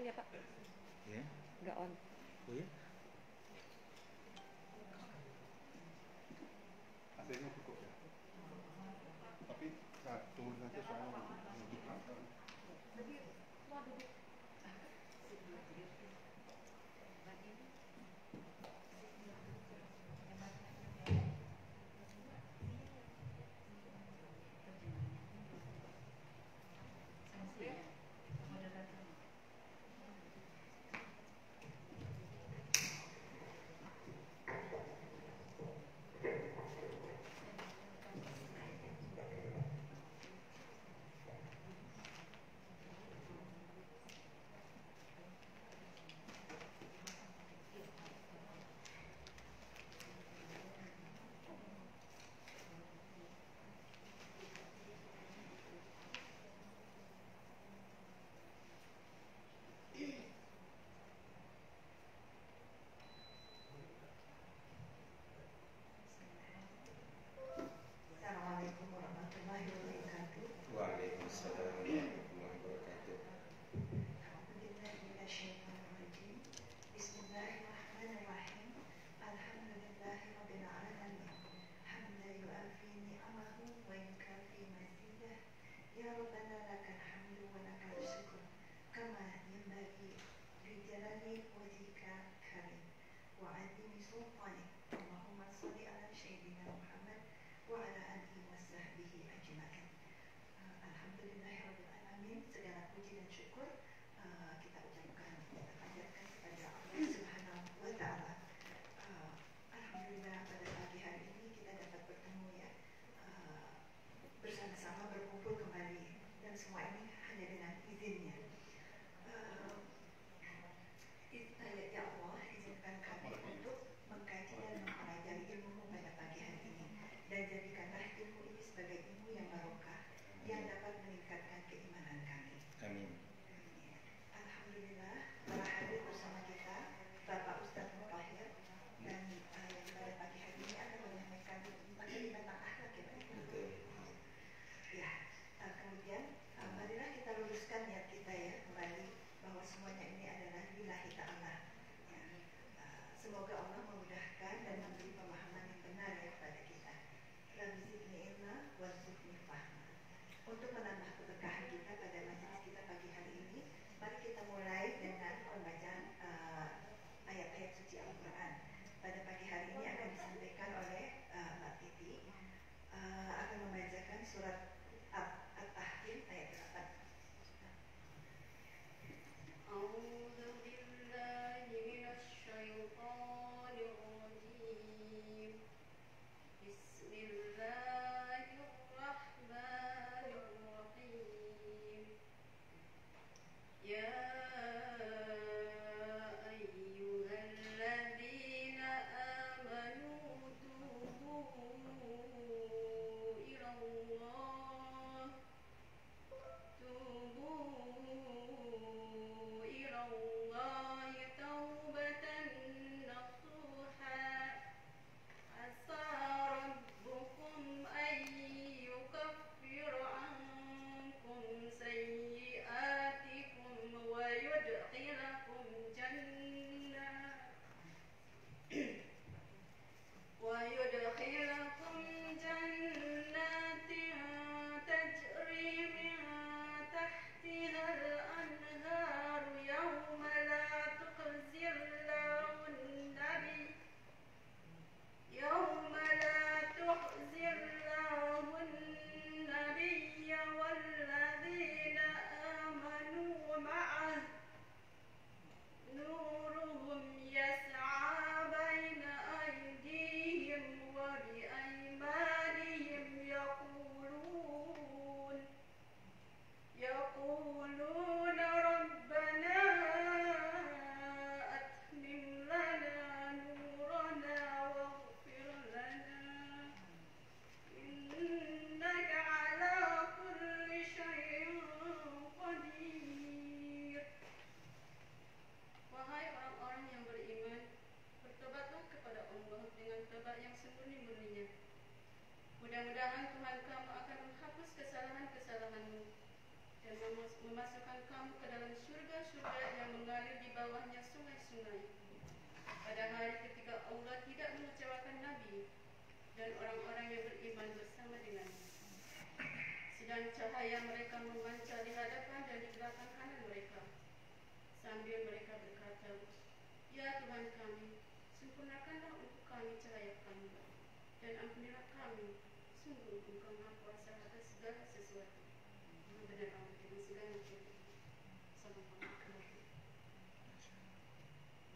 on ya Pak? Ya. Nggak on. Oh ya? AC-nya cukup ya. Tapi satu nanti soalnya buka. Assalamualaikum warahmatullahi wabarakatuh. Waalaikumsalam warahmatullahi wabarakatuh. Alhamdulillahirrahmanirrahim. Bismillahirrahmanirrahim. Alhamdulillahirabbil alamin. Hamdan yu'afi ni'amahu wa yukafi mazidah. Ya Rabbana lakal hamdu wa lakal syukur. Kama yanbaghi li jalali wajhika karim wa 'azimi sultanik. Allahumma shalli ala sayyidina Muhammad wa ala alihi wa sahbihi ajma'in. Alhamdulillahirabbil alamin. Segala puji dan syukur kita ucapkan, kita panjatkan kepada Allah Subhanahu wa taala. Alhamdulillah pada pagi hari ini kita dapat bertemu ya, bersama-sama berkumpul kembali, dan semua ini hanya dengan izinnya. Ya Allah, izinkan kami untuk mengkaji dan mempelajari ilmu pada pagi hari ini, dan jadikanlah ilmu ini sebagai ilmu yang barokah yang dapat meningkatkan keimanan kami. Amin. Alhamdulillah telah hadir bersama kita Bapak Ustadz Mutahir, dan yang pada pagi hari ini akan menyampaikan tentang akhlak ya Pak. Betul. Ya, kemudian marilah kita luruskan niat kita ya kembali bahwa semuanya ini adalah lillahi ta'ala. Ya, semoga Allah memudahkan dan memberi pemahaman yang benar ya kepada kita. Rabbi zidni ilma warzuqni fahma. Untuk menambah keberkahan kita pada majelis kita pagi hari ini, mari kita mulai dengan pembacaan ayat-ayat suci Al-Quran. Pada pagi hari ini akan disampaikan oleh Mbak Titi, akan membacakan surat At-Tahrim ayat 8. A'udzu billahi minasyaitonir rajim. Bismillahirrahmanirrahim. Ya ayyuhalladzina amanu tubu ilallah taubatan nasuha. Asa rabbukum an yukaffira ankum sayyi'atikum wa yudkhilakum jannatin tajri min tahtiha al-anhar yawma la tukhzi Allahu an-nabiyya wal-ladhina amanu ma'ah nuruhum yas'a baina aydihim wa biaymanihim yaquluna rabbana atmim lana nurana waghfir lana innaka ala kulli syai'in qadir. Wahai orang-orang yang beriman, bertobatlah kepada Allah dengan taubat yang semurni-murninya. Mudah-mudahan Tuhan kamu akan menghapus kesalahan-kesalahanmu dan memasukkan kamu ke dalam surga-surga yang mengalir di bawahnya sungai-sungai. Pada hari ketika Allah tidak mengecewakan Nabi dan orang-orang yang beriman bersama dengannya. Sedang cahaya mereka memancar di hadapan dan di belakang kanan mereka. Sambil mereka berkata, "Ya Tuhan kami, sempurnakanlah untuk kami cahaya kami, dan ampunilah kami. Sungguh Engkau Maha Kuasa atas segala sesuatu." Benar Allah dengan segala sesuatu. Sallallahu alaihi wasallam.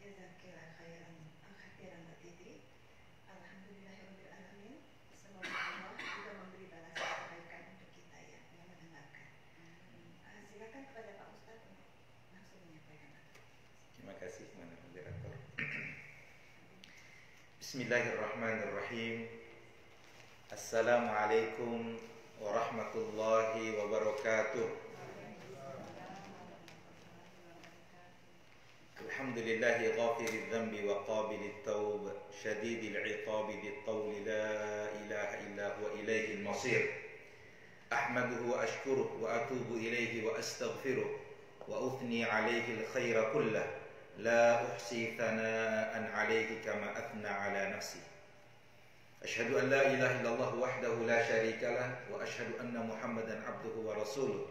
Jazakillah khairan akhiran Mbak Titi. Alhamdulillahirabbil alamin. Semoga Allah juga memberi balasan kebaikan untuk kita ya yang mendengarkan. Silakan kepada Pak Ustadz untuk langsung menyampaikan. Terima kasih kepada moderator. Bismillahirrahmanirrahim. Assalamualaikum warahmatullahi wabarakatuh. Alhamdulillahi ghafiril dhanbi wa qabilit tawb, syadidil iqabi bil qawli la ilaha illa huwa ilaihil masir. Ahmaduhu wa ashkuruh wa atubu ilaihi wa astaghfiruh wa uthni alaihi al-khaira kullah la uhsi thana'an alaihi kama athna ala nafsi. Ashhadu an la ilaha illallah wahdahu la syarika lah wa ashhadu anna Muhammadan abduhu wa rasuluh.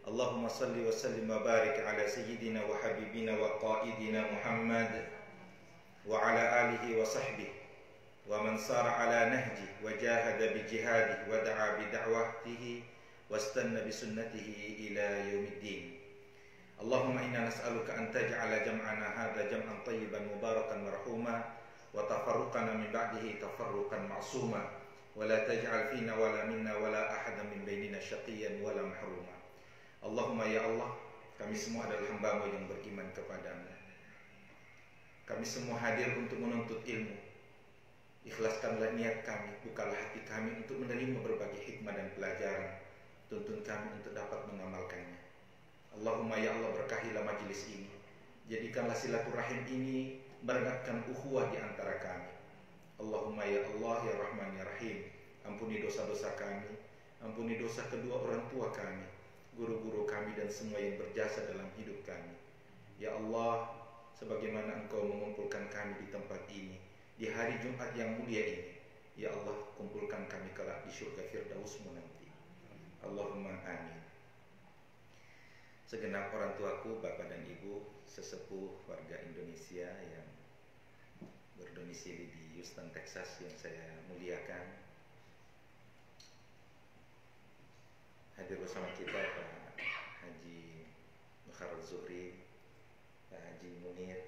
Allahumma salli wa sallim wa barik ala sayyidina wa habibina wa qaidina Muhammad wa ala alihi wa sahbihi wa man sara ala nahji wa jahada bi jihadihi wa da'a bi da'watihi wa istanna bi sunnatihi ila yaumiddin. Allahumma inna nas'aluka an taj'ala jam'ana hadha jam'an tayyiban mubarakan marhuma wa tafarruqana min ba'dihi tafarruqan ma'suma wa la taj'al fina wa la minna wa la ahadan min bainina syaqiyyan wa la mahruma. Allahumma ya Allah, kami semua adalah hamba-Mu yang beriman kepadamu. Kami semua hadir untuk menuntut ilmu. Ikhlaskanlah niat kami, bukalah hati kami untuk menerima berbagai hikmah dan pelajaran. Tuntun kami untuk dapat mengamalkannya. Allahumma ya Allah, berkahilah majlis ini. Jadikanlah silaturahim ini meregatkan ukhuwah di antara kami. Allahumma ya Allah ya Rahman ya Rahim, ampuni dosa-dosa kami, ampuni dosa kedua orang tua kami, guru-guru kami dan semua yang berjasa dalam hidup kami. Ya Allah, sebagaimana Engkau mengumpulkan kami di tempat ini di hari Jumat yang mulia ini, ya Allah, kumpulkan kami kelak di surga Firdaus-Mu nanti. Allahumma amin. Segenap orang tuaku, bapak dan ibu, sesepuh warga Indonesia yang berdomisili di Houston, Texas yang saya muliakan, hadir bersama kita Pak Haji Mukharrar Zuhri, Pak Haji Munir,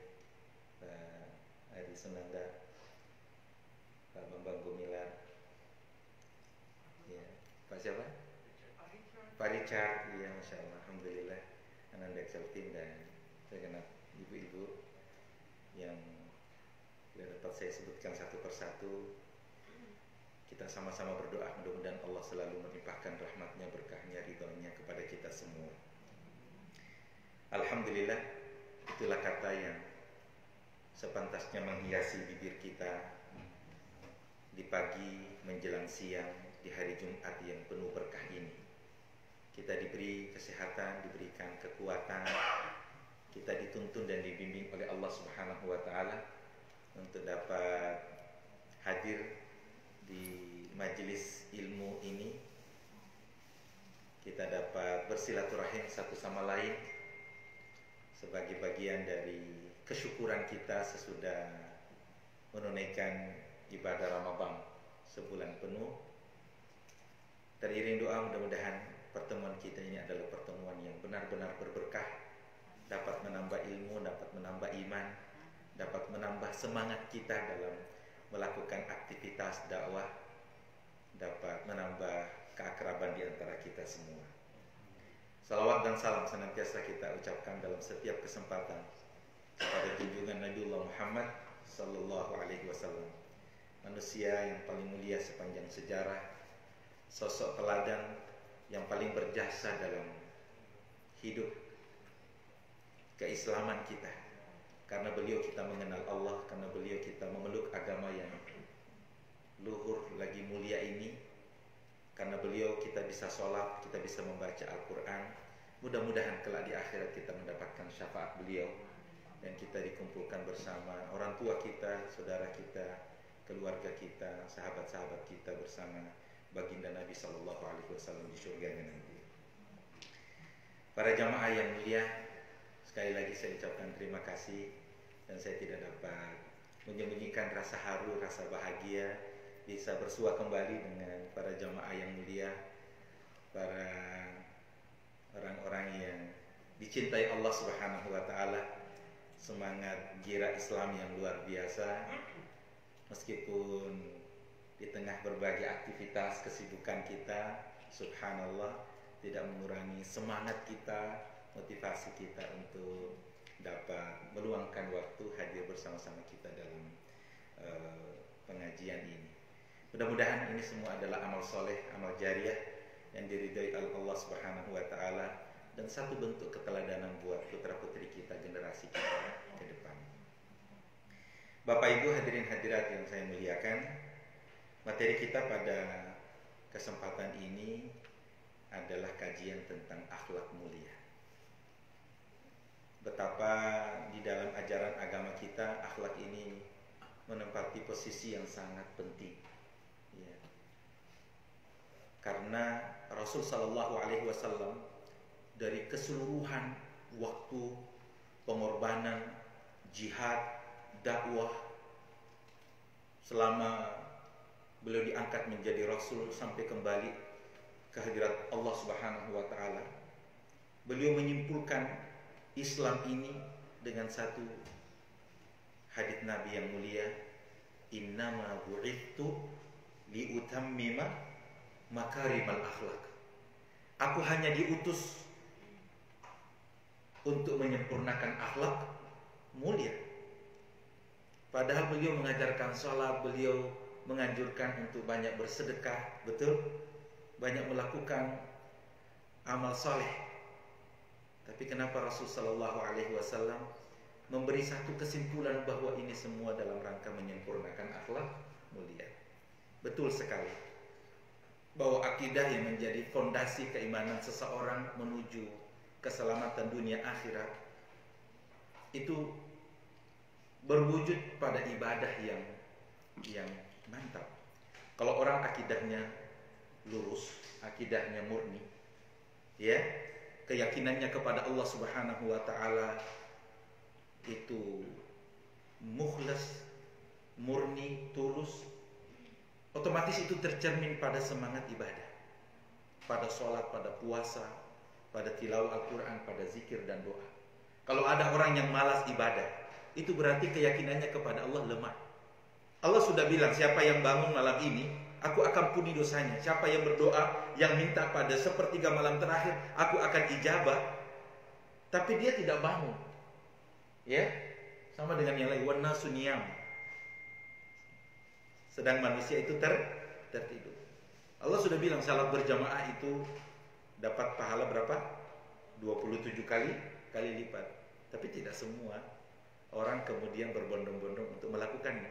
Pak Ari Senangga, Pak Bambang Gumilar, ya, Pak siapa? Pak Richard, ya, Masya Allah, Alhamdulillah, Ananda Exceltin dan segenap ibu-ibu yang dapat saya sebutkan satu persatu. Kita sama-sama berdoa mudah-mudahan Allah selalu melimpahkan rahmatnya, berkahnya, ridhonya kepada kita semua. Alhamdulillah, itulah kata yang sepantasnya menghiasi bibir kita di pagi menjelang siang di hari Jumat yang penuh berkah ini. Kita diberi kesehatan, diberikan kekuatan, kita dituntun dan dibimbing oleh Allah Subhanahu wa Ta'ala untuk dapat hadir di majelis ilmu ini. Kita dapat bersilaturahim satu sama lain sebagai bagian dari kesyukuran kita sesudah menunaikan ibadah Ramadan sebulan penuh. Teriring doa, mudah-mudahan pertemuan kita ini adalah pertemuan yang benar-benar berberkah, dapat menambah ilmu, dapat menambah iman, dapat menambah semangat kita dalam melakukan aktivitas dakwah, dapat menambah keakraban di antara kita semua. Salawat dan salam senantiasa kita ucapkan dalam setiap kesempatan kepada junjungan Nabiullah Muhammad sallallahu alaihi wasallam, manusia yang paling mulia sepanjang sejarah, sosok teladan yang paling berjasa dalam hidup keislaman kita. Karena beliau kita mengenal Allah, karena beliau kita memeluk agama yang luhur lagi mulia ini, karena beliau kita bisa sholat, kita bisa membaca Al-Quran, Mudah-mudahan kelak di akhirat kita mendapatkan syafaat beliau dan kita dikumpulkan bersama orang tua kita, saudara kita, keluarga kita, sahabat-sahabat kita bersama baginda Nabi Sallallahu Alaihi Wasallam di surganya nanti. Para jamaah yang mulia, sekali lagi saya ucapkan terima kasih dan saya tidak dapat menyembunyikan rasa haru, rasa bahagia bisa bersua kembali dengan para jamaah yang mulia, para orang-orang yang dicintai Allah Subhanahu wa taala, semangat gira Islam yang luar biasa. Meskipun di tengah berbagai aktivitas kesibukan kita, subhanallah, tidak mengurangi semangat kita, motivasi kita untuk dapat meluangkan waktu hadir bersama-sama kita dalam pengajian ini. Mudah-mudahan ini semua adalah amal soleh, amal jariah yang diridhai Allah Subhanahu wa taala dan satu bentuk keteladanan buat putra-putri kita, generasi kita ke depan. Bapak Ibu hadirin hadirat yang saya muliakan, materi kita pada kesempatan ini adalah kajian tentang akhlak mulia. Betapa di dalam ajaran agama kita akhlak ini menempati posisi yang sangat penting. Ya. Karena Rasul Sallallahu Alaihi Wasallam dari keseluruhan waktu pengorbanan, jihad, dakwah selama beliau diangkat menjadi Rasul sampai kembali ke hadirat Allah Subhanahu wa taala, beliau menyimpulkan Islam ini dengan satu hadits Nabi yang mulia, innama bu'ithtu liutammima makarimal akhlak. Aku hanya diutus untuk menyempurnakan akhlak mulia. Padahal beliau mengajarkan sholat, beliau menganjurkan untuk banyak bersedekah, betul? Banyak melakukan amal soleh. Tapi kenapa Rasul Sallallahu Alaihi Wasallam memberi satu kesimpulan bahwa ini semua dalam rangka menyempurnakan akhlak mulia? Betul sekali bahwa akidah yang menjadi fondasi keimanan seseorang menuju keselamatan dunia akhirat itu berwujud pada ibadah yang mantap. Kalau orang akidahnya lurus, akidahnya murni, ya, keyakinannya kepada Allah Subhanahu wa taala itu mukhlas, murni, tulus, otomatis itu tercermin pada semangat ibadah, pada sholat, pada puasa, pada tilawah Al-Quran, pada zikir dan doa. Kalau ada orang yang malas ibadah, itu berarti keyakinannya kepada Allah lemah. Allah sudah bilang, siapa yang bangun malam ini, aku akan puni dosanya. Siapa yang berdoa, yang minta pada sepertiga malam terakhir, aku akan ijabah. Tapi dia tidak bangun. Ya, sama dengan yang lain, wan nasu niyam. Sedang manusia itu tertidur. Allah sudah bilang salat berjamaah itu dapat pahala berapa? 27 kali lipat. Tapi tidak semua orang kemudian berbondong-bondong untuk melakukannya.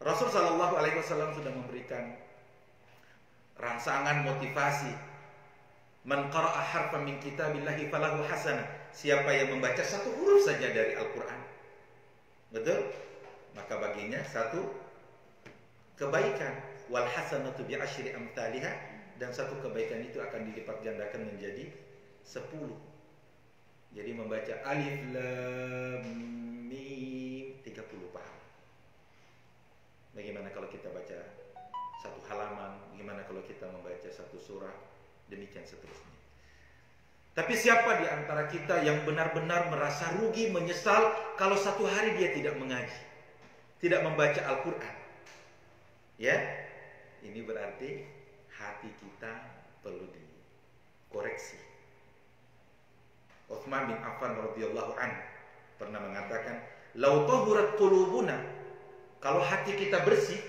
Rasul Sallallahu Alaihi Wasallam sudah memberikan rangsangan motivasi. Man qara'a harfan min kitabillahi falahu hasanah. Siapa yang membaca satu huruf saja dari Al-Quran, betul? Maka baginya satu kebaikan. Wal hasanatu bi asyri amthaliha, dan satu kebaikan itu akan dilipat gandakan menjadi 10. Jadi membaca alif lam mim 30 pahala. Bagaimana kalau kita baca satu halaman? Bagaimana kalau kita membaca satu surah? Demikian seterusnya. Tapi siapa di antara kita yang benar-benar merasa rugi, menyesal kalau satu hari dia tidak mengaji, tidak membaca Al-Quran? Ya, ini berarti hati kita perlu dikoreksi. Utsman bin Affan radhiyallahu anhu pernah mengatakan, "Lau tahurat qulubuna," kalau hati kita bersih,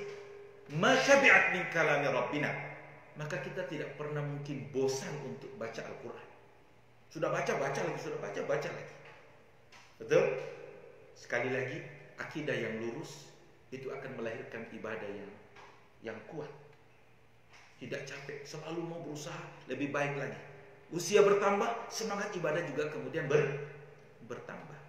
"ma syabi'at min kalami rabbina," maka kita tidak pernah mungkin bosan untuk baca Al-Quran. Sudah baca lagi, sudah baca lagi. Betul? Sekali lagi, akidah yang lurus itu akan melahirkan ibadah yang kuat. Tidak capek, selalu mau berusaha lebih baik lagi. usia bertambah, semangat ibadah juga kemudian bertambah.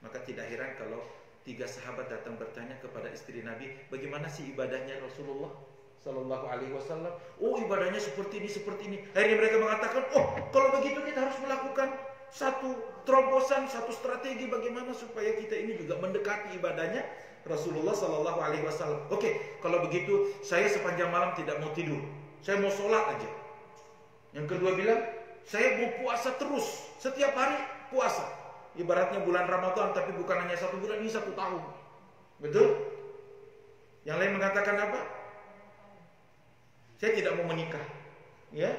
Maka tidak heran kalau 3 sahabat datang bertanya kepada istri Nabi, bagaimana sih ibadahnya Rasulullah Sallallahu Alaihi Wasallam? Oh, ibadahnya seperti ini, seperti ini. Akhirnya mereka mengatakan, oh, kalau begitu kita harus melakukan satu terobosan, satu strategi bagaimana supaya kita ini juga mendekati ibadahnya Rasulullah Sallallahu Alaihi Wasallam. Oke, kalau begitu saya sepanjang malam tidak mau tidur, saya mau sholat aja. Yang kedua bilang, saya mau puasa terus, setiap hari puasa. Ibaratnya bulan Ramadan, tapi bukan hanya 1 bulan, ini 1 tahun. Betul? Yang lain mengatakan apa? Saya tidak mau menikah, ya,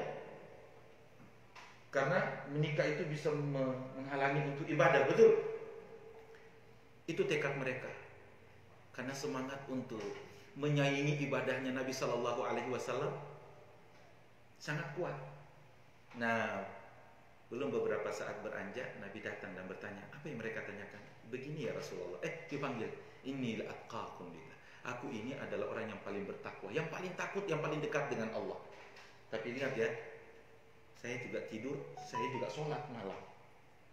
karena menikah itu bisa menghalangi untuk ibadah. Betul? Itu tekad mereka, karena semangat untuk menyaingi ibadahnya Nabi Sallallahu Alaihi Wasallam sangat kuat. Nah, belum beberapa saat beranjak, Nabi datang dan bertanya. Apa yang mereka tanyakan? Begini ya Rasulullah. Dipanggil, inilah atqakum billah. Aku ini adalah orang yang paling bertakwa, yang paling takut, yang paling dekat dengan Allah. Tapi ingat ya, saya juga tidur, saya juga sholat malam,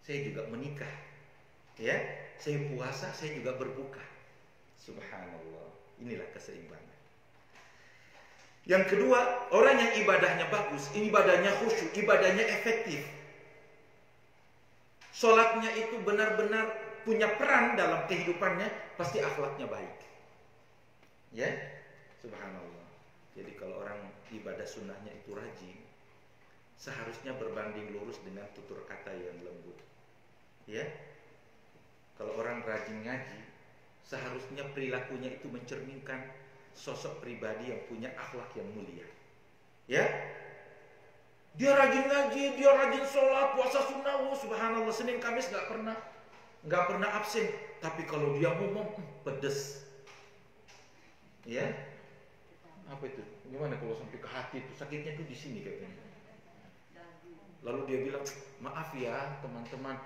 saya juga menikah, ya, saya puasa, saya juga berbuka. Subhanallah, inilah keseimbangan. Yang kedua, orang yang ibadahnya bagus, ibadahnya khusyuk, ibadahnya efektif, sholatnya itu benar-benar punya peran dalam kehidupannya, pasti akhlaknya baik. Ya, subhanallah. Jadi kalau orang ibadah sunnahnya itu rajin, seharusnya berbanding lurus dengan tutur kata yang lembut. Ya, kalau orang rajin ngaji, seharusnya perilakunya itu mencerminkan sosok pribadi yang punya akhlak yang mulia. Ya, dia rajin ngaji, dia rajin sholat, puasa sunnah, subhanallah, Senin Kamis nggak pernah absen. Tapi kalau dia ngomong pedes, ya, apa itu? Gimana kalau sampai ke hati itu, sakitnya tuh di sini katanya. Lalu dia bilang, maaf ya teman-teman,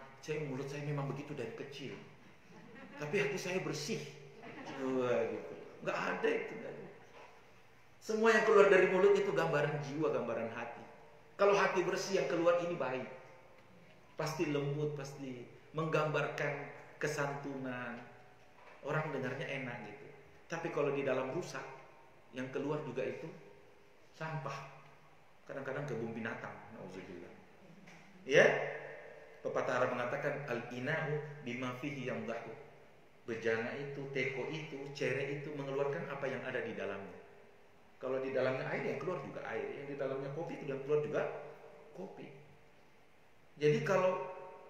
mulut saya memang begitu dari kecil, tapi hati saya bersih. Wah, gitu. Nggak ada itu. Semua yang keluar dari mulut itu gambaran jiwa, gambaran hati. Kalau hati bersih, yang keluar ini baik, pasti lembut, pasti menggambarkan kesantunan, orang dengarnya enak gitu. Tapi kalau di dalam rusak, yang keluar juga itu sampah, kadang-kadang kebun binatang. Nauzubillah. Ya, pepatah Arab mengatakan al-inahu bima fihi yamdahu. Bejana itu, teko itu, cere itu mengeluarkan apa yang ada di dalamnya. Kalau di dalamnya air, yang keluar juga air. Yang di dalamnya kopi, itu yang keluar juga kopi. Jadi kalau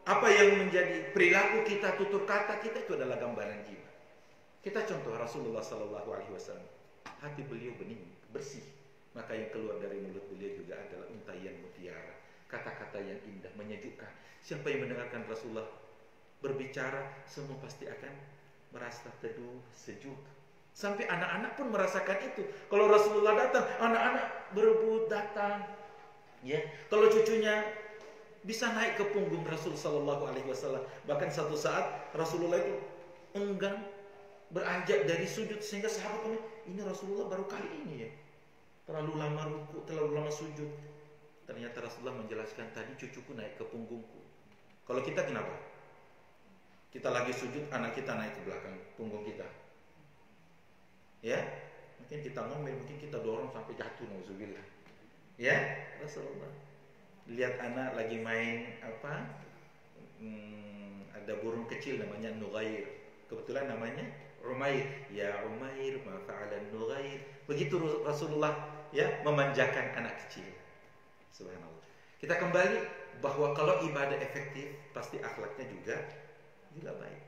apa yang menjadi perilaku kita, tutur kata kita, itu adalah gambaran jiwa. Kita contoh Rasulullah Sallallahu Alaihi Wasallam. Hati beliau bening, bersih. Maka yang keluar dari mulut beliau juga adalah untaian mutiara. Kata-kata yang indah, menyejukkan. Siapa yang mendengarkan Rasulullah berbicara, semua pasti akan merasa teduh, sejuk. Sampai anak-anak pun merasakan itu. Kalau Rasulullah datang, anak-anak berebut datang. Ya, kalau cucunya bisa naik ke punggung Rasul Sallallahu Alaihi Wasallam. Bahkan satu saat Rasulullah itu enggan beranjak dari sujud, sehingga sahabat bilang, ini Rasulullah baru kali ini ya, terlalu lama ruku, terlalu lama sujud. Ternyata Rasulullah menjelaskan, tadi cucuku naik ke punggungku. Kalau kita kenapa? Kita lagi sujud, anak kita naik ke belakang punggung kita. Ya, mungkin kita ngomel, mungkin kita dorong sampai jatuh, nauzubillah. Ya, Rasulullah lihat anak lagi main apa? Ada burung kecil namanya Nughair. Kebetulan namanya Umair. Ya Umair, ma fa'ala Nughair. Begitu Rasulullah ya memanjakan anak kecil. Subhanallah. Kita kembali bahwa kalau ibadah efektif, pasti akhlaknya juga baik.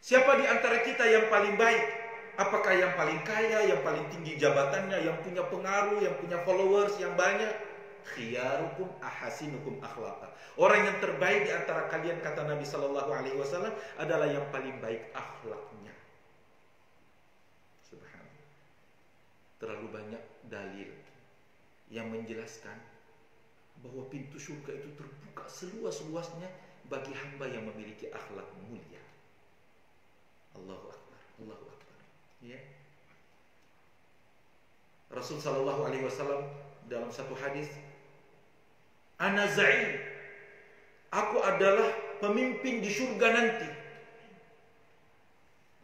Siapa di antara kita yang paling baik? Apakah yang paling kaya, yang paling tinggi jabatannya, yang punya pengaruh, yang punya followers yang banyak? Khiyarukum ahasinukum akhlaqa. Orang yang terbaik di antara kalian, kata Nabi Sallallahu Alaihi Wasallam, adalah yang paling baik akhlaknya. Subhanallah. Terlalu banyak dalil yang menjelaskan bahwa pintu surga itu terbuka seluas-luasnya bagi hamba yang memiliki akhlak mulia. Allahu Akbar, Allahu Akbar. Ya. Rasul Sallallahu Alaihi Wasallam dalam satu hadis, Ana za'im. Aku adalah pemimpin di surga nanti.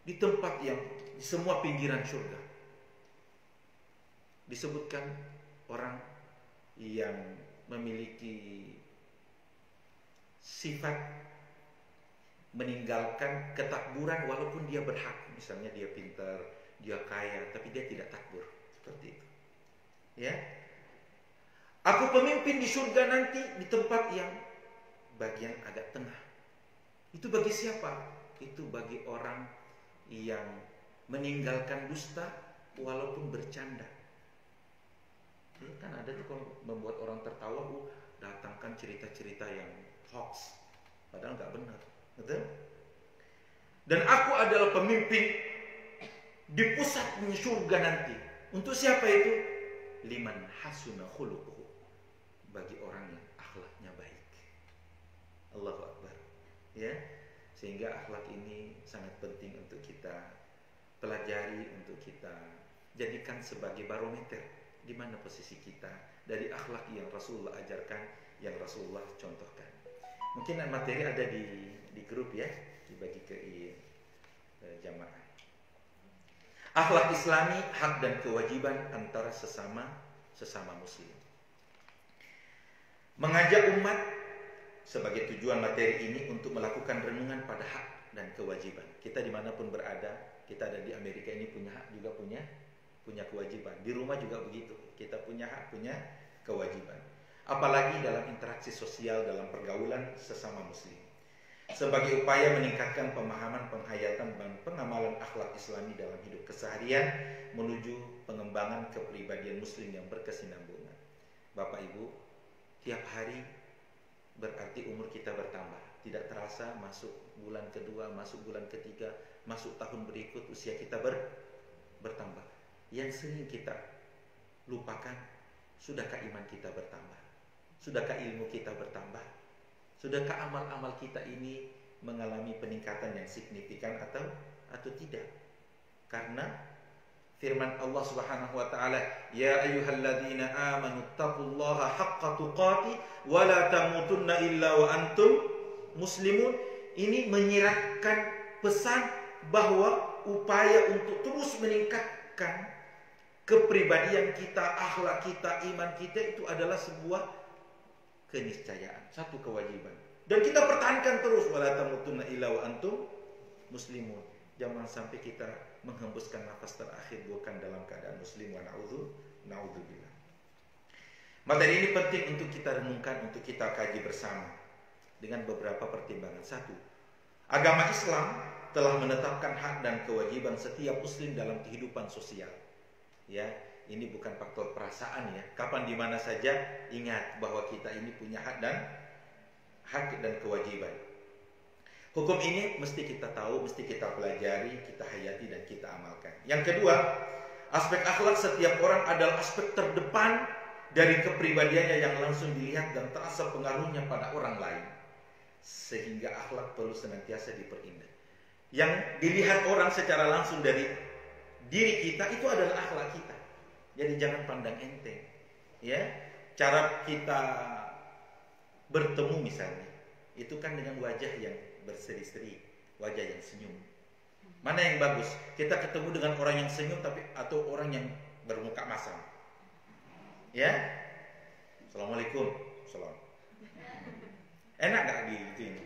Di tempat yang di semua pinggiran surga. Disebutkan orang yang memiliki sifat meninggalkan ketakburan walaupun dia berhak. Misalnya dia pintar, dia kaya, tapi dia tidak takbur. Seperti itu. Ya. Aku pemimpin di surga nanti di tempat yang bagian agak tengah. Itu bagi siapa? Itu bagi orang yang meninggalkan dusta walaupun bercanda. Ya, kan ada tuh kalau membuat orang tertawa, datangkan cerita-cerita yang hoax, padahal nggak benar, betul? Dan aku adalah pemimpin di pusatnya surga nanti. Untuk siapa itu? Liman hasuna khuluquhu, bagi orang yang akhlaknya baik. Allahu Akbar. Ya, sehingga akhlak ini sangat penting untuk kita pelajari, untuk kita jadikan sebagai barometer di mana posisi kita dari akhlak yang Rasulullah ajarkan, yang Rasulullah contohkan. Mungkin materi ada di grup ya, dibagi ke jamaah. Akhlak Islami, hak dan kewajiban antara sesama muslim. Mengajak umat sebagai tujuan materi ini untuk melakukan renungan pada hak dan kewajiban. Kita dimanapun berada, kita ada di Amerika ini punya hak, juga punya kewajiban. Di rumah juga begitu, kita punya hak, punya kewajiban. Apalagi dalam interaksi sosial, dalam pergaulan sesama muslim. Sebagai upaya meningkatkan pemahaman, penghayatan, dan pengamalan akhlak Islami dalam hidup keseharian menuju pengembangan kepribadian muslim yang berkesinambungan. Bapak Ibu, tiap hari berarti umur kita bertambah. Tidak terasa masuk bulan kedua, masuk bulan ketiga, masuk tahun berikut, usia kita bertambah. Yang sering kita lupakan, sudahkah iman kita bertambah? Sudahkah ilmu kita bertambah? Sudahkah amal-amal kita ini mengalami peningkatan yang signifikan atau tidak? Karena firman Allah Subhanahu wa taala, "Ya ayyuhalladzina amanu taqullaha haqqa tuqatih wa la tamutunna illa wa antum muslimun." Ini menyiratkan pesan bahwa upaya untuk terus meningkatkan kepribadian kita, akhlak kita, iman kita itu adalah sebuah keniscayaan, satu kewajiban. Dan kita pertahankan terus, wala tamutunna illa wa antum muslimun. Jangan sampai kita menghembuskan nafas terakhir bukan dalam keadaan muslim, wa na'udzubillah. Materi ini penting untuk kita renungkan, untuk kita kaji bersama dengan beberapa pertimbangan. Satu, agama Islam telah menetapkan hak dan kewajiban setiap muslim dalam kehidupan sosial. Ya, ini bukan faktor perasaan ya. Kapan di mana saja ingat bahwa kita ini punya hak dan kewajiban. Hukum ini mesti kita tahu, mesti kita pelajari, kita hayati dan kita amalkan. Yang kedua, aspek akhlak setiap orang adalah aspek terdepan dari kepribadiannya yang langsung dilihat dan terasa pengaruhnya pada orang lain. Sehingga akhlak perlu senantiasa diperindah. Yang dilihat orang secara langsung dari diri kita itu adalah akhlak kita. Jadi jangan pandang enteng, ya. Cara kita bertemu misalnya, itu kan dengan wajah yang berseri-seri, wajah yang senyum. Mana yang bagus? Kita ketemu dengan orang yang senyum atau orang yang bermuka masam? Ya, Assalamualaikum, salam. Enak gak gitu ini?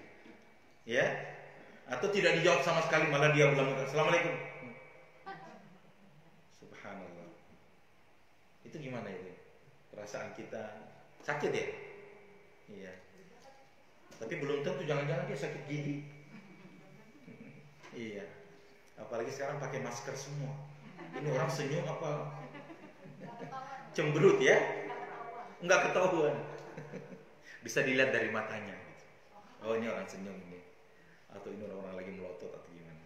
Ya, atau tidak dijawab sama sekali, malah dia bilang Assalamualaikum. Itu gimana itu? Perasaan kita sakit ya? Iya. Tapi belum tentu, jangan-jangan dia sakit gigi. Iya. Apalagi sekarang pakai masker semua. Ini orang senyum apa cemberut ya? Enggak ketahuan. Bisa dilihat dari matanya. Oh, ini orang senyum ini. Atau ini orang lagi melotot atau gimana?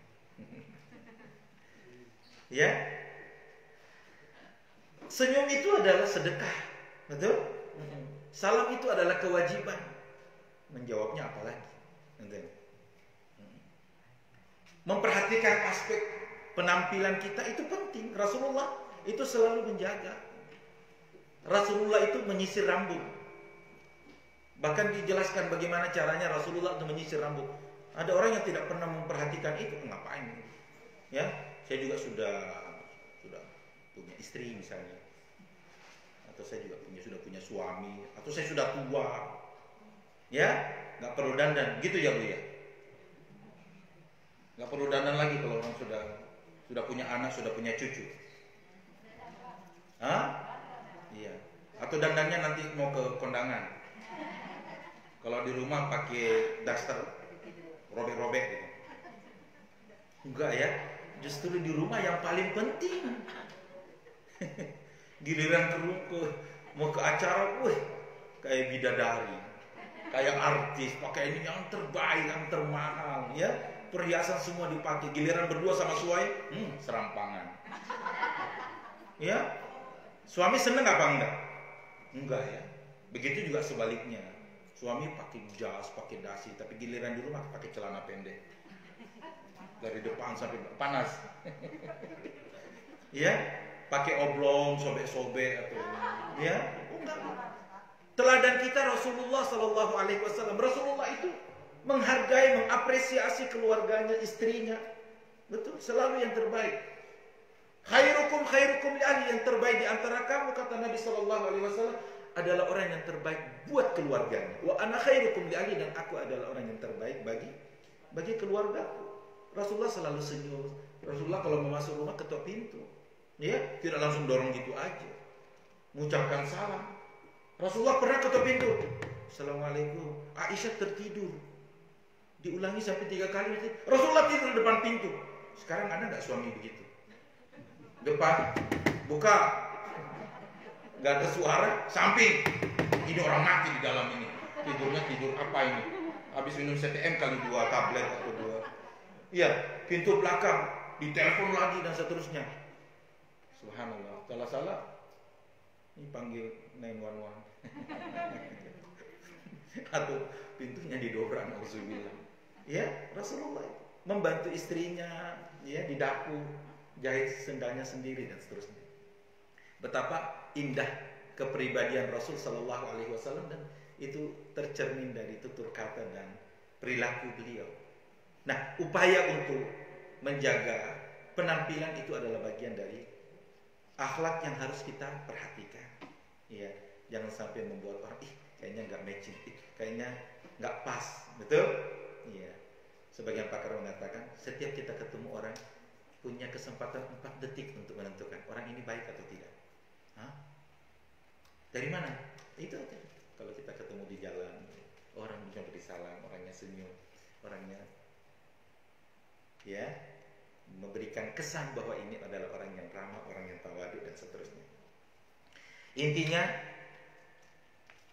Ya. Senyum itu adalah sedekah, betul? Salam itu adalah kewajiban. Menjawabnya apalagi? Betul? Memperhatikan aspek penampilan kita itu penting. Rasulullah itu selalu menjaga. Rasulullah itu menyisir rambut. Bahkan dijelaskan bagaimana caranya Rasulullah untuk menyisir rambut. Ada orang yang tidak pernah memperhatikan itu, ngapain? Ya, saya juga sudah punya istri misalnya, atau saya juga sudah punya suami, atau saya sudah tua, ya, nggak perlu dandan, gitu ya Bu ya. Nggak perlu dandan lagi kalau orang sudah punya anak, sudah punya cucu. Hah? Iya. Atau dandannya nanti mau ke kondangan. Kalau di rumah pakai daster robek-robek gitu. Enggak ya. Justru di rumah yang paling penting. Giliran mau ke acara, kayak bidadari, kayak artis, pakai ini yang terbaik, yang termahal, ya. Perhiasan semua dipakai. Giliran berdua sama suami, serampangan. Ya. Suami seneng apa enggak? Enggak ya. Begitu juga sebaliknya. Suami pakai jas, pakai dasi, tapi giliran di rumah pakai celana pendek. Dari depan sampai panas. Ya, pakai oblong, sobek-sobek atau ya. Enggak. Teladan kita Rasulullah Sallallahu Alaihi Wasallam. Rasulullah itu menghargai, mengapresiasi keluarganya, istrinya. Betul, selalu yang terbaik. Khairukum li ahli, yang terbaik di antara kamu, kata Nabi Sallallahu Alaihi Wasallam, adalah orang yang terbaik buat keluarganya. Wa ana khairukum li ahli, dan aku adalah orang yang terbaik bagi keluargaku. Rasulullah selalu senyum. Rasulullah kalau mau masuk rumah ketok pintu, ya, tidak langsung dorong gitu aja. Mengucapkan salam. Rasulullah pernah ketok pintu. Assalamualaikum. Aisyah tertidur. Diulangi sampai 3 kali. Rasulullah tidur di depan pintu. Sekarang ada nggak suami begitu? Depan, buka, nggak ada suara, samping. Ini orang mati di dalam ini. Tidurnya tidur apa ini? Habis minum CTM kali 2 tablet atau 2. Iya, pintu belakang, ditelepon lagi dan seterusnya. Subhanallah, kalau salah, ini panggil 911. Atau pintunya didobrak, auzubillah. Ya, Rasulullah membantu istrinya, ya, di dapur, jahit sendalnya sendiri dan seterusnya. Betapa indah kepribadian Rasul Sallallahu Alaihi Wasallam, dan itu tercermin dari tutur kata dan perilaku beliau. Nah, upaya untuk menjaga penampilan itu adalah bagian dari akhlak yang harus kita perhatikan. Ya, jangan sampai membuat orang kayaknya nggak matching, kayaknya nggak pas, betul? Iya. Sebagian pakar mengatakan setiap kita ketemu orang punya kesempatan 4 detik untuk menentukan orang ini baik atau tidak. Hah? Dari mana? Itu aja. Kalau kita ketemu di jalan, orang bisa beri salam, orangnya senyum, orangnya ya memberikan kesan bahwa ini adalah orang yang ramah, orang yang tawadu dan seterusnya. Intinya,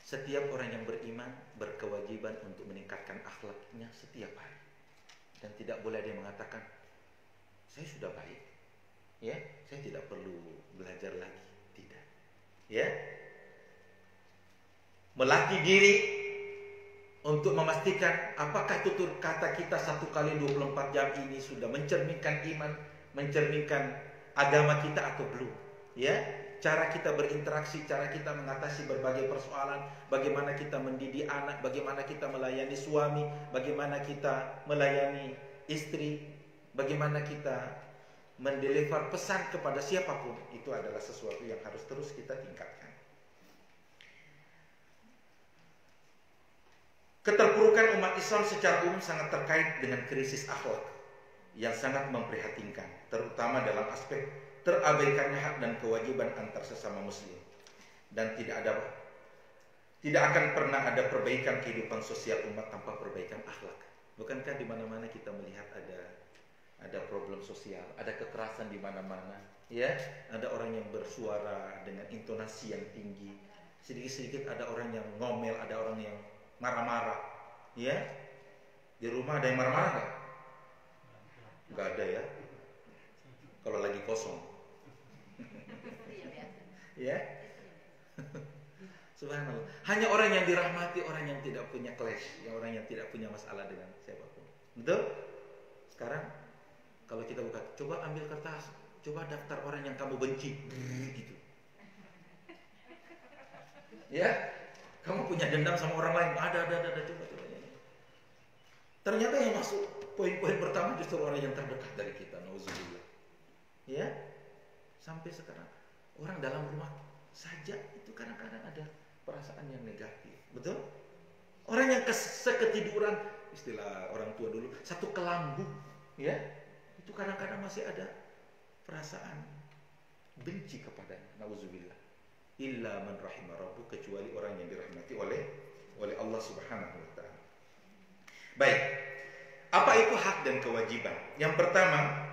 setiap orang yang beriman berkewajiban untuk meningkatkan akhlaknya setiap hari. Dan tidak boleh dia mengatakan, saya sudah baik, ya, saya tidak perlu belajar lagi. Tidak, ya. Melatih diri untuk memastikan apakah tutur kata kita 1 kali 24 jam ini sudah mencerminkan iman, mencerminkan agama kita atau belum, ya. Cara kita berinteraksi, cara kita mengatasi berbagai persoalan, bagaimana kita mendidik anak, bagaimana kita melayani suami, bagaimana kita melayani istri, bagaimana kita mendeliver pesan kepada siapapun, itu adalah sesuatu yang harus terus kita tingkatkan. Keterpurukan umat Islam secara umum sangat terkait dengan krisis akhlak yang sangat memprihatinkan, terutama dalam aspek terabaikannya hak dan kewajiban antar sesama muslim, dan tidak akan pernah ada perbaikan kehidupan sosial umat tanpa perbaikan akhlak. Bukankah di mana-mana kita melihat ada problem sosial, ada kekerasan di mana-mana, ya, ada orang yang bersuara dengan intonasi yang tinggi, sedikit-sedikit ada orang yang ngomel, ada orang yang marah-marah, ya. Di rumah ada yang marah-marah nggak? Nggak ada ya. Kalau lagi kosong. Ya. Subhanallah. Hanya orang yang dirahmati, orang yang tidak punya clash, orang yang tidak punya masalah dengan siapapun. Betul? Sekarang kalau kita buka, coba ambil kertas, coba daftar orang yang kamu benci, gitu. Ya. Kamu punya dendam sama orang lain? Ada, coba. Ternyata yang masuk poin-poin pertama justru orang yang terdekat dari kita. Nauzubillah. Ya, sampai sekarang orang dalam rumah saja itu kadang-kadang ada perasaan yang negatif, betul? Orang yang seketiduran, istilah orang tua dulu, satu kelambu, ya, itu kadang-kadang masih ada perasaan benci kepadanya. Nauzubillah. Illa man rahimah rabbuh, kecuali orang yang dirahmati oleh Allah Subhanahu wa taala. Baik. Apa itu hak dan kewajiban? Yang pertama,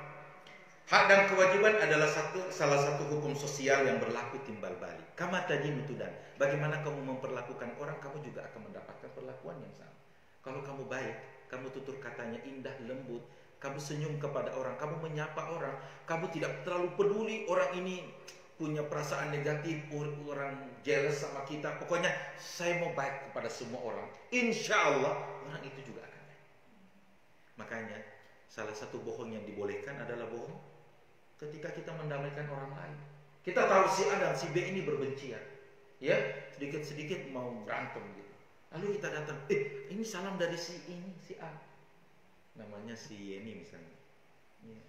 hak dan kewajiban adalah salah satu hukum sosial yang berlaku timbal balik. Kama tadinu tudan. Bagaimana kamu memperlakukan orang, kamu juga akan mendapatkan perlakuan yang sama. Kalau kamu baik, kamu tutur katanya indah, lembut, kamu senyum kepada orang, kamu menyapa orang, kamu tidak terlalu peduli orang ini punya perasaan negatif, orang jealous sama kita. Pokoknya saya mau baik kepada semua orang. Insya Allah orang itu juga akan baik. Makanya salah satu bohong yang dibolehkan adalah bohong ketika kita mendamaikan orang lain. Kita tahu si A dan si B ini berbencian, ya, sedikit-sedikit mau berantem gitu. Lalu kita datang, ini salam dari si ini, si A, namanya si Yeni misalnya. Ya.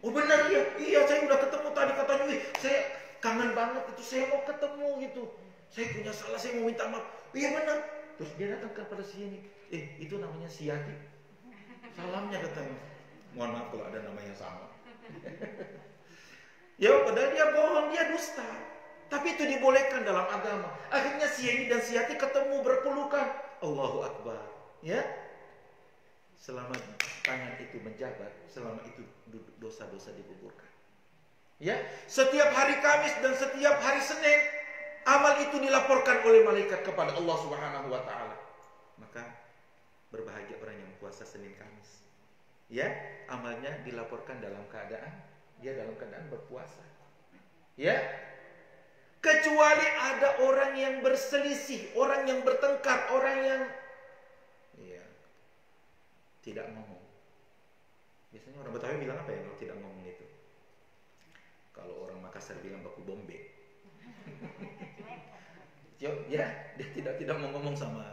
Oh benar ya, iya saya udah ketemu tadi katanya, saya kangen banget itu, saya mau ketemu gitu. Saya punya salah, saya mau minta maaf. Iya benar. Terus dia datang kepada si Yeni, itu namanya si Yati. Salamnya katanya. Mohon maaf kalau ada nama yang sama. Ya padahal dia bohong, dia dusta. Tapi itu dibolehkan dalam agama. Akhirnya si Yeni dan si Yati ketemu berpelukan. Allahu Akbar. Ya. Selama tangan itu menjabat, selama itu dosa-dosa digugurkan. Ya, setiap hari Kamis dan setiap hari Senin amal itu dilaporkan oleh malaikat kepada Allah Subhanahu wa taala. Maka berbahagia orang yang puasa Senin Kamis. Ya, amalnya dilaporkan dalam keadaan dia dalam keadaan berpuasa. Ya. Kecuali ada orang yang berselisih, orang yang bertengkar, orang yang tidak ngomong. Biasanya orang Betawi bilang apa ya kalau tidak ngomong itu? Kalau orang Makassar bilang baku bombe. Ya, dia tidak mau ngomong sama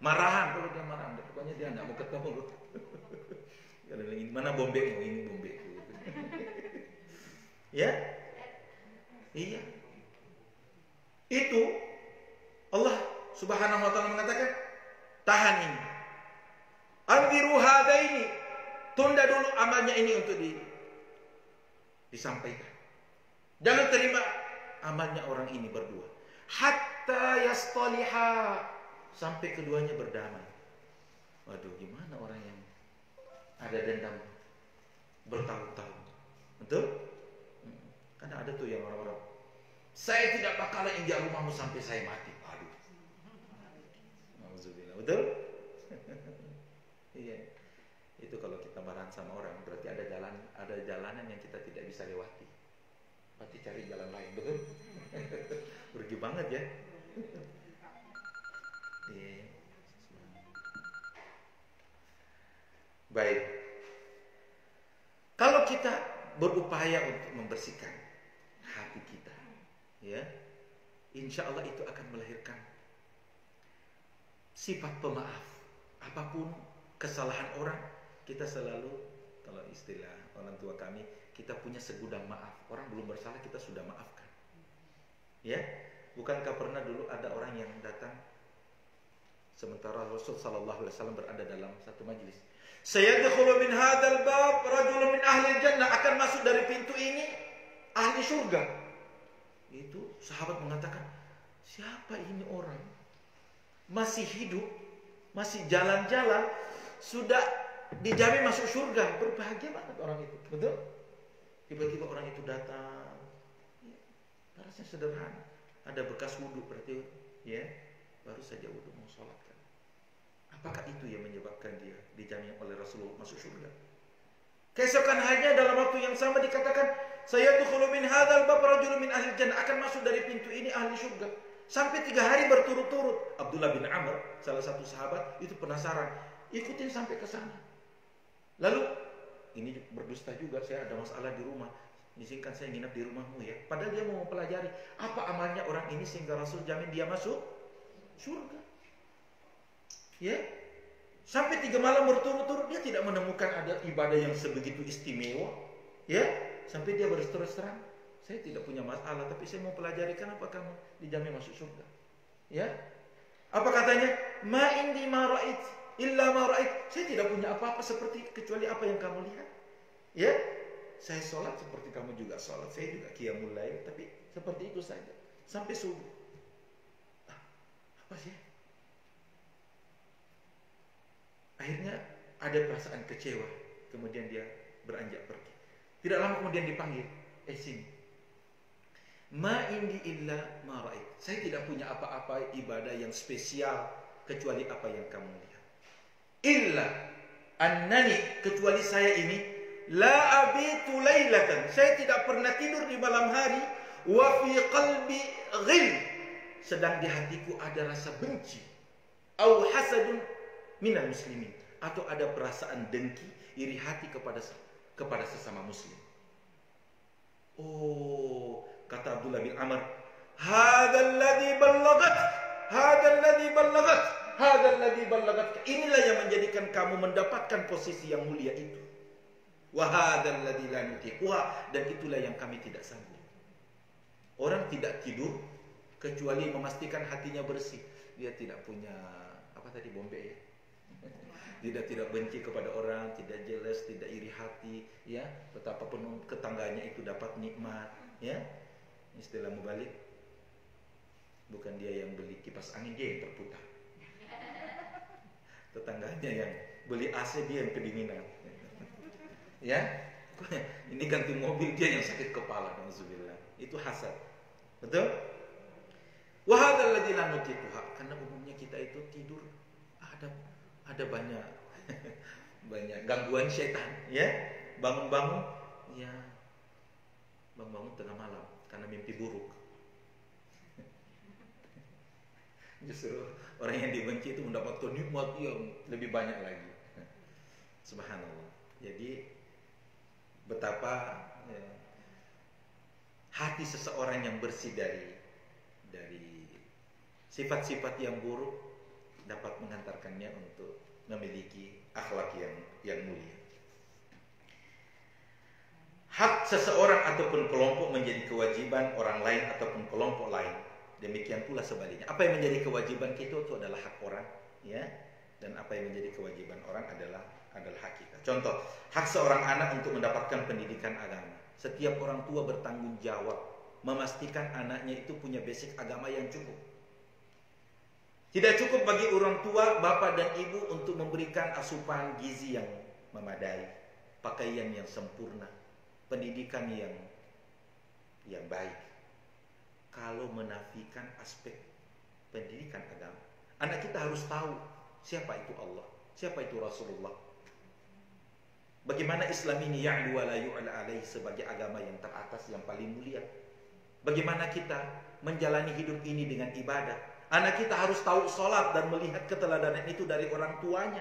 marahan. Kalau dia marahan, pokoknya dia nggak mau ketemu. Kalau ini mana bombe, mau ini bombe. Ya, iya. Itu Allah Subhanahu wa taala mengatakan, tahan ini. Anziru hadaini, tunda dulu amalnya ini untuk disampaikan. Jangan terima amalnya orang ini berdua. Hatta yastaliha, sampai keduanya berdamai. Waduh, gimana orang yang ada dendam bertahun-tahun? Betul? Karena ada tuh yang orang-orang, saya tidak bakalan injak rumahmu sampai saya mati. Aduh. Alhamdulillah. Betul? Iya. Itu kalau kita marah sama orang berarti ada jalanan yang kita tidak bisa lewati. Berarti cari jalan lain, betul? Rugi banget ya. Iya. Baik. Kalau kita berupaya untuk membersihkan hati kita, ya, insya Allah itu akan melahirkan sifat pemaaf. Apapun kesalahan orang, kita selalu, kalau istilah orang tua kami, kita punya segudang maaf. Orang belum bersalah kita sudah maafkan. Ya, bukankah pernah dulu ada orang yang datang sementara Rasul sallallahu alaihi wasallam berada dalam satu majelis. Sayadkhulu min hadzal bab rajulun min ahli jannah, akan masuk dari pintu ini ahli surga. Itu sahabat mengatakan, siapa ini orang? Masih hidup, masih jalan-jalan, sudah dijamin masuk surga. Berbahagia banget orang itu, betul? Tiba-tiba orang itu datang, ya, parasnya sederhana, ada bekas wudhu berarti, ya, baru saja wudhu mau sholat kan. Apakah itu yang menyebabkan dia dijamin oleh Rasulullah masuk surga? Keesokan harinya dalam waktu yang sama dikatakan, sayadkhulu min hadzal bab rajulun min ahli jannah, akan masuk dari pintu ini ahli surga. Sampai 3 hari berturut-turut. Abdullah bin Amr, salah satu sahabat, itu penasaran, ikutin sampai ke sana. Lalu ini berdusta juga, saya ada masalah di rumah, izinkan saya nginap di rumahmu ya. Padahal dia mau mempelajari apa amalnya orang ini sehingga Rasul jamin dia masuk surga. Ya, sampai 3 malam berturut-turut dia tidak menemukan ada ibadah yang sebegitu istimewa. Ya, sampai dia berterus terang, saya tidak punya masalah, tapi saya mau pelajari kenapa kamu dijamin masuk surga. Ya, apa katanya? Ma indi ma ra'ait illa ma ra'ait. Saya tidak punya apa-apa seperti kecuali apa yang kamu lihat. Ya, saya sholat seperti kamu juga sholat, saya juga qiyamul lail, tapi seperti itu saja sampai subuh. Apa sih? Akhirnya ada perasaan kecewa, kemudian dia beranjak pergi. Tidak lama kemudian dipanggil, sini. Ma indi illa ma ra'ait. Saya tidak punya apa-apa ibadah yang spesial kecuali apa yang kamu lihat. Illa annani, kecuali saya ini la abitu lailatan. Saya tidak pernah tidur di malam hari. Wa fi qalbi ghil. Sedang di hatiku ada rasa benci. Au hasadun minal muslimin. Atau ada perasaan dengki, iri hati kepada sesama muslim. Oh, kata Abdullah bin Amr, hadzal ladzi ballagat, hadzal ladzi ballagat, hadzal ladzi ballagat. Inilah yang menjadikan kamu mendapatkan posisi yang mulia itu. Wa hadzal ladzi la nutiquha, dan itulah yang kami tidak sanggup. Orang tidak tidur kecuali memastikan hatinya bersih. Dia tidak punya apa tadi, bombe ya. Tidak benci kepada orang, tidak jealous, tidak iri hati, ya. Betapapun tetangganya itu dapat nikmat, ya. Istilah mubalik, bukan dia yang beli kipas angin, dia yang terputar. Tetangganya yang beli AC, dia yang kedinginan. Ya, ini ganti mobil, dia yang sakit kepala. Alhamdulillah. Itu hasad, betul? Wa hadzal ladzi la nutiquha, karena umumnya kita itu tidur ada banyak banyak gangguan setan, ya. Bangun-bangun tengah malam karena mimpi buruk. Justru orang yang dibenci itu mendapatkan nikmat yang lebih banyak lagi. Subhanallah. Jadi betapa hati seseorang yang bersih dari sifat-sifat yang buruk dapat mengantarkannya untuk memiliki akhlak yang mulia. Hak seseorang ataupun kelompok menjadi kewajiban orang lain ataupun kelompok lain. Demikian pula sebaliknya. Apa yang menjadi kewajiban kita itu adalah hak orang, ya. Dan apa yang menjadi kewajiban orang adalah hak kita. Contoh, hak seorang anak untuk mendapatkan pendidikan agama. Setiap orang tua bertanggung jawab memastikan anaknya itu punya basic agama yang cukup. Tidak cukup bagi orang tua, bapak dan ibu untuk memberikan asupan gizi yang memadai, pakaian yang sempurna, pendidikan yang baik. Kalau menafikan aspek pendidikan agama, anak kita harus tahu siapa itu Allah, siapa itu Rasulullah. Bagaimana Islam ini ya'lu wa la yu'la alaihi, sebagai agama yang teratas, yang paling mulia. Bagaimana kita menjalani hidup ini dengan ibadah. Anak kita harus tahu sholat dan melihat keteladanan itu dari orang tuanya.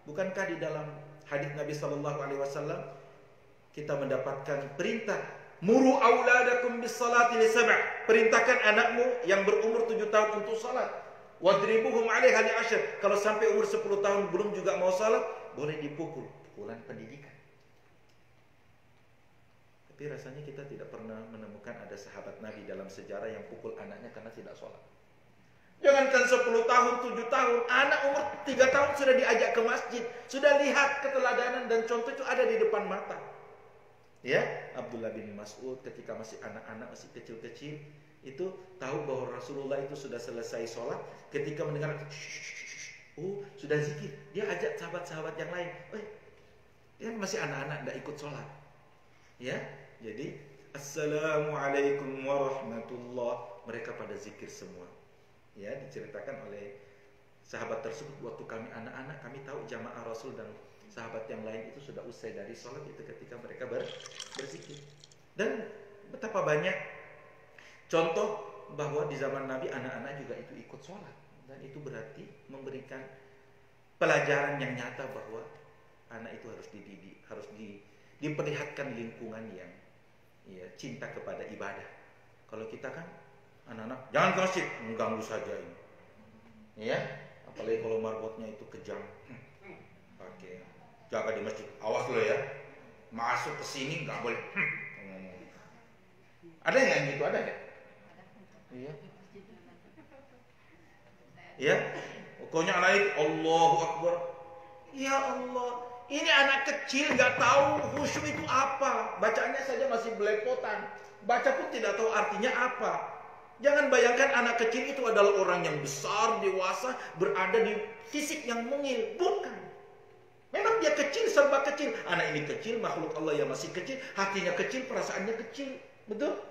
Bukankah di dalam hadis Nabi SAW kita mendapatkan perintah, muru auladakum bis salati li sab', perintahkan anakmu yang berumur 7 tahun untuk salat, wadribuhum 'alaiha li 10. Kalau sampai umur 10 tahun belum juga mau salat, boleh dipukul, pukulan pendidikan. Tapi rasanya kita tidak pernah menemukan ada sahabat Nabi dalam sejarah yang pukul anaknya karena tidak salat. Jangankan 10 tahun, 7 tahun, anak umur 3 tahun sudah diajak ke masjid, sudah lihat keteladanan dan contoh itu ada di depan mata. Ya, Abdullah bin Mas'ud ketika masih anak-anak, masih kecil-kecil, itu tahu bahwa Rasulullah itu sudah selesai sholat. Ketika mendengar, sudah zikir, dia ajak sahabat-sahabat yang lain. Dia masih anak-anak, tidak ikut sholat. Ya, jadi Assalamualaikum warahmatullah, mereka pada zikir semua. Ya, diceritakan oleh sahabat tersebut, waktu kami anak-anak, kami tahu jamaah Rasul dan sahabat yang lain itu sudah usai dari sholat itu ketika mereka berzikir. Dan betapa banyak contoh bahwa di zaman Nabi anak-anak juga itu ikut sholat, dan itu berarti memberikan pelajaran yang nyata bahwa anak itu harus dididik, harus diperlihatkan lingkungan yang cinta kepada ibadah. Kalau kita kan anak-anak jangan ke masjid, mengganggu saja ini. Ya, apalagi kalau marbotnya itu kejam. Pakai jaga di masjid, awas lo ya. Masuk ke sini nggak boleh. Ada yang gitu, ada ya? Iya. Ya, pokoknya anak itu Allahu Akbar. Ya Allah, ini anak kecil nggak tahu khusyuk itu apa. Bacanya saja masih belepotan. Baca pun tidak tahu artinya apa. Jangan bayangkan anak kecil itu adalah orang yang besar, dewasa, berada di fisik yang mungil. Bukan. Memang dia kecil, serba kecil. Anak ini kecil, makhluk Allah yang masih kecil, hatinya kecil, perasaannya kecil. Betul?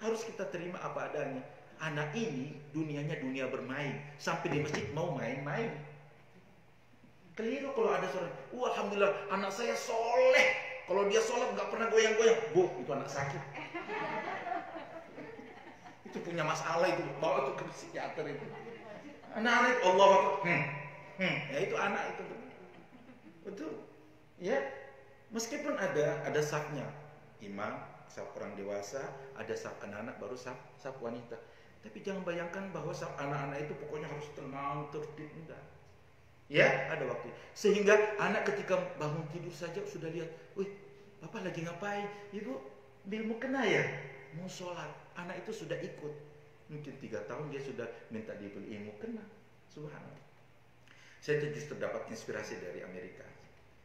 Harus kita terima apa adanya. Anak ini dunianya dunia bermain. Sampai di masjid mau main-main. Keliru kalau ada seorang, alhamdulillah anak saya soleh. Kalau dia sholat gak pernah goyang-goyang. Bu, itu anak sakit. Itu punya masalah itu. Bawa itu ke psikiater itu. Anak-anak Allah. Ya itu anak itu. Betul. Ya. Meskipun ada safnya. Imam, saf orang dewasa, ada saf anak-anak, baru saf wanita. Tapi jangan bayangkan bahwa saf anak-anak itu pokoknya harus tenang, tertib, enggak. Ya, ada waktu. Sehingga anak ketika bangun tidur saja sudah lihat, wih, Bapak lagi ngapain? Ibu, bilmu kena ya? Mau sholat. Anak itu sudah ikut. Mungkin 3 tahun dia sudah minta dibeli ilmu kena. Subhanallah. Saya justru dapat inspirasi dari Amerika.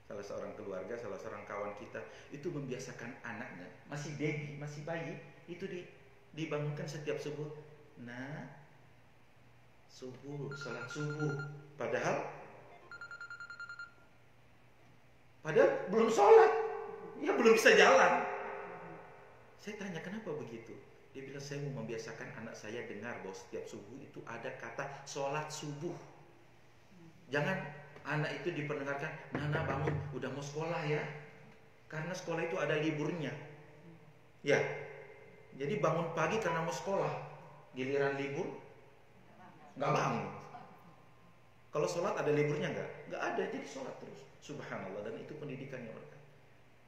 Salah seorang keluarga, salah seorang kawan kita itu membiasakan anaknya, masih baby, masih bayi, itu dibangunkan setiap subuh. Nah, subuh, sholat subuh. Padahal belum sholat, ya belum bisa jalan. Saya tanya kenapa begitu? Dia bilang saya mau membiasakan anak saya dengar bahwa setiap subuh itu ada kata sholat subuh. Jangan anak itu diperdengarkan, Nana bangun, udah mau sekolah ya. Karena sekolah itu ada liburnya. Ya, jadi bangun pagi karena mau sekolah. Giliran libur, nggak bangun. Kalau sholat ada liburnya nggak? Nggak ada, jadi sholat terus. Subhanallah, dan itu pendidikannya mereka.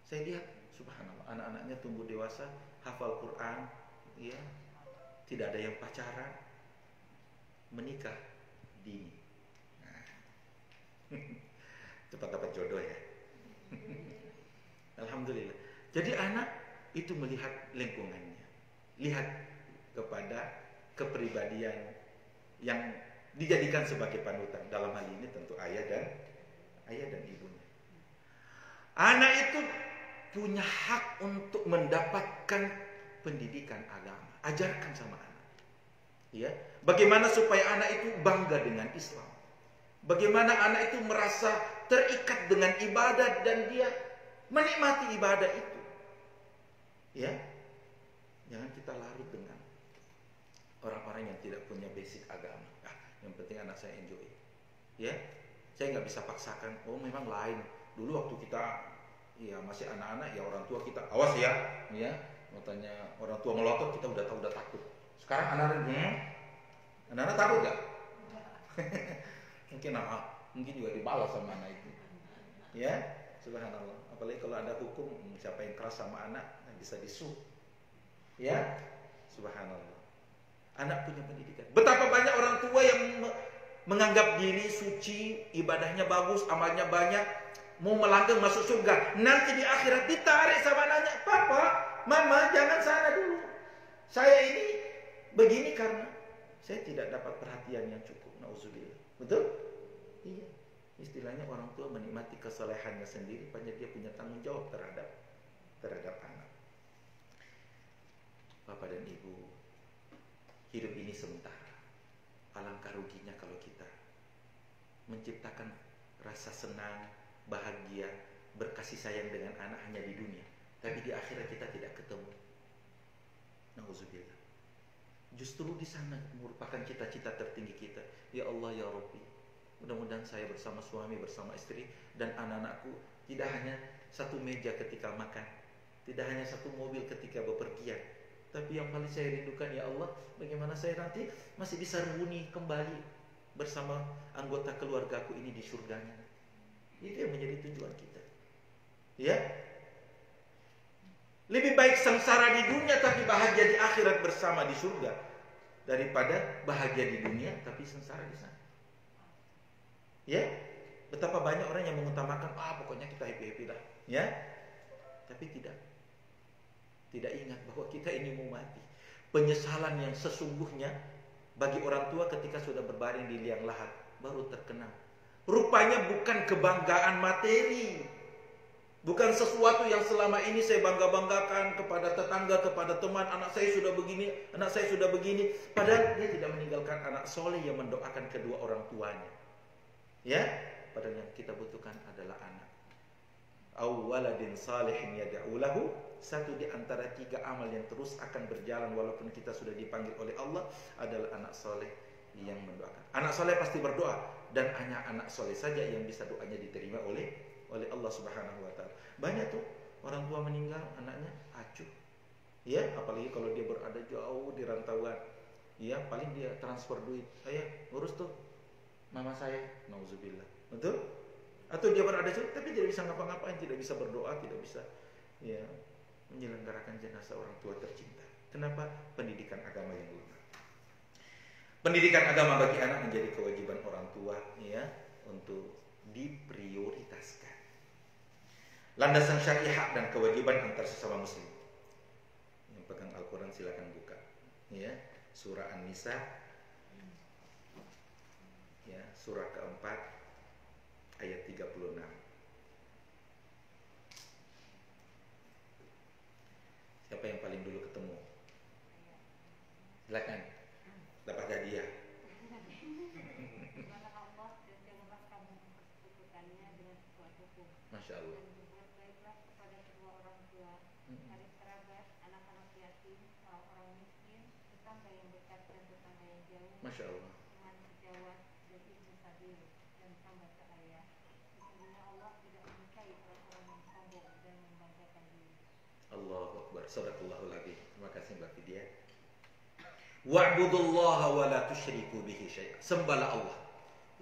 Saya lihat, subhanallah, anak-anaknya tumbuh dewasa, hafal Quran, ya, tidak ada yang pacaran, menikah dini. Nah. Cepat dapat jodoh ya. Alhamdulillah. Jadi anak itu melihat lingkungannya, lihat kepada kepribadian yang dijadikan sebagai panutan. Dalam hal ini tentu ayah dan ibunya. Anak itu punya hak untuk mendapatkan pendidikan agama. Ajarkan sama anak. Ya, bagaimana supaya anak itu bangga dengan Islam. Bagaimana anak itu merasa terikat dengan ibadah dan dia menikmati ibadah itu. Ya. Jangan kita larut dengan orang-orang yang tidak punya basic agama. Yang penting anak saya enjoy. Ya. Saya nggak bisa paksakan. Oh, memang lain. Dulu waktu kita ya masih anak-anak ya orang tua kita awas ya. Ya. Mau tanya orang tua melotot kita udah takut. Sekarang anak-anak takut nggak? Mungkin juga dibalas sama anak itu. Ya, subhanallah. Apalagi kalau ada hukum siapa yang keras sama anak bisa disuh. Ya, subhanallah. Anak punya pendidikan. Betapa banyak orang tua yang menganggap diri suci, ibadahnya bagus, amalnya banyak, mau melanggang masuk surga. Nanti di akhirat ditarik sama anaknya, Papa, Mama, jangan sana dulu. Saya ini begini karena saya tidak dapat perhatian yang cukup. Nauzubillah. Betul? Iya. Istilahnya orang tua menikmati kesalehannya sendiri, padahal dia punya tanggung jawab terhadap anak. Bapak dan Ibu, hidup ini sementara. Alangkah ruginya kalau kita menciptakan rasa senang, bahagia, berkasih sayang dengan anak hanya di dunia, tapi di akhirat kita tidak ketemu. Nauzubillah. Justru di sana merupakan cita-cita tertinggi kita. Ya Allah, ya Rabbi, mudah-mudahan saya bersama suami, bersama istri dan anak-anakku tidak hanya satu meja ketika makan, tidak hanya satu mobil ketika bepergian, tapi yang paling saya rindukan, ya Allah, bagaimana saya nanti masih bisa reuni kembali bersama anggota keluargaku ini di surganya. Itu yang menjadi tujuan kita. Ya, lebih baik sengsara di dunia tapi bahagia di akhirat bersama di surga daripada bahagia di dunia tapi sengsara di sana. Ya, betapa banyak orang yang mengutamakan pokoknya kita happy-happy dah, ya. Tapi tidak ingat bahwa kita ini mau mati. Penyesalan yang sesungguhnya bagi orang tua ketika sudah berbaring di liang lahat baru terkenal. Rupanya bukan kebanggaan materi, bukan sesuatu yang selama ini saya bangga-banggakan kepada tetangga, kepada teman, anak saya sudah begini, anak saya sudah begini. Padahal dia tidak meninggalkan anak soleh yang mendoakan kedua orang tuanya. Ya, padahal yang kita butuhkan adalah anak. Awwaladin salihin yad'u lahu, satu di antara 3 amal yang terus akan berjalan walaupun kita sudah dipanggil oleh Allah adalah anak soleh yang mendoakan. Anak soleh pasti berdoa, dan hanya anak soleh saja yang bisa doanya diterima oleh Allah Subhanahu wa taala. Banyak tuh orang tua meninggal, anaknya acuh. Ya, apalagi kalau dia berada jauh di rantauan. Ya, paling dia transfer duit. Ayah, urus tuh mama saya, nauzubillah. Betul? Atau dia berada jauh tapi tidak bisa ngapa-ngapain, tidak bisa berdoa, tidak bisa ya menyelenggarakan jenazah orang tua tercinta. Kenapa? Pendidikan agama yang lemah. Pendidikan agama bagi anak menjadi kewajiban orang tua ya untuk diprioritaskan. Landasan syariah dan kewajiban antar sesama muslim. Yang pegang Al-Quran silakan buka. Ya, surah An-Nisa. Ya, surah keempat ayat 36. Siapa yang paling dulu ketemu? Silakan. Dapat hadiah. Masya Allah. Masya Allah. Allahu Akbar. Sadaqallahul adzim. Terima kasih Mbak Vidya. Wa'budullaha wa la tusyriku bihi syai'an. Sembahlah Allah.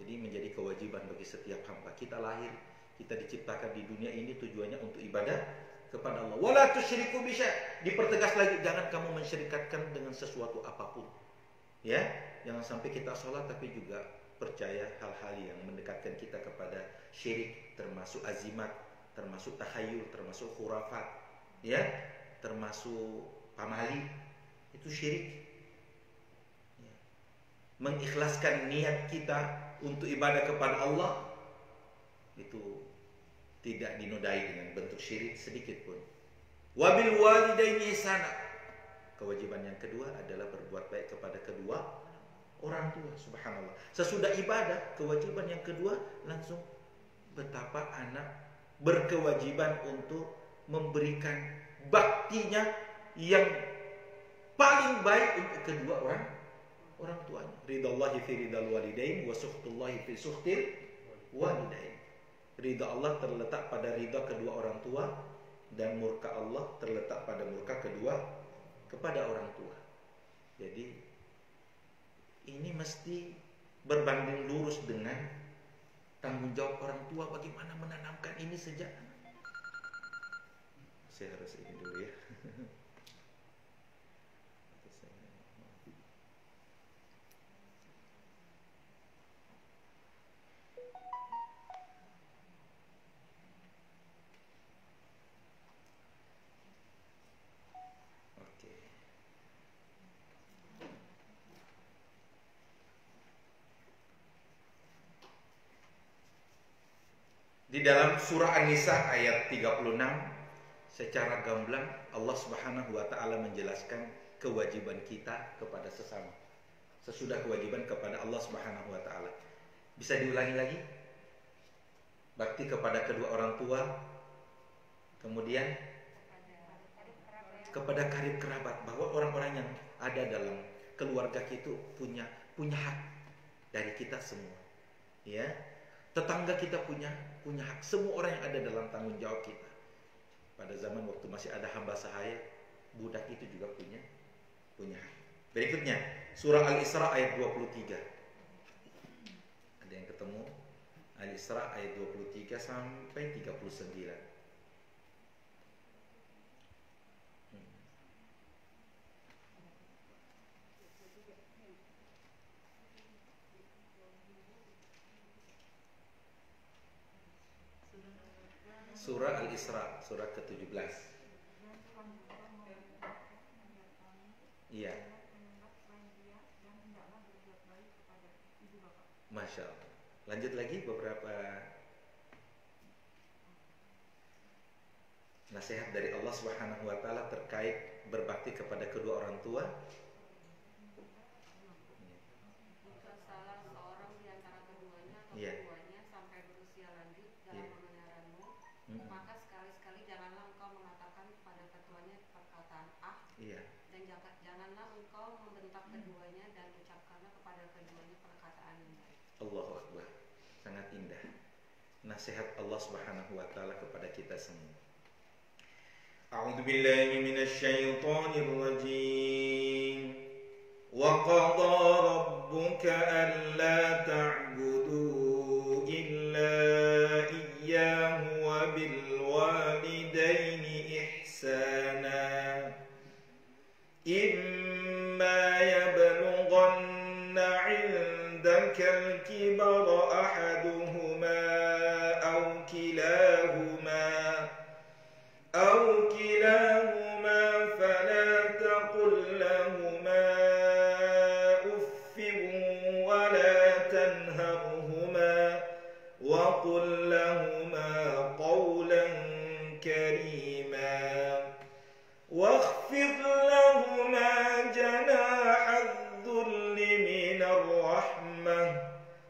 Jadi menjadi kewajiban bagi setiap hamba. Kita lahir, kita diciptakan di dunia ini tujuannya untuk ibadah kepada Allah. Wa la tusyriku bihi syai'an. Dipertegas lagi, jangan kamu mensyirikatkan dengan sesuatu apapun. Ya, jangan sampai kita sholat tapi juga percaya hal-hal yang mendekatkan kita kepada syirik, termasuk azimat, termasuk tahayul, termasuk khurafat, ya, termasuk pamali, itu syirik. Ya. Mengikhlaskan niat kita untuk ibadah kepada Allah itu tidak dinodai dengan bentuk syirik sedikit pun. Wabil walidaini ihsana. Kewajiban yang kedua adalah berbuat baik kepada kedua orang tua. Subhanallah. Sesudah ibadah, kewajiban yang kedua langsung betapa anak berkewajiban untuk memberikan baktinya yang paling baik untuk kedua orang tuanya. Ridallahi fi ridal walidain wa sukhtullahi fi sukhtil walidain. Ridha Allah terletak pada ridha kedua orang tua, dan murka Allah terletak pada murka kepada orang tua. Jadi ini mesti berbanding lurus dengan tanggung jawab orang tua bagaimana menanamkan ini sejak anak. Saya harus ini dulu ya. Di dalam surah An-Nisa ayat 36 secara gamblang Allah Subhanahu wa taala menjelaskan kewajiban kita kepada sesama. Sesudah kewajiban kepada Allah Subhanahu wa taala. Bisa diulangi lagi? Bakti kepada kedua orang tua, kemudian kepada karib kerabat, bahwa orang-orang yang ada dalam keluarga kita punya hak dari kita semua. Ya. Tetangga kita punya hak. Semua orang yang ada dalam tanggung jawab kita. Pada zaman waktu masih ada hamba sahaya, budak itu juga punya hak. Berikutnya, surah Al-Isra ayat 23. Ada yang ketemu? Al-Isra ayat 23 sampai 39. surah Al-Isra, surah ke-17. Iya. Masya Allah. Lanjut lagi beberapa nasihat dari Allah Subhanahu wa taala terkait berbakti kepada kedua orang tua. Jika salah seorang di antara keduanya atau Iya. keduanya sampai berusia lanjut dalam Iya. memeliharanya, Mm-mm. maka sekali-sekali janganlah engkau mengatakan kepada keduanya perkataan ah, Iya. dan janganlah engkau membentak keduanya dan ucapkanlah kepada keduanya perkataan yang baik. Allahu Akbar. Sangat indah nasihat Allah Subhanahu wa taala kepada kita semua. A'udzu billahi minasy syaithanir rajim. Wa qada rabbuka alla ta'budu illa iyyahu wa bil walidaini ihsana. Imma yablughanna 'indaka al-kibara ahaduhuma aw kilahuma fala taqul lahuma uffin wa la tanharhuma wa qul lahuma qawlan karima واخفض لهما جناح الذل من الرحمة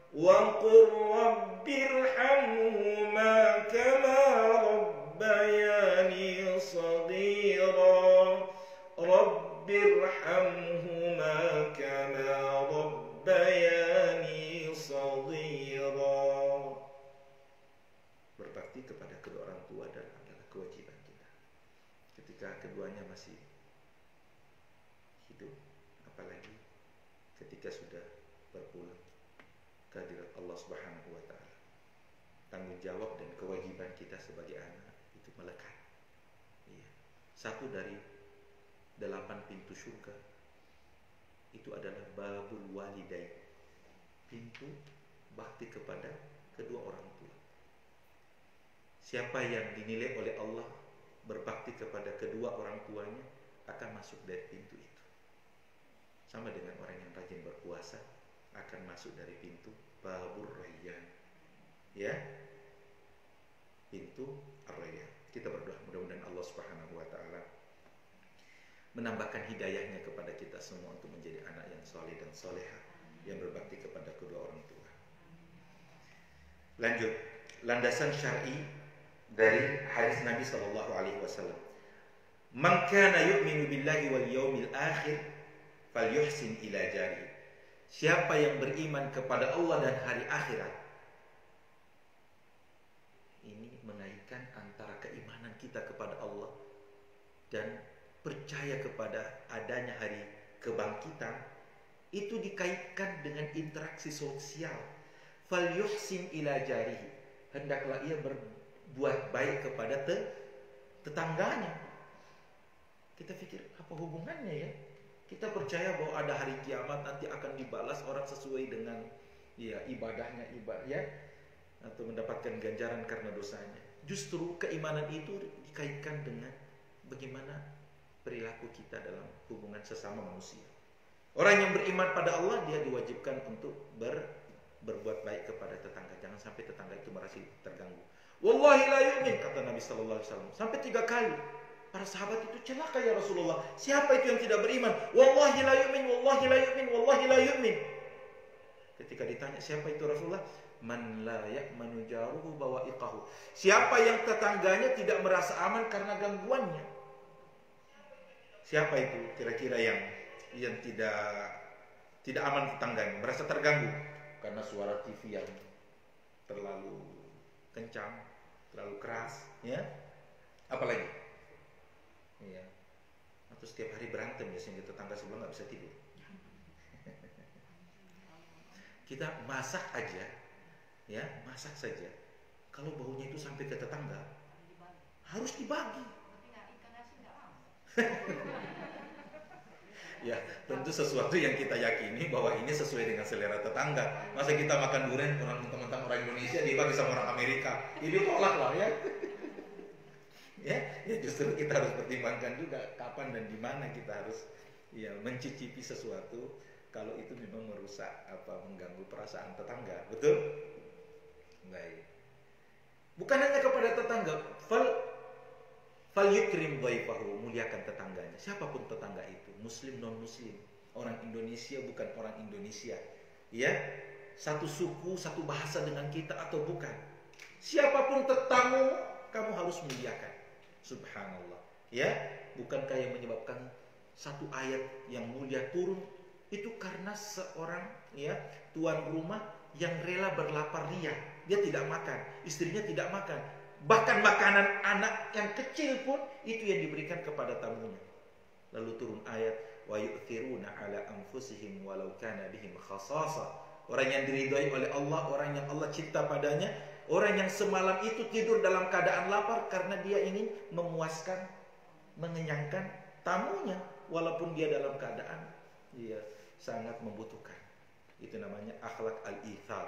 وقل رب ارحمهما كما ربياني صغيرا رب ارحمهما كما ربياني صغيرا. Berbakti kepada kedua orang tua adalah kewajiban kita ketika keduanya masih hidup, apalagi ketika sudah berpulang ke hadirat Allah Subhanahu wa taala. Tanggung jawab dan kewajiban kita sebagai anak itu melekat. Iya. Satu dari 8 pintu surga itu adalah babul walidain, pintu bakti kepada kedua orang tua. Siapa yang dinilai oleh Allah berbakti kepada kedua orang tuanya akan masuk dari pintu itu. Sama dengan orang yang rajin berpuasa akan masuk dari pintu babur rayyan. Ya. Pintu ar-rayyan. Kita berdoa mudah-mudahan Allah Subhanahu wa taala menambahkan hidayahnya kepada kita semua untuk menjadi anak yang soleh dan soleha yang berbakti kepada kedua orang tua. Lanjut, landasan syar'i dari hadis Nabi sallallahu alaihi wasallam. Man kana yu'minu billahi wal yaumil akhir falyuhsin ila jari. Siapa yang beriman kepada Allah dan hari akhirat. Ini mengaitkan antara keimanan kita kepada Allah dan percaya kepada adanya hari kebangkitan, itu dikaitkan dengan interaksi sosial. Falyuhsin ila jarihi. Hendaklah ia berbuat baik kepada tetangganya. Kita pikir apa hubungannya ya? Kita percaya bahwa ada hari kiamat nanti akan dibalas orang sesuai dengan ya ibadahnya ya, atau mendapatkan ganjaran karena dosanya. Justru keimanan itu dikaitkan dengan bagaimana perilaku kita dalam hubungan sesama manusia. Orang yang beriman pada Allah dia diwajibkan untuk berbuat baik kepada tetangga. Jangan sampai tetangga itu merasa terganggu. Wallahi la yu'min, kata Nabi sallallahu alaihi wasallam. Sampai 3 kali. Para sahabat itu celaka ya Rasulullah. Siapa itu yang tidak beriman? Wallahi la yu'min, wallahi la yu'min, wallahi la yu'min. Ketika ditanya siapa itu Rasulullah? Man la ya'manu jaruhu bawa'iqahu. Siapa yang tetangganya tidak merasa aman karena gangguannya? Siapa itu kira-kira yang tidak aman tetangganya, merasa terganggu karena suara TV yang terlalu kencang, terlalu keras, ya? Apalagi? Ya. Atau setiap hari berantem ya sehingga tetangga sebelah nggak bisa tidur. Kita masak aja, ya masak saja. Kalau baunya itu sampai ke tetangga, harus dibagi. Ya, tentu sesuatu yang kita yakini bahwa ini sesuai dengan selera tetangga. Masa kita makan durian orang teman-teman orang Indonesia dibagi sama orang Amerika, ini tolak lah ya. Ya justru kita harus pertimbangkan juga kapan dan di mana kita harus ya mencicipi sesuatu kalau itu memang merusak mengganggu perasaan tetangga, betul? Baik. Bukan hanya kepada tetangga, fal yukrim dhaifahu, muliakan tetangganya, siapapun tetangga itu, muslim non muslim, orang Indonesia bukan orang Indonesia, ya, satu suku, satu bahasa dengan kita atau bukan, siapapun tetamu kamu harus muliakan. Subhanallah, ya, bukankah yang menyebabkan satu ayat yang mulia turun itu karena seorang ya tuan rumah yang rela berlapar ria, dia tidak makan, istrinya tidak makan, bahkan makanan anak yang kecil pun itu yang diberikan kepada tamunya. Lalu turun ayat wa yu'thiruna ala anfusihim walau kana bihim khasasa. Orang yang diridhai oleh Allah, orang yang Allah cinta padanya, orang yang semalam itu tidur dalam keadaan lapar karena dia ingin memuaskan, mengenyangkan tamunya walaupun dia dalam keadaan dia sangat membutuhkan. Itu namanya akhlak al-ithar,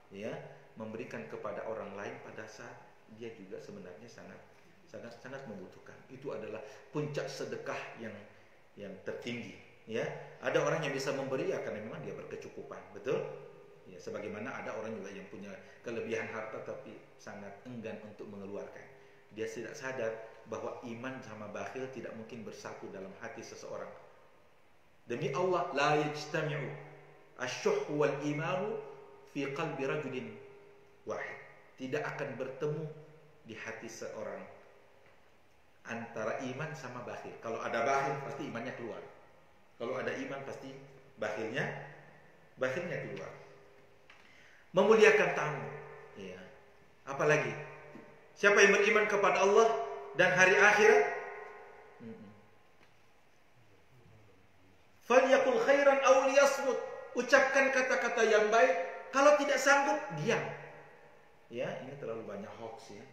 ya, memberikan kepada orang lain pada saat dia juga sebenarnya sangat membutuhkan. Itu adalah puncak sedekah yang tertinggi, ya. Ada orang yang bisa memberi ya karena memang dia berkecukupan, betul? Ya, sebagaimana ada orang juga yang punya kelebihan harta tapi sangat enggan untuk mengeluarkan. Dia tidak sadar bahwa iman sama bakhil tidak mungkin bersatu dalam hati seseorang. Demi Allah, la yajtami'u asyuh wal imanu fi qalbi rajulin wahid. Tidak akan bertemu di hati seorang antara iman sama bakhil. Kalau ada bakhil pasti imannya keluar. Kalau ada iman pasti bakhilnya keluar. Memuliakan tamu, ya. Apalagi siapa yang beriman kepada Allah dan hari akhirat, falyaqul khairan aw liyasmut, ucapkan kata-kata yang baik, kalau tidak sanggup diam. Ya, ini terlalu banyak hoax, ya.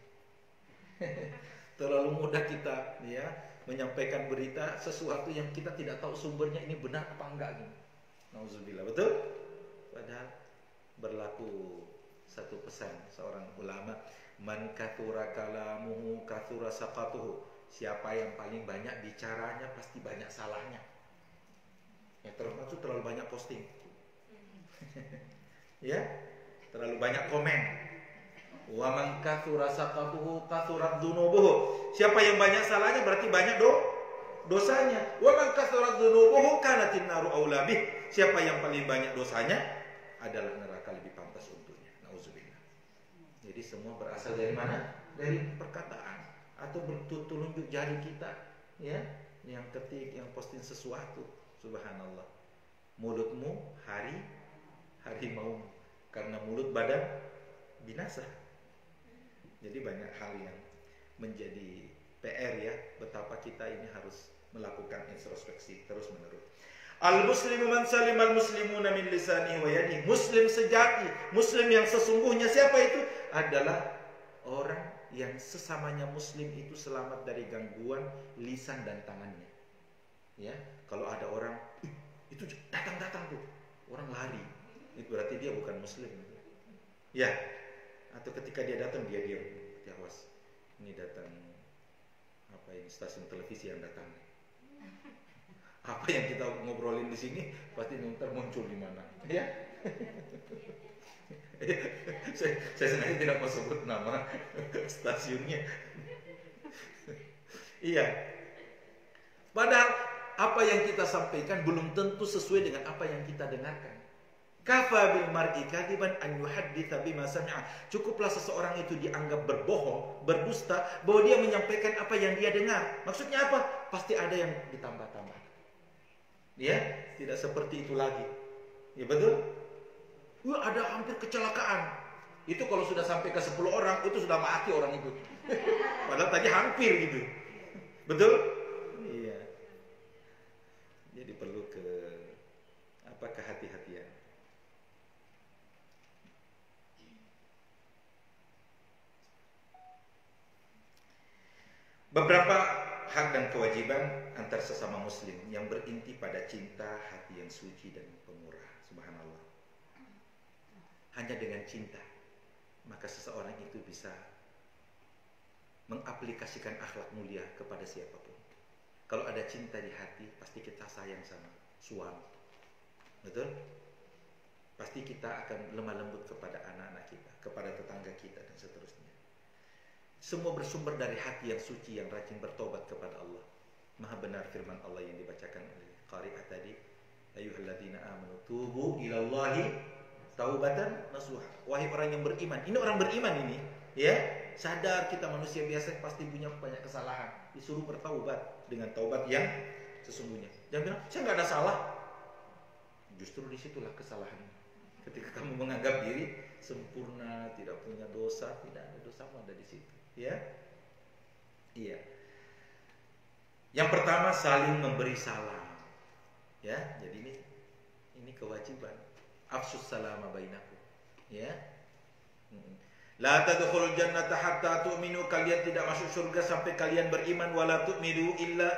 Terlalu mudah kita ya menyampaikan berita sesuatu yang kita tidak tahu sumbernya ini benar apa enggak gitu. Nauzubillah, betul? Padahal berlaku satu pesan seorang ulama, man kathura kalamuhu kathura saqatuhu. Siapa yang paling banyak bicaranya pasti banyak salahnya. Ya, termasuk terlalu banyak posting. Ya, terlalu banyak komen. Wa man kathura saqatuhu kathurat dzunubuhu. Siapa yang banyak salahnya berarti banyak dosanya. Wa man kathurat dzunubuhu kanatin naru aula bih. Siapa yang paling banyak dosanya adalah neraka lebih pantas untuknya. Nauzubillah. Jadi semua berasal dari mana? Dari perkataan atau bertunjuk jari kita, ya, yang ketik, yang posting sesuatu. Subhanallah. Mulutmu harimau, karena mulut badan binasa. Jadi banyak hal yang menjadi PR, ya, betapa kita ini harus melakukan introspeksi terus menerus. Al-muslimu man salimal muslimuna min lisanihi wa yadihi. Muslim sejati, muslim yang sesungguhnya siapa itu? Adalah orang yang sesamanya muslim itu selamat dari gangguan lisan dan tangannya. Ya, kalau ada orang itu datang tuh, orang lari, itu berarti dia bukan muslim. Ya, atau ketika dia datang dia diam, awas, ini datang apa ini stasiun televisi yang datang. Apa yang kita ngobrolin di sini pasti ntar muncul di mana, ya. saya sebenarnya tidak mau sebut nama stasiunnya. Iya. Padahal apa yang kita sampaikan belum tentu sesuai dengan apa yang kita dengarkan. Kafa bil mar'i kadiban an yuhadditsa bima sami'a. Cukuplah seseorang itu dianggap berbohong, berdusta, bahwa dia menyampaikan apa yang dia dengar. Maksudnya apa? Pasti ada yang ditambah-tambah. Ya, tidak seperti itu lagi. Ya, betul? Ada hampir kecelakaan. Itu kalau sudah sampai ke 10 orang, itu sudah mati orang itu. Padahal tadi hampir gitu. Betul? Iya. Jadi perlu kehati-hatian. Beberapa hak dan kewajiban antar sesama muslim yang berinti pada cinta, hati yang suci dan pemurah. Subhanallah. Hanya dengan cinta maka seseorang itu bisa mengaplikasikan akhlak mulia kepada siapapun. Kalau ada cinta di hati, pasti kita sayang sama suami. Betul? Pasti kita akan lemah lembut kepada anak-anak kita, kepada tetangga kita, dan seterusnya. Semua bersumber dari hati yang suci, yang rajin bertobat kepada Allah. Maha benar firman Allah yang dibacakan oleh qari'ah tadi, ayyuhalladzina amanu tubu ilallahi taubatan nasuha. Wahai orang yang beriman. Ini orang beriman ini, ya. Sadar kita manusia biasa pasti punya banyak kesalahan. Disuruh bertaubat dengan taubat yang sesungguhnya. Jangan bilang, saya nggak ada salah. Justru disitulah kesalahan. Ketika kamu menganggap diri sempurna, tidak punya dosa, tidak ada dosamu ada di situ, ya. Iya. Yang pertama saling memberi salam, ya. Jadi ini kewajiban. Afsus salama bainakum, ya. La tadkhulul jannata hatta tu'minu, kalian tidak masuk surga sampai kalian beriman, wala tu'minu illa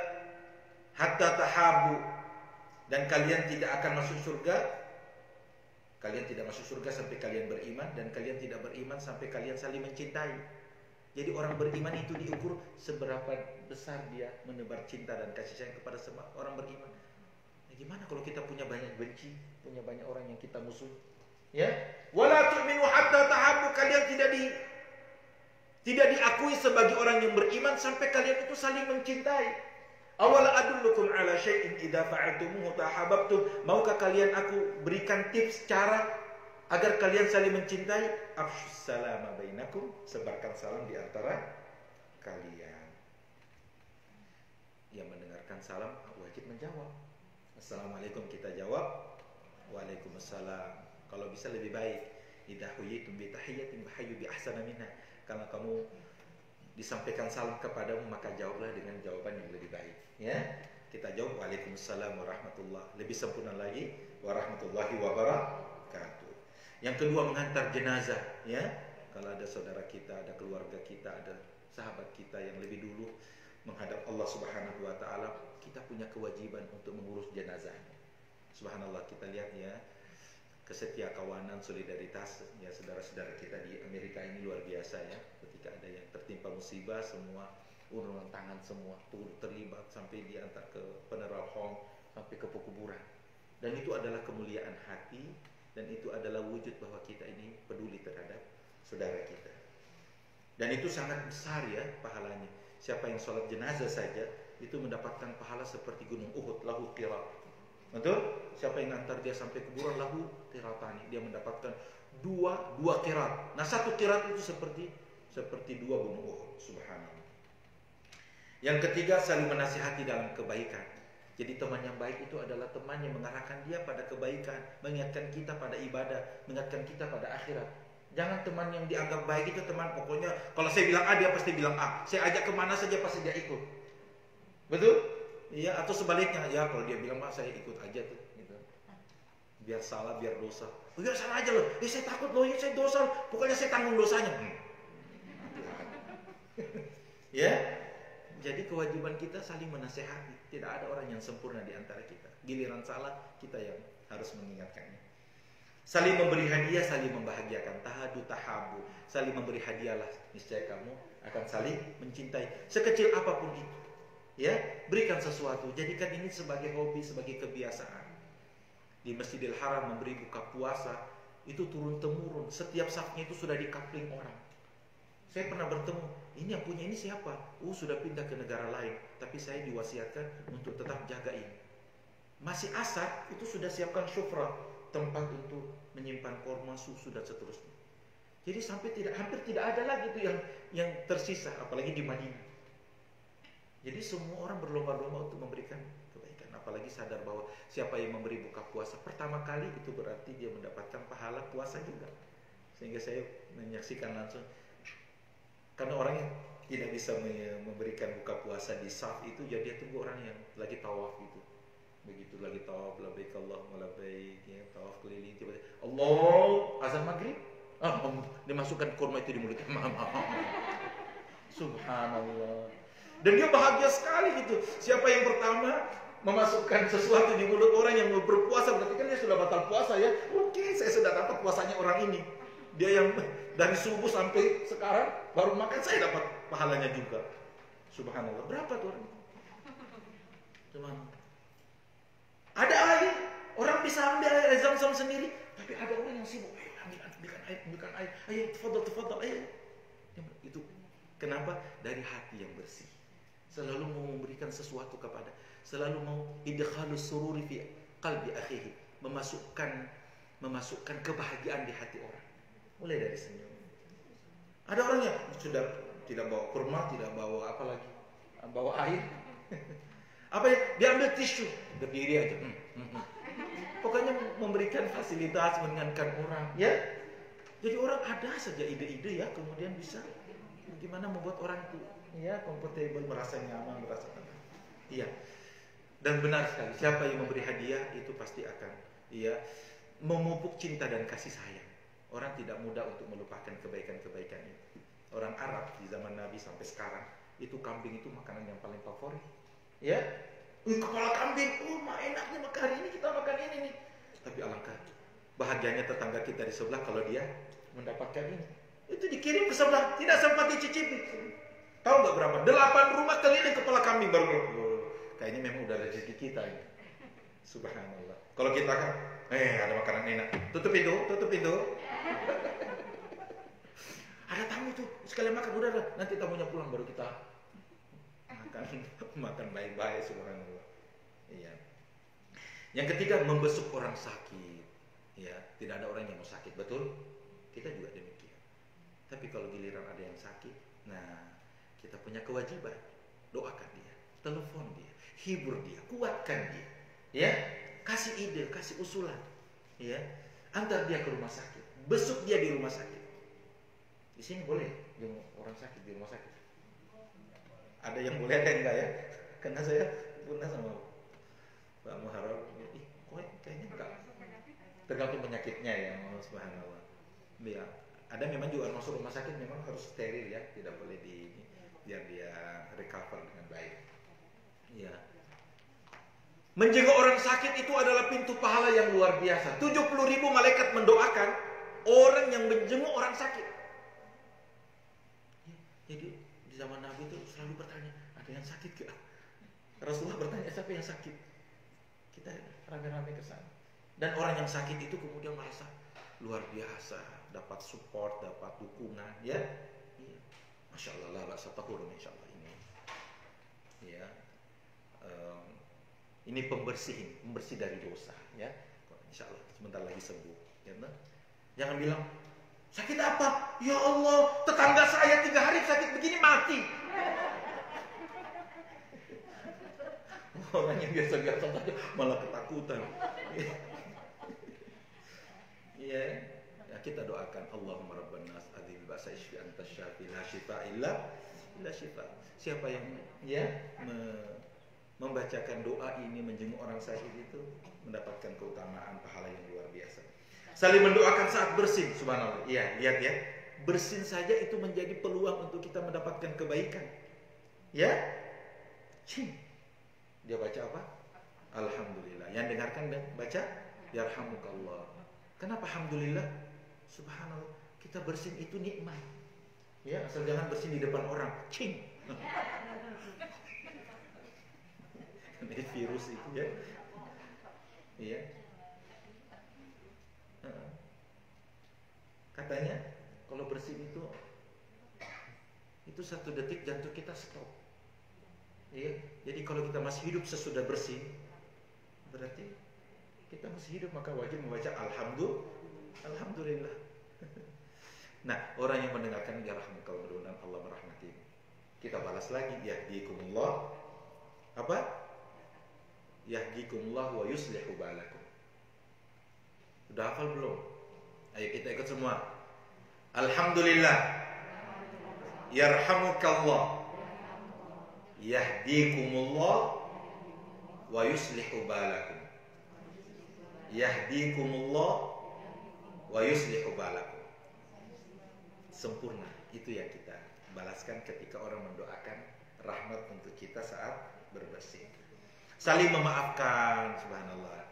hatta tahabu, dan kalian tidak akan masuk surga. Kalian tidak masuk surga sampai kalian beriman, dan kalian tidak beriman sampai kalian saling mencintai. Jadi orang beriman itu diukur seberapa besar dia menebar cinta dan kasih sayang kepada semua orang beriman. Nah, gimana kalau kita punya banyak benci, punya banyak orang yang kita musuh? Ya, wala tu'minu hatta tahabbu, kalian tidak diakui sebagai orang yang beriman sampai kalian itu saling mencintai. Awala adullukum ala syai'in idza fa'altumuhu tahabbtum, maukah kalian aku berikan tips cara agar kalian saling mencintai? Afshus salama bainakum, sebarkan salam di antara kalian. Yang mendengarkan salam wajib menjawab. Assalamualaikum, kita jawab waalaikumsalam. Kalau bisa lebih baik, idza huyitum bi tahiyyatin fahayyu bi ahsana minha. Kalau kamu disampaikan salam kepadamu, maka jawablah dengan jawaban yang lebih baik, ya. Kita jawab waalaikumsalam warahmatullah. Lebih sempurna lagi warahmatullahi wabarakatuh. Yang kedua, mengantar jenazah, ya. Kalau ada saudara kita, ada keluarga kita, ada sahabat kita yang lebih dulu menghadap Allah Subhanahu wa taala, kita punya kewajiban untuk mengurus jenazahnya. Subhanallah, kita lihat ya, kesetiakawanan, solidaritas ya saudara-saudara kita di Amerika ini luar biasa ya. Ketika ada yang tertimpa musibah, semua urun tangan semua terlibat sampai diantar ke funeral home, sampai ke pekuburan. Dan itu adalah kemuliaan hati, dan itu adalah wujud bahwa kita ini peduli terhadap saudara kita. Dan itu sangat besar ya pahalanya. Siapa yang sholat jenazah saja itu mendapatkan pahala seperti gunung Uhud, lahu qirat. Betul? Siapa yang antar dia sampai kuburan, lahu qiratani, dia mendapatkan dua qirat. Nah, satu qirat itu seperti dua gunung Uhud. Subhanallah. Yang ketiga, saling menasihati dalam kebaikan. Jadi teman yang baik itu adalah teman yang mengarahkan dia pada kebaikan, mengingatkan kita pada ibadah, mengingatkan kita pada akhirat. Jangan teman yang dianggap baik itu teman pokoknya kalau saya bilang A dia pasti bilang A, saya ajak kemana saja pasti dia ikut. Betul? Iya, atau sebaliknya, ya kalau dia bilang saya ikut aja tuh, gitu. Biar salah, biar dosa. Oh ya salah aja loh, saya takut loh, saya dosa, pokoknya saya tanggung dosanya. Ya, jadi kewajiban kita saling menasehati. Tidak ada orang yang sempurna di antara kita. Giliran salah, kita yang harus mengingatkannya. Saling memberi hadiah, saling membahagiakan. Tahadu tahabu, saling memberi hadiahlah, niscaya kamu akan saling mencintai. Sekecil apapun itu, ya, berikan sesuatu. Jadikan ini sebagai hobi, sebagai kebiasaan. Di Masjidil Haram memberi buka puasa itu turun temurun. Setiap safnya itu sudah dikapling orang. Saya pernah bertemu, ini yang punya ini siapa? Sudah pindah ke negara lain, tapi saya diwasiatkan untuk tetap jaga ini. Masih asar itu sudah siapkan syufra, tempat untuk menyimpan korma, susu dan seterusnya. Jadi sampai hampir tidak ada lagi itu yang tersisa, apalagi di Madinah. Jadi semua orang berlomba-lomba untuk memberikan kebaikan, apalagi sadar bahwa siapa yang memberi buka puasa pertama kali itu berarti dia mendapatkan pahala puasa juga. Sehingga saya menyaksikan langsung, karena orang yang tidak bisa memberikan buka puasa di saf itu, jadi dia tunggu orang yang lagi tawaf gitu. Begitu lagi tawaf, labbaik Allahumma labbaik, ya, tawaf keliling, tiba-tiba Allah, azan maghrib, dimasukkan kurma itu di mulutnya. Subhanallah. Dan dia bahagia sekali gitu. Siapa yang pertama memasukkan sesuatu di mulut orang yang berpuasa, berarti kan dia sudah batal puasa ya. Oke, saya sudah dapat puasanya orang ini. Dia yang Dari subuh sampai sekarang baru makan saya dapat pahalanya juga. Subhanallah. Berapa tuh orang? Cuman ada air, orang bisa ambil air Zam-Zam sendiri, tapi ada orang yang sibuk, ambilkan air, ayo tafadhal, ayo. Itu kenapa? Dari hati yang bersih. Selalu mau memberikan sesuatu kepada, selalu mau idkhalus sururi fi qalbi akhihi, memasukkan kebahagiaan di hati orang. Mulai dari senyum. Ada orang yang sudah tidak bawa kurma, tidak bawa apa lagi, bawa air. Apa ya? Dia ambil tisu, berdiri aja. Pokoknya memberikan fasilitas, meringankan orang, ya. Jadi orang ada saja ide-ide ya, kemudian bisa bagaimana membuat orang itu ya comfortable, merasa nyaman, merasa tenang. Iya. Dan benar sekali, siapa yang memberi hadiah itu pasti akan ya memupuk cinta dan kasih sayang. Orang tidak mudah untuk melupakan kebaikan-kebaikan itu. Orang Arab di zaman Nabi sampai sekarang itu kambing itu makanan yang paling favorit. Ya, kepala kambing, enaknya makan hari ini kita makan ini nih. Tapi alangkah bahagianya tetangga kita di sebelah kalau dia mendapatkan ini. Itu dikirim ke sebelah, tidak sempat dicicipi. Tahu nggak berapa? 8 rumah keliling kepala kambing baru. Kayaknya memang udah rezeki kita ini. Subhanallah. Kalau kita kan, ada makanan enak. Tutup pintu. Ada tamu tuh, sekalian makan udah. Nanti tamunya pulang baru kita makan baik-baik. Subhanallah. Iya. Yang ketiga, membesuk orang sakit. Ya, tidak ada orang yang mau sakit, betul? Kita juga demikian. Tapi kalau giliran ada yang sakit, nah kita punya kewajiban, doakan dia, telepon dia, hibur dia, kuatkan dia, ya, kasih ide, kasih usulan, ya, antar dia ke rumah sakit, besuk dia di rumah sakit. Di sini boleh jenguk orang sakit di rumah sakit. Ada yang boleh, ada yang enggak ya? Karena saya pernah sama Pak Muharram, kayaknya enggak. Tergantung penyakitnya ya, subhanallah. Ya, ada memang juga masuk rumah sakit memang harus steril ya, tidak boleh biar dia recover dengan baik. Ya. Menjenguk orang sakit itu adalah pintu pahala yang luar biasa. 70.000 malaikat mendoakan orang yang menjenguk orang sakit. Ya, jadi di zaman Nabi itu selalu bertanya, ada yang sakit gak? Rasulullah bertanya, siapa yang sakit? Kita rame-rame ke sana. Dan orang yang sakit itu kemudian merasa luar biasa, dapat support, dapat dukungan, ya. Iya. Masya Allah, la ba'sa tahurun insya Allah ini. Ya. Ini pembersih dari dosa, ya. Insya Allah sebentar lagi sembuh, ya. Jangan bilang sakit apa? Ya Allah, tetangga saya 3 hari sakit begini mati. Orang yang biasa-biasa saja malah ketakutan. Ya, kita doakan Allahumma rabban nas adzil ba'sa isfi anta syafi la syifa illa syifa. Siapa yang ya membacakan doa ini, menjenguk orang sakit itu mendapatkan keutamaan pahala yang luar biasa. Saling mendoakan saat bersin, subhanallah. Iya, lihat ya. Bersin saja itu menjadi peluang untuk kita mendapatkan kebaikan. Ya? Dia baca apa? Alhamdulillah. Yang dengarkan dan baca yarhamukallah. Kenapa alhamdulillah? Subhanallah, kita bersin itu nikmat. Ya, asal jangan bersin di depan orang. Cing. Ini virus itu ya. Iya. Katanya kalau bersin itu 1 detik jantung kita stop. Iya. Jadi kalau kita masih hidup sesudah bersin, berarti kita masih hidup, maka wajib membaca alhamdulillah. Nah, orang yang mendengarkan ya rahmukallah, mudah-mudahan Allah merahmati. Kita balas lagi, yahdikumullah. Apa? Yahdikumullah wa yuslihu balakum. Sudah hafal belum? Ayo kita ikut semua. Alhamdulillah. Yarhamukallah. Yahdikumullah wa yuslihu balakum. Yahdikumullah wa yuslihu balakum. Sempurna. Itu yang kita balaskan ketika orang mendoakan rahmat untuk kita saat berbersih. Saling memaafkan, subhanallah.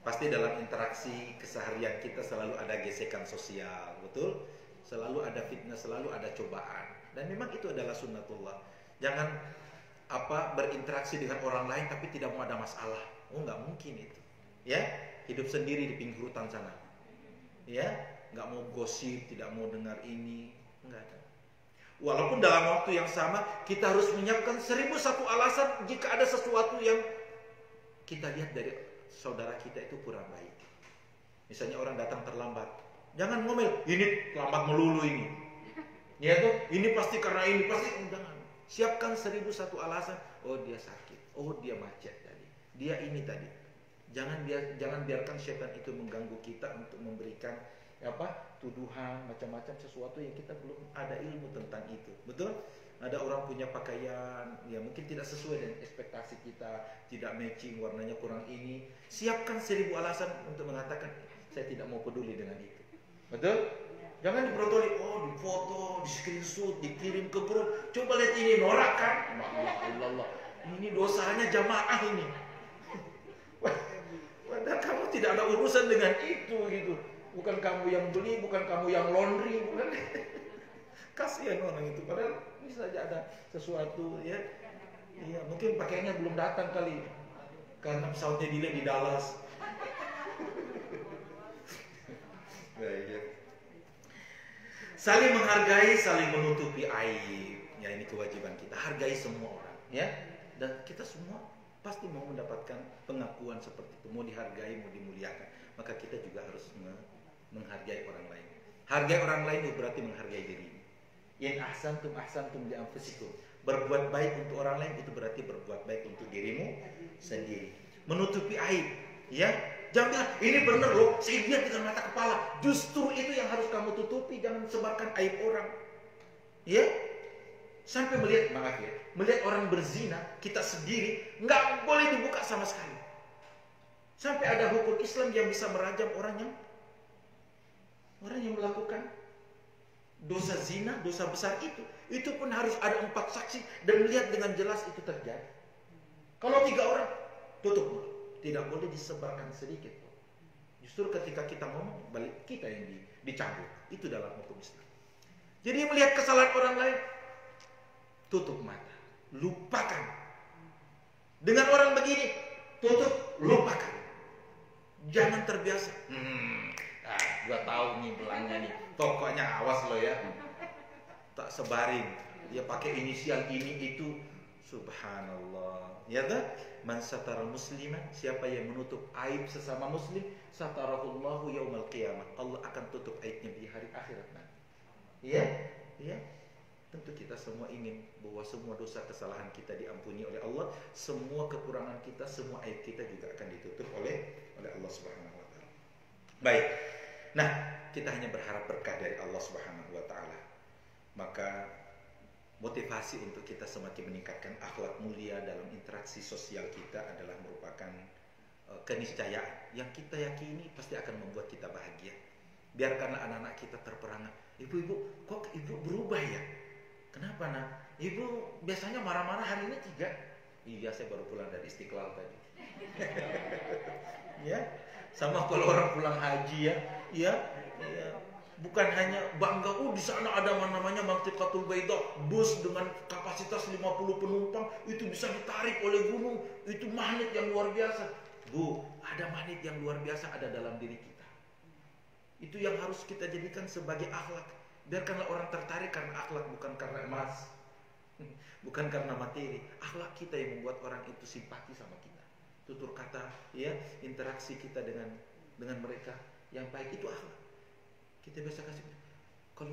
Pasti dalam interaksi keseharian kita selalu ada gesekan sosial, betul? selalu ada fitnah, selalu ada cobaan. Dan memang itu adalah sunnatullah. Jangan berinteraksi dengan orang lain tapi tidak mau ada masalah. Oh, nggak mungkin itu. Ya, hidup sendiri di pinggir hutan sana. Ya, nggak mau gosip, tidak mau dengar ini, nggak ada. Walaupun dalam waktu yang sama kita harus menyiapkan 1001 alasan jika ada sesuatu yang kita lihat dari saudara kita itu kurang baik. Misalnya orang datang terlambat, jangan ngomel, ini terlambat melulu ini. Ya tuh, ini pasti karena ini, pasti jangan. Siapkan 1001 alasan. Oh, dia sakit, oh dia macet tadi, dia ini tadi. Jangan biarkan setan itu mengganggu kita untuk memberikan tuduhan macam-macam sesuatu yang kita belum ada ilmu tentang itu. Betul? Ada orang punya pakaian ya mungkin tidak sesuai dengan ekspektasi kita, tidak matching, warnanya kurang ini. Siapkan 1000 alasan untuk mengatakan saya tidak mau peduli dengan itu. Betul? Jangan diprotoli, oh difoto, di screenshot, dikirim ke grup. Coba lihat ini, norak kan? Allah. Ini dosanya jamaah ini. Padahal kamu tidak ada urusan dengan itu gitu. Bukan kamu yang beli, bukan kamu yang laundry, bukan. Kasihan orang itu. Padahal bisa saja ada sesuatu ya. Iya, mungkin pakaiannya belum datang kali. Karena pesawatnya delay di Dallas. Baik. Saling menghargai, saling menutupi aib. Ya, ini kewajiban kita. Hargai semua orang, ya. Dan kita semua pasti mau mendapatkan pengakuan seperti itu, mau dihargai, mau dimuliakan. Maka kita juga harus menghargai orang lain. Hargai orang lain itu berarti menghargai diri. In ahsantum li anfusikum. Berbuat baik untuk orang lain itu berarti berbuat baik untuk dirimu sendiri. Menutupi aib, ya. Jangan bilang, ini benar loh, saya lihat dengan mata kepala. Justru itu yang harus kamu tutupi, jangan sebarkan aib orang. Ya, sampai melihat orang berzina, kita sendiri nggak boleh dibuka sama sekali. Sampai ada hukum Islam yang bisa merajam orang yang melakukan dosa zina, dosa besar itu pun harus ada 4 saksi dan melihat dengan jelas itu terjadi. Kalau 3 orang, tutup mulut. Tidak boleh disebarkan sedikit pun. Justru ketika kita ngomong, balik kita yang dicambuk. Itu dalam hukum Islam. Jadi melihat kesalahan orang lain, tutup mata, lupakan. Dengan orang begini, tutup, lupakan. Jangan terbiasa. Gua tahu nih belangnya nih. Pokoknya awas lo ya. Tak sebarin. Dia pakai inisial ini itu. Subhanallah. Ya kan? Man satara musliman, siapa yang menutup aib sesama muslim, satarahullahu yaumal qiyamah. Allah akan tutup aibnya di hari akhirat nanti. Ya? Ya. Tentu kita semua ingin bahwa semua dosa kesalahan kita diampuni oleh Allah, semua kekurangan kita, semua aib kita juga akan ditutup oleh Allah Subhanahu wa taala. Baik. Nah, kita hanya berharap berkah dari Allah Subhanahu wa taala. Maka motivasi untuk kita semakin meningkatkan akhlak mulia dalam interaksi sosial kita adalah merupakan keniscayaan yang kita yakini pasti akan membuat kita bahagia. Biarkanlah anak-anak kita terperangah. Ibu-ibu, kok ibu berubah ya? Kenapa nak? Ibu biasanya marah-marah, hari ini tidak. Iya, saya baru pulang dari Istiqlal tadi. Ya, sama kalau orang pulang haji ya. Bukan hanya bangga, di sana ada namanya Mantiqatul Baidah, bus dengan kapasitas 50 penumpang, itu bisa ditarik oleh gunung, itu magnet yang luar biasa. Bu, ada magnet yang luar biasa ada dalam diri kita. Itu yang harus kita jadikan sebagai akhlak. Biarkanlah orang tertarik karena akhlak, bukan karena emas, bukan karena materi. Akhlak kita yang membuat orang itu simpati sama kita. Tutur kata, ya, interaksi kita dengan mereka yang baik itu akhlak. Kita biasa kasih, kalau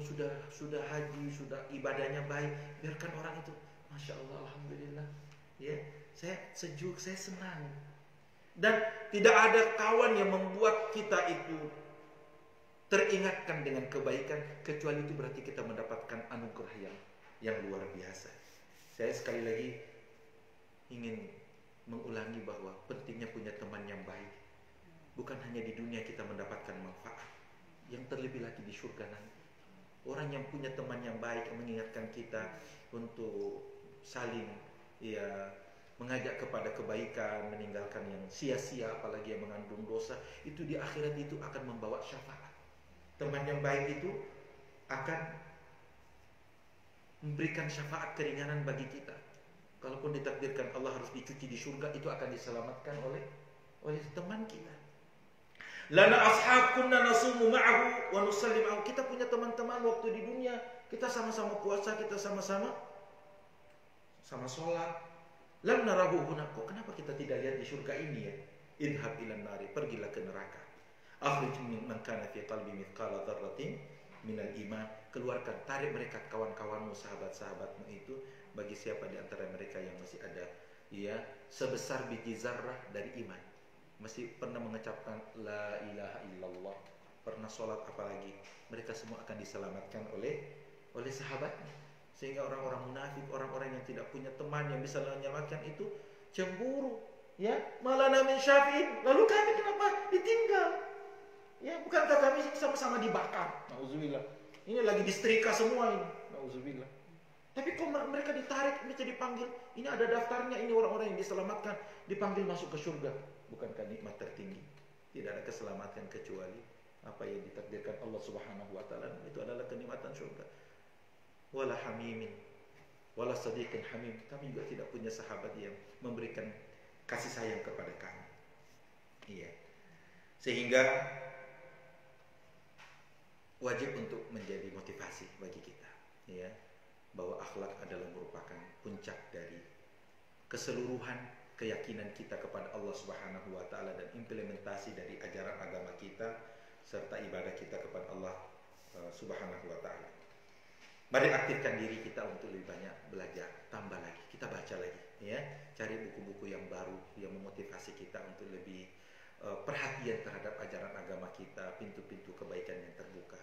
sudah haji, sudah ibadahnya baik, biarkan orang itu, masya Allah, alhamdulillah, ya, saya sejuk, saya senang. Dan tidak ada kawan yang membuat kita itu teringatkan dengan kebaikan, kecuali itu berarti kita mendapatkan anugerah yang luar biasa. Saya sekali lagi ingin mengulangi bahwa pentingnya punya teman yang baik. Bukan hanya di dunia kita mendapatkan manfaat, yang terlebih lagi di surga nanti. Orang yang punya teman yang baik, yang mengingatkan kita untuk saling mengajak kepada kebaikan, meninggalkan yang sia-sia, apalagi yang mengandung dosa, itu di akhirat itu akan membawa syafaat. Teman yang baik itu akan memberikan syafaat keringanan bagi kita. Kalaupun ditakdirkan Allah harus dicuci di surga, itu akan diselamatkan oleh teman kita. Lana ashab kunna nasumu ma'ahu wa nusalli ma'ahu. Kita punya teman-teman waktu di dunia, kita sama-sama puasa, kita sama-sama sholat. Lam narahu huna. Kok kenapa kita tidak lihat di surga ini ya? Idhab ilan nari, pergilah ke neraka. Akhrij man kana fi qalbi mithqala dzarratin minal iman. Keluarkan, tarik mereka kawan-kawanmu, sahabat-sahabatmu itu, bagi siapa di antara mereka yang masih ada ya sebesar biji zarrah dari iman, masih pernah mengucapkan la ilaha illallah, pernah sholat apalagi, mereka semua akan diselamatkan oleh sahabatnya. Sehingga orang-orang munafik, orang-orang yang tidak punya teman yang bisa menyelamatkan itu cemburu, ya, malah min syafi'in, lalu kami kenapa ditinggal? Ya, bukankah kami sama-sama dibakar? Nauzubillah. Ini lagi disetrika semua ini. Nauzubillah. Tapi kok mereka ditarik, mereka dipanggil. Ini ada daftarnya, ini orang-orang yang diselamatkan, dipanggil masuk ke surga. Bukankah nikmat tertinggi? Tidak ada keselamatan kecuali apa yang ditakdirkan Allah Subhanahu wa taala, itu adalah kenikmatan surga. Wala hamimin, wala sadiqin hamim. Kami juga tidak punya sahabat yang memberikan kasih sayang kepada kami. Iya. Sehingga wajib untuk menjadi motivasi bagi kita, ya, bahwa akhlak adalah merupakan puncak dari keseluruhan keyakinan kita kepada Allah Subhanahu wa taala dan implementasi dari ajaran agama kita serta ibadah kita kepada Allah Subhanahu wa taala. Mari aktifkan diri kita untuk lebih banyak belajar, tambah lagi, kita baca lagi, ya, cari buku-buku yang baru yang memotivasi kita untuk lebih perhatian terhadap ajaran agama kita, pintu-pintu kebaikan yang terbuka.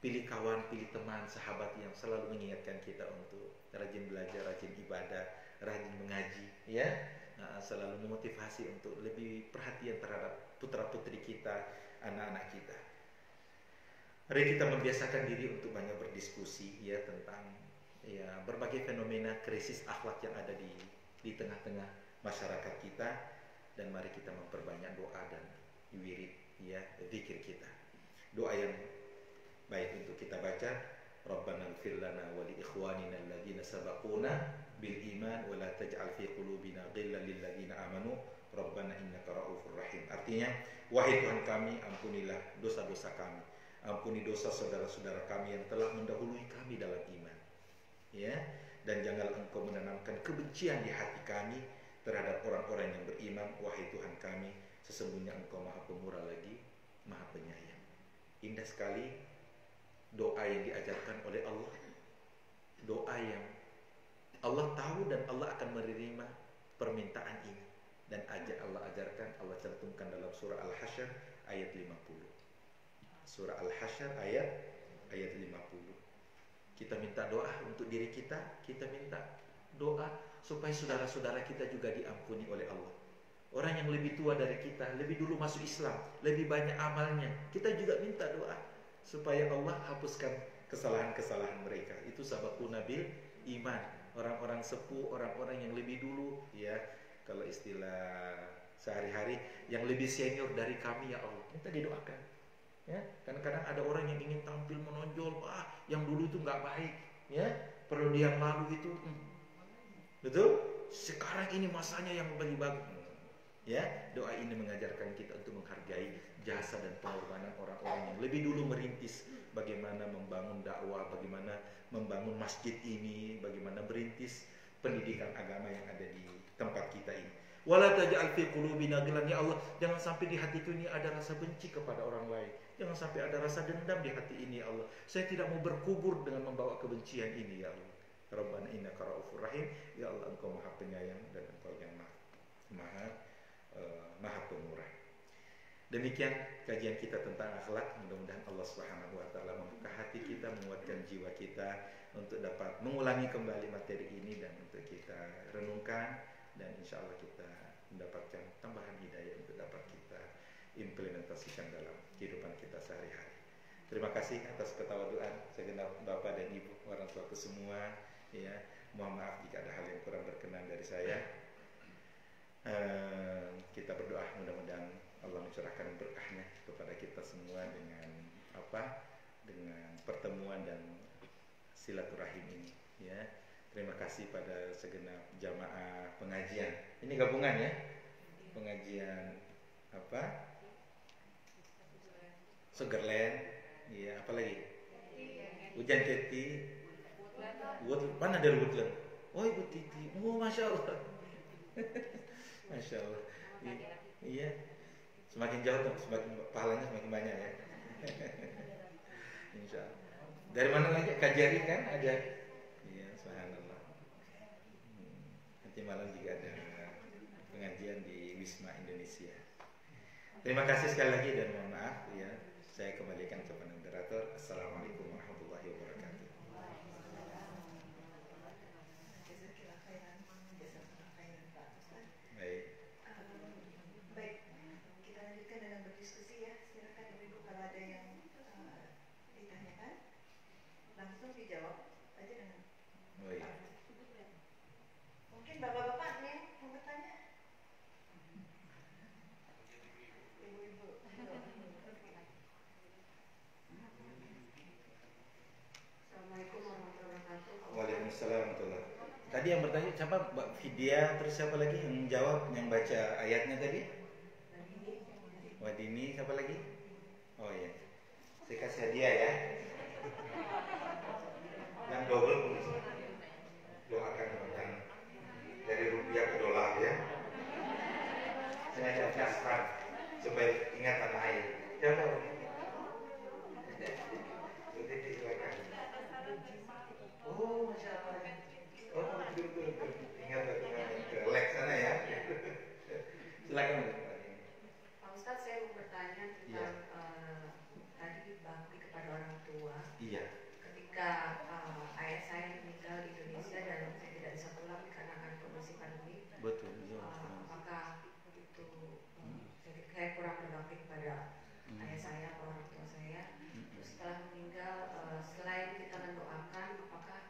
Pilih kawan, pilih teman, sahabat yang selalu mengingatkan kita untuk rajin belajar, rajin ibadah, rajin mengaji, ya, selalu memotivasi untuk lebih perhatian terhadap putra-putri kita, anak-anak kita. Mari kita membiasakan diri untuk banyak berdiskusi, ya, tentang ya berbagai fenomena krisis akhlak yang ada di tengah-tengah masyarakat kita, dan mari kita memperbanyak doa dan wirid, ya, zikir kita. Doa yang baik untuk kita baca, Rabbana ighfir lana wa li ikhwanina alladziina sabaquna bil iman wa la taj'al fi qulubina ghillan lil ladziina amanu Rabbana innaka ra'ufur rahim. Artinya, wahai Tuhan kami, ampunilah dosa-dosa kami, ampuni dosa saudara-saudara kami yang telah mendahului kami dalam iman, ya, dan janganlah Engkau menanamkan kebencian di hati kami terhadap orang-orang yang beriman. Wahai Tuhan kami, sesungguhnya Engkau Maha Pemurah lagi Maha Penyayang. Indah sekali doa yang diajarkan oleh Allah, doa yang Allah tahu dan Allah akan menerima permintaan ini, dan Allah ajarkan, Allah cantumkan dalam surah Al-Hasyr ayat 50. Surah Al-Hasyr ayat 50. Kita minta doa untuk diri kita, kita minta doa supaya saudara-saudara kita juga diampuni oleh Allah. Orang yang lebih tua dari kita, lebih dulu masuk Islam, lebih banyak amalnya, kita juga minta doa supaya Allah hapuskan kesalahan-kesalahan mereka. Itu sabaquna bil iman, orang-orang sepuh, orang-orang yang lebih dulu, ya, kalau istilah sehari-hari, yang lebih senior dari kami, ya Allah, minta didoakan, ya. Kadang-kadang ada orang yang ingin tampil menonjol, yang dulu itu nggak baik, ya, periode yang lalu itu betul, sekarang ini masanya yang bagus, ya. Doa ini mengajarkan kita untuk menghargai jasa dan pengorbanan orang-orang yang lebih dulu merintis bagaimana membangun dakwah, bagaimana membangun masjid ini, bagaimana merintis pendidikan agama yang ada di tempat kita ini. Wala taj'al fi qulubina ghillan, ya Allah, jangan sampai di hatiku ini ada rasa benci kepada orang lain. Jangan sampai ada rasa dendam di hati ini, ya Allah. Saya tidak mau berkubur dengan membawa kebencian ini, ya Allah. Rabbana innaka ra'ufur rahim, ya Allah, Engkau Maha Penyayang dan Engkau yang Maha Pemurah. Demikian kajian kita tentang akhlak. Mudah-mudahan Allah Subhanahu wa taala membuka hati kita, menguatkan jiwa kita untuk dapat mengulangi kembali materi ini dan untuk kita renungkan, dan insya Allah kita mendapatkan tambahan hidayah untuk dapat kita implementasikan dalam kehidupan kita sehari-hari. Terima kasih atas ketawaduan segenap Bapak dan Ibu, orang tuaku semua, ya. Mohon maaf jika ada hal yang kurang berkenan dari saya. Kita berdoa mudah-mudahan Allah mencurahkan berkahnya kepada kita semua dengan dengan pertemuan dan silaturahim ini ya. Terima kasih pada segenap jamaah pengajian. Ini gabungan ya. Pengajian apa? Sugarland, ya, apa lagi? Hujan Teti, mana dari Woodland? Oh, Ibu Titi, oh, masya Allah, masya Allah, iya, semakin jauh tuh, semakin pahalanya semakin banyak ya. Insya Allah. Dari mana lagi? Kajari kan ada? Iya, subhanallah. Nanti malam juga ada pengajian di Wisma Indonesia. Terima kasih sekali lagi dan mohon maaf ya. Saya kembalikan kepada moderator. Assalamualaikum warahmatullahi wabarakatuh. Baik. Baik, kita lanjutkan dengan berdiskusi ya. Silakan ibu-ibu kalau ada yang ditanyakan langsung dijawab aja dengan. Oh iya. Mungkin bapak-bapak yang mau bertanya. Ibu-ibu. Assalamualaikum warahmatullahi wabarakatuh. Waalaikumsalam warahmatullahi wabarakatuh. Tadi yang bertanya siapa? Mbak Vidya, terus siapa lagi yang jawab, yang baca ayatnya tadi? Wadini, siapa lagi? Oh iya. Saya kasih hadiah ya. Yang double pun bisa. Doakan teman-teman. Dari rupiah ke dolar ya. Sengaja kasar supaya ingat tanah air. Siapa? Oh, masya Allah. Oh, betul. Ingat ke lek sana ya. Silakan. Pak Ustadz, saya mau bertanya tentang tadi bakti kepada orang tua. Iya. Ketika ayah saya meninggal di Indonesia dan saya tidak bisa pulang dikarenakan kondisi pandemi, Betul. apakah itu saya kurang berbakti kepada ayah saya atau orang tua saya? Terus setelah meninggal, selain kita mendoakan, apakah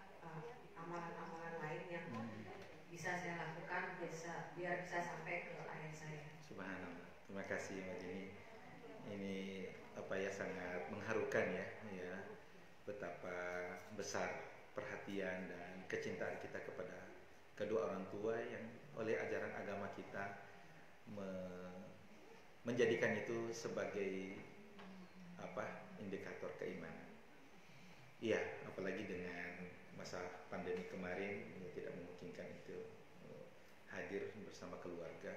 amalan-amalan lain yang bisa saya lakukan biar bisa sampai ke ayah saya? Subhanallah. Terima kasih Mbak Jenny. Ini apa ya, sangat mengharukan ya, betapa besar perhatian dan kecintaan kita kepada kedua orang tua yang oleh ajaran agama kita menjadikan itu sebagai apa, indikator keimanan. Iya, apalagi dengan masa pandemi kemarin ya, tidak memungkinkan itu hadir bersama keluarga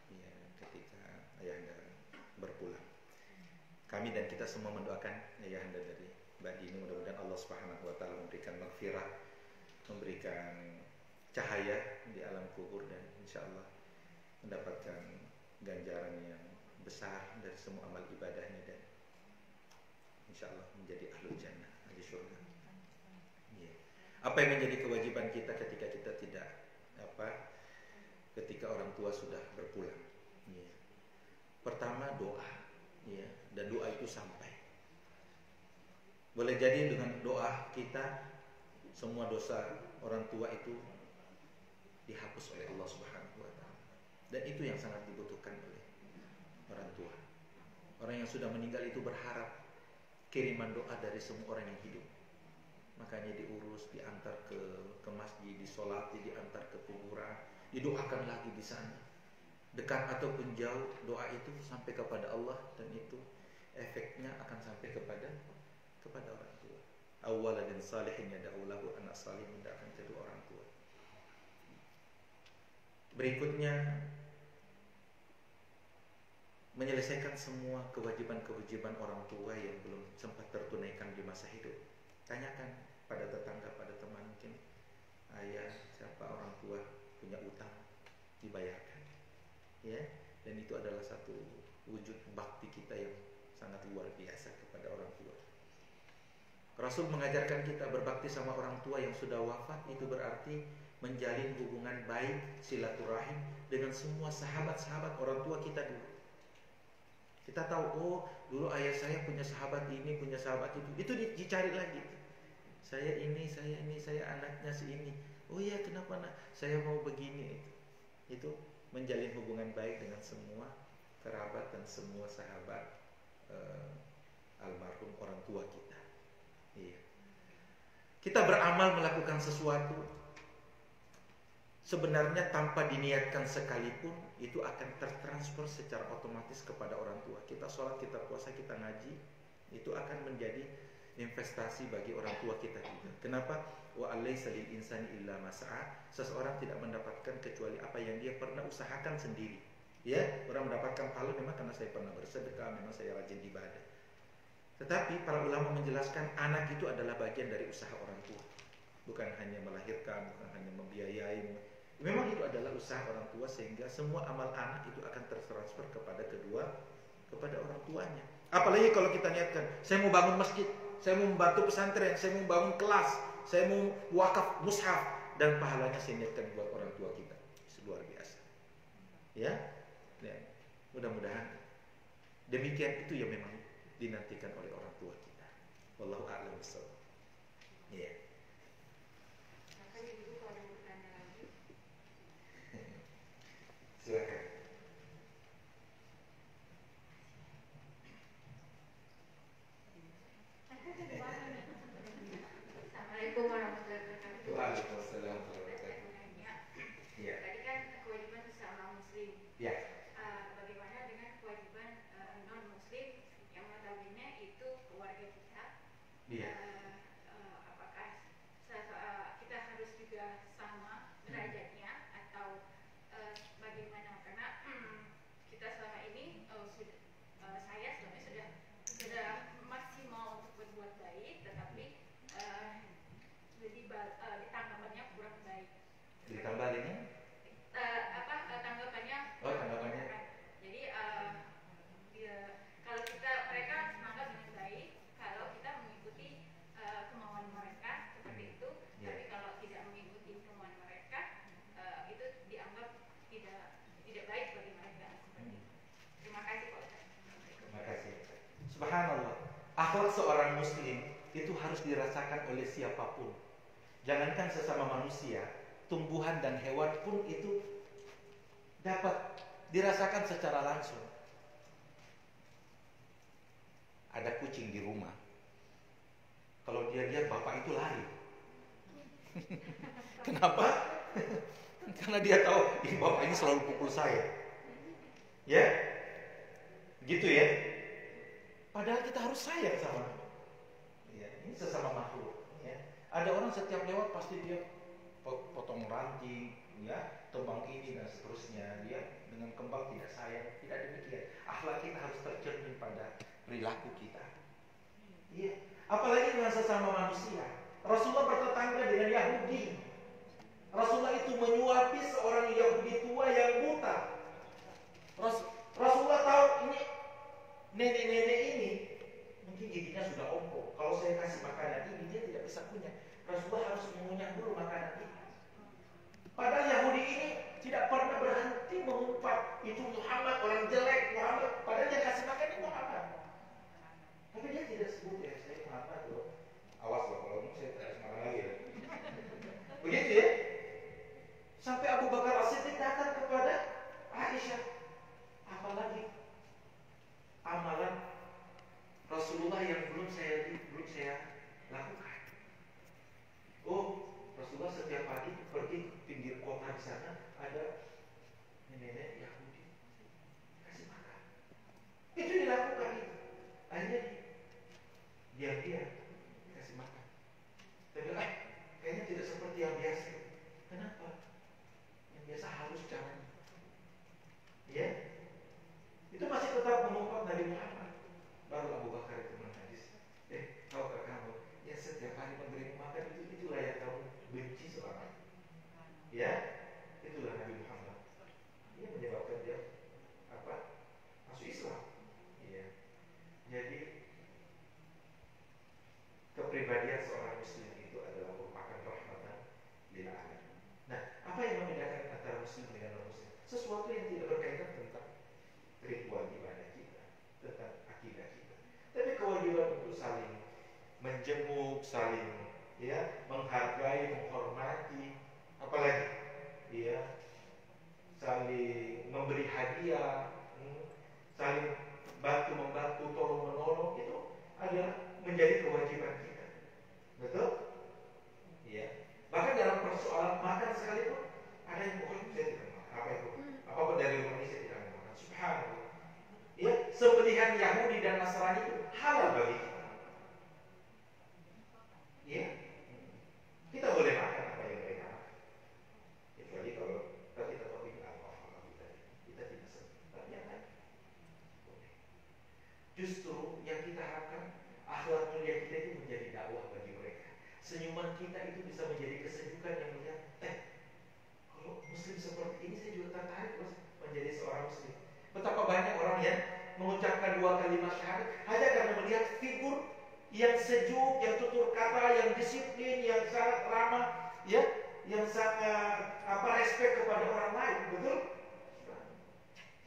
ya, ketika ayahanda berpulang. Kami dan kita semua mendoakan ayahanda dari Mbak Dini, mudah-mudahan Allah Subhanahu wa taala memberikan maghfirah, memberikan cahaya di alam kubur, dan insya Allah mendapatkan ganjaran yang besar dari semua amal ibadahnya, dan insya Allah menjadi ahlul jannah, ahli surga. Ya. Apa yang menjadi kewajiban kita ketika kita tidak ketika orang tua sudah berpulang? Ya. Pertama doa, ya, dan doa itu sampai. Boleh jadi dengan doa kita semua dosa orang tua itu dihapus oleh Allah Subhanahu wa taala. Dan itu yang sangat dibutuhkan oleh orang tua. Orang yang sudah meninggal itu berharap kiriman doa dari semua orang yang hidup. Makanya diurus, diantar ke masjid, disolati, diantar ke kuburan, didoakan lagi di sana. Dekat ataupun jauh, doa itu sampai kepada Allah, dan itu efeknya akan sampai kepada orang tua. Awaladin salihin yada'ulahu, anak salih mendoakan kedua orang tua. Berikutnya, menyelesaikan semua kewajiban-kewajiban orang tua yang belum sempat tertunaikan di masa hidup. Tanyakan pada tetangga, pada teman, mungkin ayah, siapa orang tua punya utang, dibayarkan. Ya, dan itu adalah satu wujud bakti kita yang sangat luar biasa kepada orang tua. Rasul mengajarkan kita berbakti sama orang tua yang sudah wafat, itu berarti menjalin hubungan baik, silaturahim dengan semua sahabat-sahabat orang tua kita dulu. Kita tahu, oh dulu ayah saya punya sahabat ini, punya sahabat itu dicari lagi. Saya ini, saya anaknya si ini. Oh iya, kenapa nak? Saya mau begini. Itu menjalin hubungan baik dengan semua kerabat dan semua sahabat almarhum orang tua kita. Iya. Kita beramal melakukan sesuatu, sebenarnya tanpa diniatkan sekalipun itu akan tertransfer secara otomatis kepada orang tua. Kita sholat, kita puasa, kita ngaji, itu akan menjadi investasi bagi orang tua kita juga. Kenapa? Wa alaysa lil insani illa ma sa'a. Seseorang tidak mendapatkan kecuali apa yang dia pernah usahakan sendiri. Ya, orang mendapatkan pahala memang karena saya pernah bersedekah, memang saya rajin ibadah. Tetapi para ulama menjelaskan anak itu adalah bagian dari usaha orang tua. Bukan hanya melahirkan, bukan hanya membiayai. Memang itu adalah usaha orang tua, sehingga semua amal anak itu akan tertransfer kepada orang tuanya. Apalagi kalau kita niatkan, saya mau bangun masjid, saya mau membantu pesantren, saya mau bangun kelas, saya mau wakaf mushaf, dan pahalanya saya niatkan buat orang tua kita. Luar biasa. Ya, mudah-mudahan demikian itu yang memang dinantikan oleh orang tua kita. Wallahu a'lam bishawab. Ya. Silakan. Assalamualaikum warahmatullahi wabarakatuh. Waalaikumsalam warahmatullahi wabarakatuh. Iya. Tadi kan kewajiban seorang muslim. Ya. Bagaimana dengan kewajiban non muslim yang notabene itu keluarga kita? Iya. Apakah kita harus juga sama derajatnya atau bagaimana? Karena kita selama ini saya selama ini sudah maksimal untuk berbuat baik, tetapi tanggapannya kurang baik. Ditambah ini? Tanggapannya? Oh, tanggapannya. Jadi kalau mereka menganggap dengan baik, kalau kita mengikuti kemauan mereka seperti itu, tapi kalau tidak mengikuti kemauan mereka, itu dianggap tidak baik bagi mereka. Seperti itu. Terima kasih Pak Ustaz. Terima kasih. Subhanallah. Akhlak seorang muslim itu harus dirasakan oleh siapapun. Jangankan sesama manusia, tumbuhan dan hewan pun itu dapat dirasakan secara langsung. Ada kucing di rumah, kalau dia lihat bapak itu lari. Kenapa? Karena dia tahu ini bapak ini selalu pukul saya. Ya, gitu ya. Padahal kita harus sayang sama ini sesama makhluk. Ya. Ada orang setiap lewat pasti dia potong ranting, ya, tebang ini dan seterusnya. Dia dengan kembang tidak sayang, tidak demikian. Akhlak kita harus tercermin pada perilaku kita. Iya. Apalagi dengan sesama manusia. Rasulullah bertetangga dengan Yahudi. Rasulullah itu menyuapi seorang Yahudi tua yang buta. Rasulullah tahu ini nenek-nenek ini mungkin giginya sudah ompong. Kalau saya kasih makanan ini dia tidak bisa punya. Rasulullah harus mengunyah dulu makanan ini. Padahal Yahudi ini tidak pernah berhenti mengumpat itu Muhammad orang jelek Muhammad. Padahal yang kasih makan ini Muhammad. Tapi dia tidak sebut ya saya Muhammad loh. Awas loh kalau saya tidak makan lagi ya. Begitu ya. Sampai Abu Bakar As-Siddiq datang kepada Aisyah. Apalagi amalan Rasulullah yang belum saya lakukan. Oh, Rasulullah setiap pagi pergi ke pinggir kota di sana ada nenek Yahudi kasih makan. Itu dilakukan itu. Akhirnya dia kasih makan. Tapi kayaknya tidak seperti yang biasa. Kenapa? Yang biasa halus caranya. Ya, itu masih tetap mengumpat Nabi Muhammad. Baru Abu Bakar itu menangis. Tahukah kamu? Ya setiap hari memberi makan itulah yang kamu benci seorang. Ya, itulah Nabi Muhammad. Dia menyebabkan dia masuk Islam. Ya. Jadi kepribadian seorang Muslim itu adalah merupakan rahmatan lil alamin. Nah, apa yang membedakan antara Muslim dengan non-Muslim? Sesuatu yang tidak berkaitan tentang ritual ibadah kita, tentang akidah kita. Tapi kewajiban untuk saling menjenguk, saling menghargai, menghormati, apalagi saling memberi hadiah, saling bantu membantu, tolong menolong, itu adalah menjadi kewajiban kita. Betul? Ya. Bahkan dalam persoalan makan sekalipun ada yang pokoknya saya tidak makan. Apa itu? Apapun dari rumah ini saya tidak mau makan. Subhanallah. Ya, sembelihan Yahudi dan Nasrani itu halal bagi kita. Ya, kita boleh makan apa yang mereka makan. Kecuali kalau kita tahu ini alkohol kita tidak senang. Tapi yang lain boleh. Justru yang kita harapkan akhlak mulia kita itu menjadi dakwah bagi mereka. Senyuman kita itu bisa menjadi kesejukan yang melihat, kalau muslim seperti ini saya juga tertarik menjadi seorang muslim. Betapa banyak orang yang mengucapkan 2 kalimat syahadat hanya karena melihat figur yang sejuk, yang tutur kata, yang disiplin, yang sangat ramah, ya, yang sangat respek kepada orang lain, betul?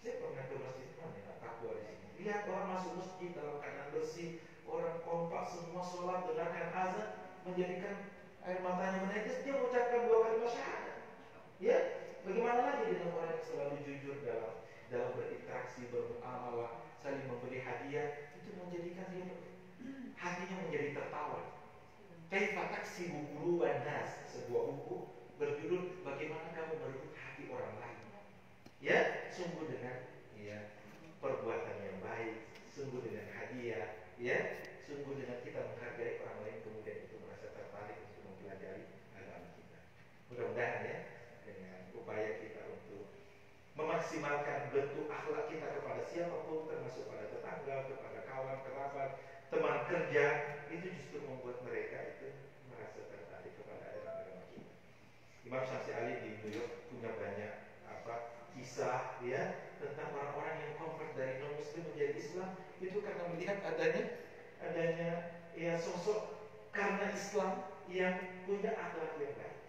Saya pernah ke masjid mana takwa di sini. Lihat orang masuk masjid dalam keadaan bersih, orang kompak semua sholat dengarkan azan, menjadikan air matanya menetes, dia mengucapkan 2 kalimat syahadat. Ya, bagaimana lagi dengan orang yang selalu jujur dalam berinteraksi, bermuamalah, saling memberi hadiah, itu menjadikan dia hatinya menjadi tertawa. Kaifa taksibu quluban nas, sebuah buku berjudul Bagaimana Kamu Merebut Hati Orang Lain. Ya, sungguh dengan perbuatan yang baik, sungguh dengan hadiah, ya, sungguh dengan kita menghargai orang lain, kemudian itu merasa tertarik untuk mempelajari agama kita. Mudah-mudahan ya, dengan upaya kita untuk memaksimalkan bentuk akhlak kita kepada siapapun, termasuk pada tetangga, kepada kawan, kerabat, teman kerja, itu justru membuat mereka itu merasa tertarik kepada agama kita. Imam Syamsi Ali di New York punya banyak kisah ya tentang orang-orang yang convert dari non muslim menjadi Islam, itu karena melihat adanya sosok karena Islam yang punya akhlak yang baik.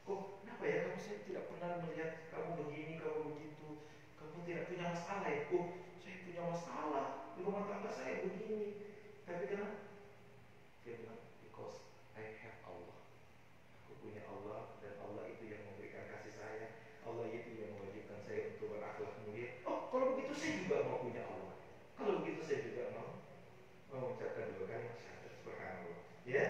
Kok kenapa ya kamu, saya tidak pernah melihat kamu begini, kamu begitu, kamu tidak punya masalah ya? Oh, saya punya masalah di rumah tangga saya begini. Tapi kenapa? Dia bilang, because I have Allah. Aku punya Allah, dan Allah itu yang memberikan kasih sayang. Allah itu yang mewajibkan saya untuk berakhlak mulia. Oh, kalau begitu saya juga mau punya Allah. Kalau begitu saya juga mau mengucapkan 2 kalimat syahadat. Subhanallah. Ya,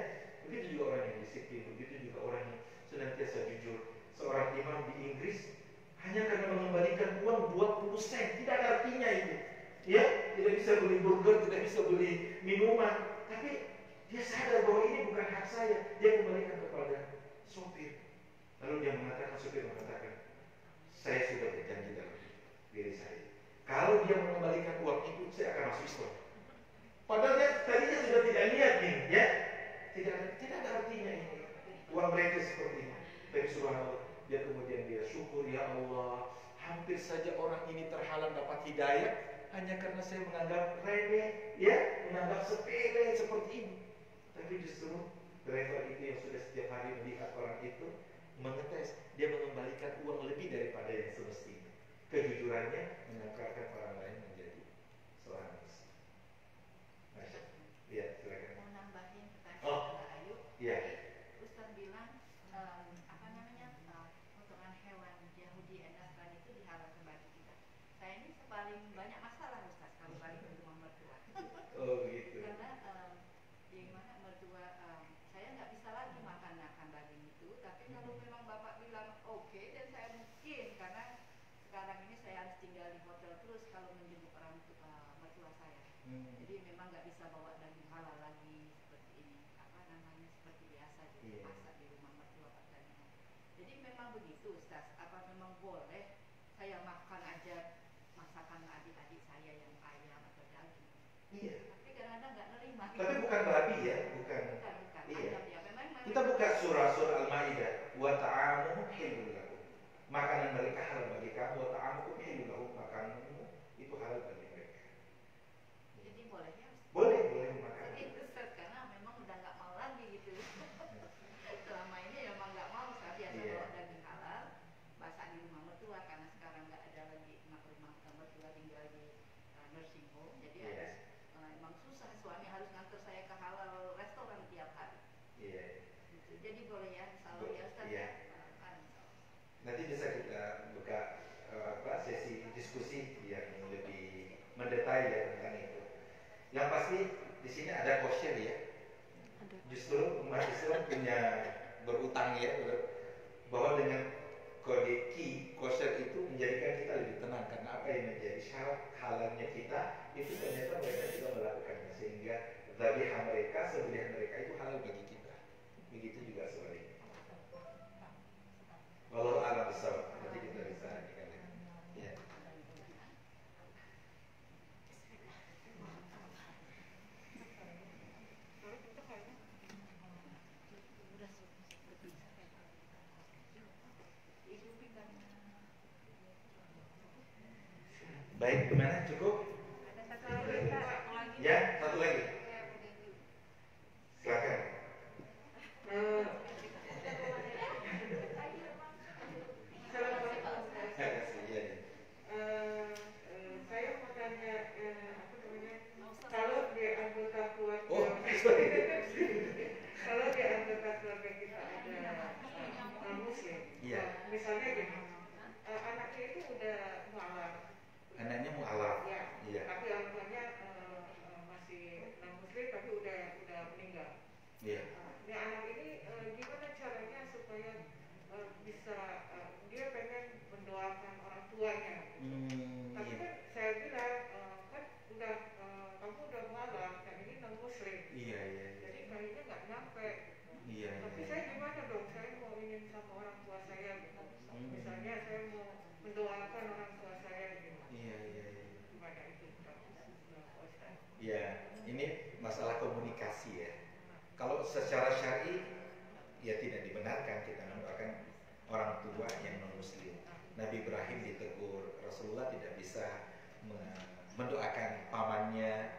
begitu juga orang yang disiplin, begitu juga orang yang senantiasa jujur. Seorang imam di Inggris hanya karena mengembalikan uang 20 sen, tidak ada artinya itu. Ya, tidak bisa beli burger, tidak bisa beli minuman, tapi dia sadar bahwa ini bukan hak saya. Dia kembalikan kepada sopir. Lalu dia mengatakan, sopir mengatakan, saya sudah berjanji dalam diri saya, kalau dia mengembalikan uang itu, saya akan masuk Islam. Padahal dia tadinya sudah tidak niat ini, ya, tidak ada artinya ini. Uang mereka seperti ini. Tapi subhanallah, dia kemudian dia syukur, ya Allah, hampir saja orang ini terhalang dapat hidayah hanya karena saya menganggap remeh, ya, menganggap sepele seperti ini. Tapi justru driver itu yang sudah setiap hari melihat orang itu mengetes, dia mengembalikan uang lebih daripada yang semestinya. Kejujurannya mengantarkan orang lain menjadi seorang muslim. Masya Allah. Ya, silakan. Mau nambahin pertanyaan Ayu. Iya. Ustaz bilang potongan hewan Yahudi dan Nasrani itu dihalalkan bagi kita. Saya ini paling banyak masalah Ustaz kalau balik ke rumah mertua. Oh gitu. Karena gimana mertua saya nggak bisa lagi makan daging itu. Tapi kalau memang bapak bilang oke, dan saya mungkin karena sekarang ini saya harus tinggal di hotel terus kalau menjemput orang mertua saya. Jadi memang nggak bisa bawa daging halal lagi seperti ini, seperti biasa gitu, masak di rumah mertua katanya. Jadi memang begitu Ustaz, apa memang boleh saya makan aja masakan adik-adik saya yang ayam atau daging? Iya. Tapi kadang-kadang nggak nerima. Tapi bukan babi ya, bukan. Iya. Ayam ya, memang Kita buka surah Al-Maidah, wa ta'amuhum hilul lakum. Makanan mereka halal bagi kamu, wa ta'amuhum hilul lakum, makananmu itu halal bagi mereka. Jadi boleh ya Ustaz? Boleh makan. Jadi Ustaz karena memang udah nggak mau lagi gitu. Selama ini memang nggak mau, saya biasa bawa daging halal, masak di rumah mertua karena sekarang nggak ada lagi rumah mertua tinggal di nursing home, jadi harus emang susah, suami harus nganter saya ke halal restoran tiap hari. Iya. Jadi boleh ya, insyaallah ya Ustaz. Iya. Nanti bisa kita buka sesi diskusi yang lebih mendetail ya tentang itu. Yang pasti di sini ada kosher ya. Justru umat Islam punya berutang ya, bahwa dengan kode ki kosher itu menjadikan kita lebih tenang, karena apa yang menjadi syarat halalnya kita itu ternyata mereka juga melakukannya, sehingga dhabiha mereka, sembelihan mereka itu halal bagi kita. Begitu juga sebaliknya. Wallahu a'lam bishawab. Nanti kita bisa ya. Baik, gimana? Cukup? Ya, satu lagi. Silakan. Saya mau tanya kalau di anggota keluarga kalau di anggota keluarga kita ada muslim, misalnya gini, anaknya itu udah mualaf. Anaknya mualaf. Ya, iya. tapi orang tuanya masih non muslim tapi udah meninggal. Iya. Nah, anak ini gimana caranya supaya bisa dia pengen mendoakan orang tuanya? Tapi Iya. kan saya bilang kan udah kamu udah mualaf dan ini non muslim. Iya. Jadi kayaknya nggak nyampe. Iya. Tapi saya gimana dong? Saya mau ingin sama orang tua saya gitu. Misalnya saya mau mendoakan orang tua saya gitu. Iya. Gimana itu? Ya, ini masalah komunikasi ya. Kalau secara syar'i ya tidak dibenarkan kita mendoakan orang tua yang non muslim. Nabi Ibrahim ditegur, Rasulullah tidak bisa mendoakan pamannya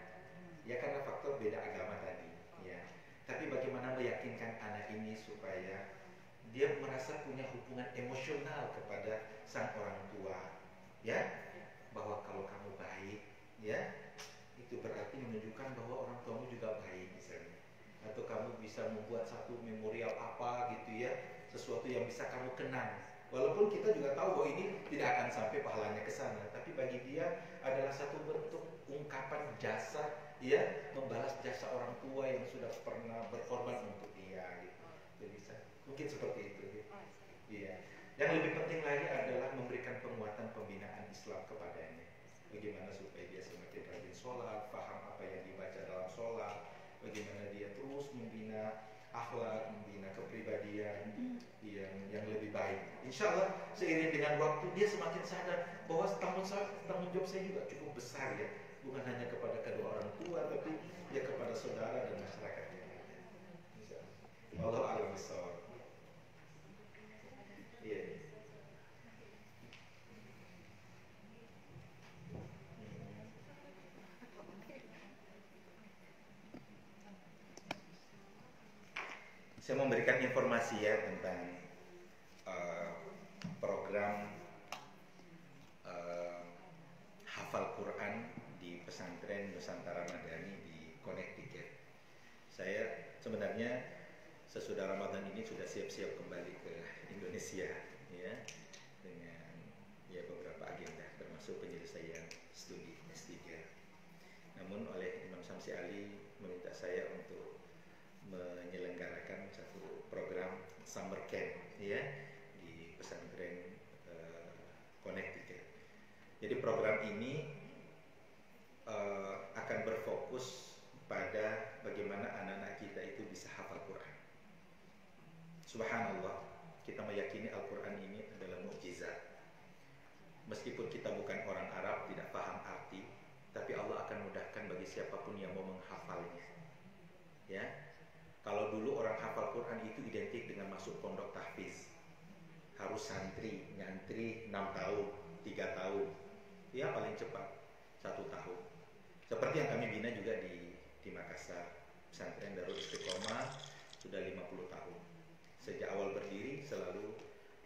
ya karena faktor beda agama tadi ya. Tapi bagaimana meyakinkan anak ini supaya dia merasa punya hubungan emosional kepada sang orang tua ya, bahwa kalau kamu baik ya itu berarti menunjukkan bahwa orang tuamu juga baik misalnya, atau kamu bisa membuat satu memorial apa gitu ya, sesuatu yang bisa kamu kenang. Walaupun kita juga tahu bahwa ini tidak akan sampai pahalanya ke sana, tapi bagi dia adalah satu bentuk ungkapan jasa ya, membalas jasa orang tua yang sudah pernah berkorban untuk dia gitu. Itu bisa. Mungkin seperti itu ya. Iya. Yang lebih penting lagi adalah memberikan penguatan pembinaan Islam kepadanya. Bagaimana supaya dia semakin rajin sholat, paham apa yang dibaca dalam sholat, bagaimana dia terus membina akhlak, membina kepribadian yang lebih baik. Insya Allah seiring dengan waktu dia semakin sadar bahwa tanggung jawab saya juga cukup besar ya, bukan hanya kepada kedua orang tua, tapi ya kepada saudara dan masyarakat yang lainnya. Insya Allah. Wallahu a'lam bishawab. Iya. Saya memberikan informasi ya tentang program hafal Quran di pesantren Nusantara Madani di Connecticut. Saya sebenarnya sesudah Ramadan ini sudah siap-siap kembali ke Indonesia ya, dengan ya beberapa agenda termasuk penyelesaian studi S3. Namun oleh Imam Samsi Ali meminta saya untuk menyelenggarakan satu program summer camp ya di pesantren Connecticut. Jadi program ini akan berfokus pada bagaimana anak-anak kita itu bisa hafal Quran. Subhanallah, kita meyakini Al-Quran ini adalah mukjizat. Meskipun kita bukan orang Arab, tidak paham arti, tapi Allah akan mudahkan bagi siapapun yang mau menghafalnya. Ya, kalau dulu orang hafal Quran itu identik dengan masuk pondok tahfiz, harus santri, nyantri 6 tahun, 3 tahun, ya paling cepat 1 tahun. Seperti yang kami bina juga di Makassar, pesantren Darul Istiqomah sudah 50 tahun. Sejak awal berdiri selalu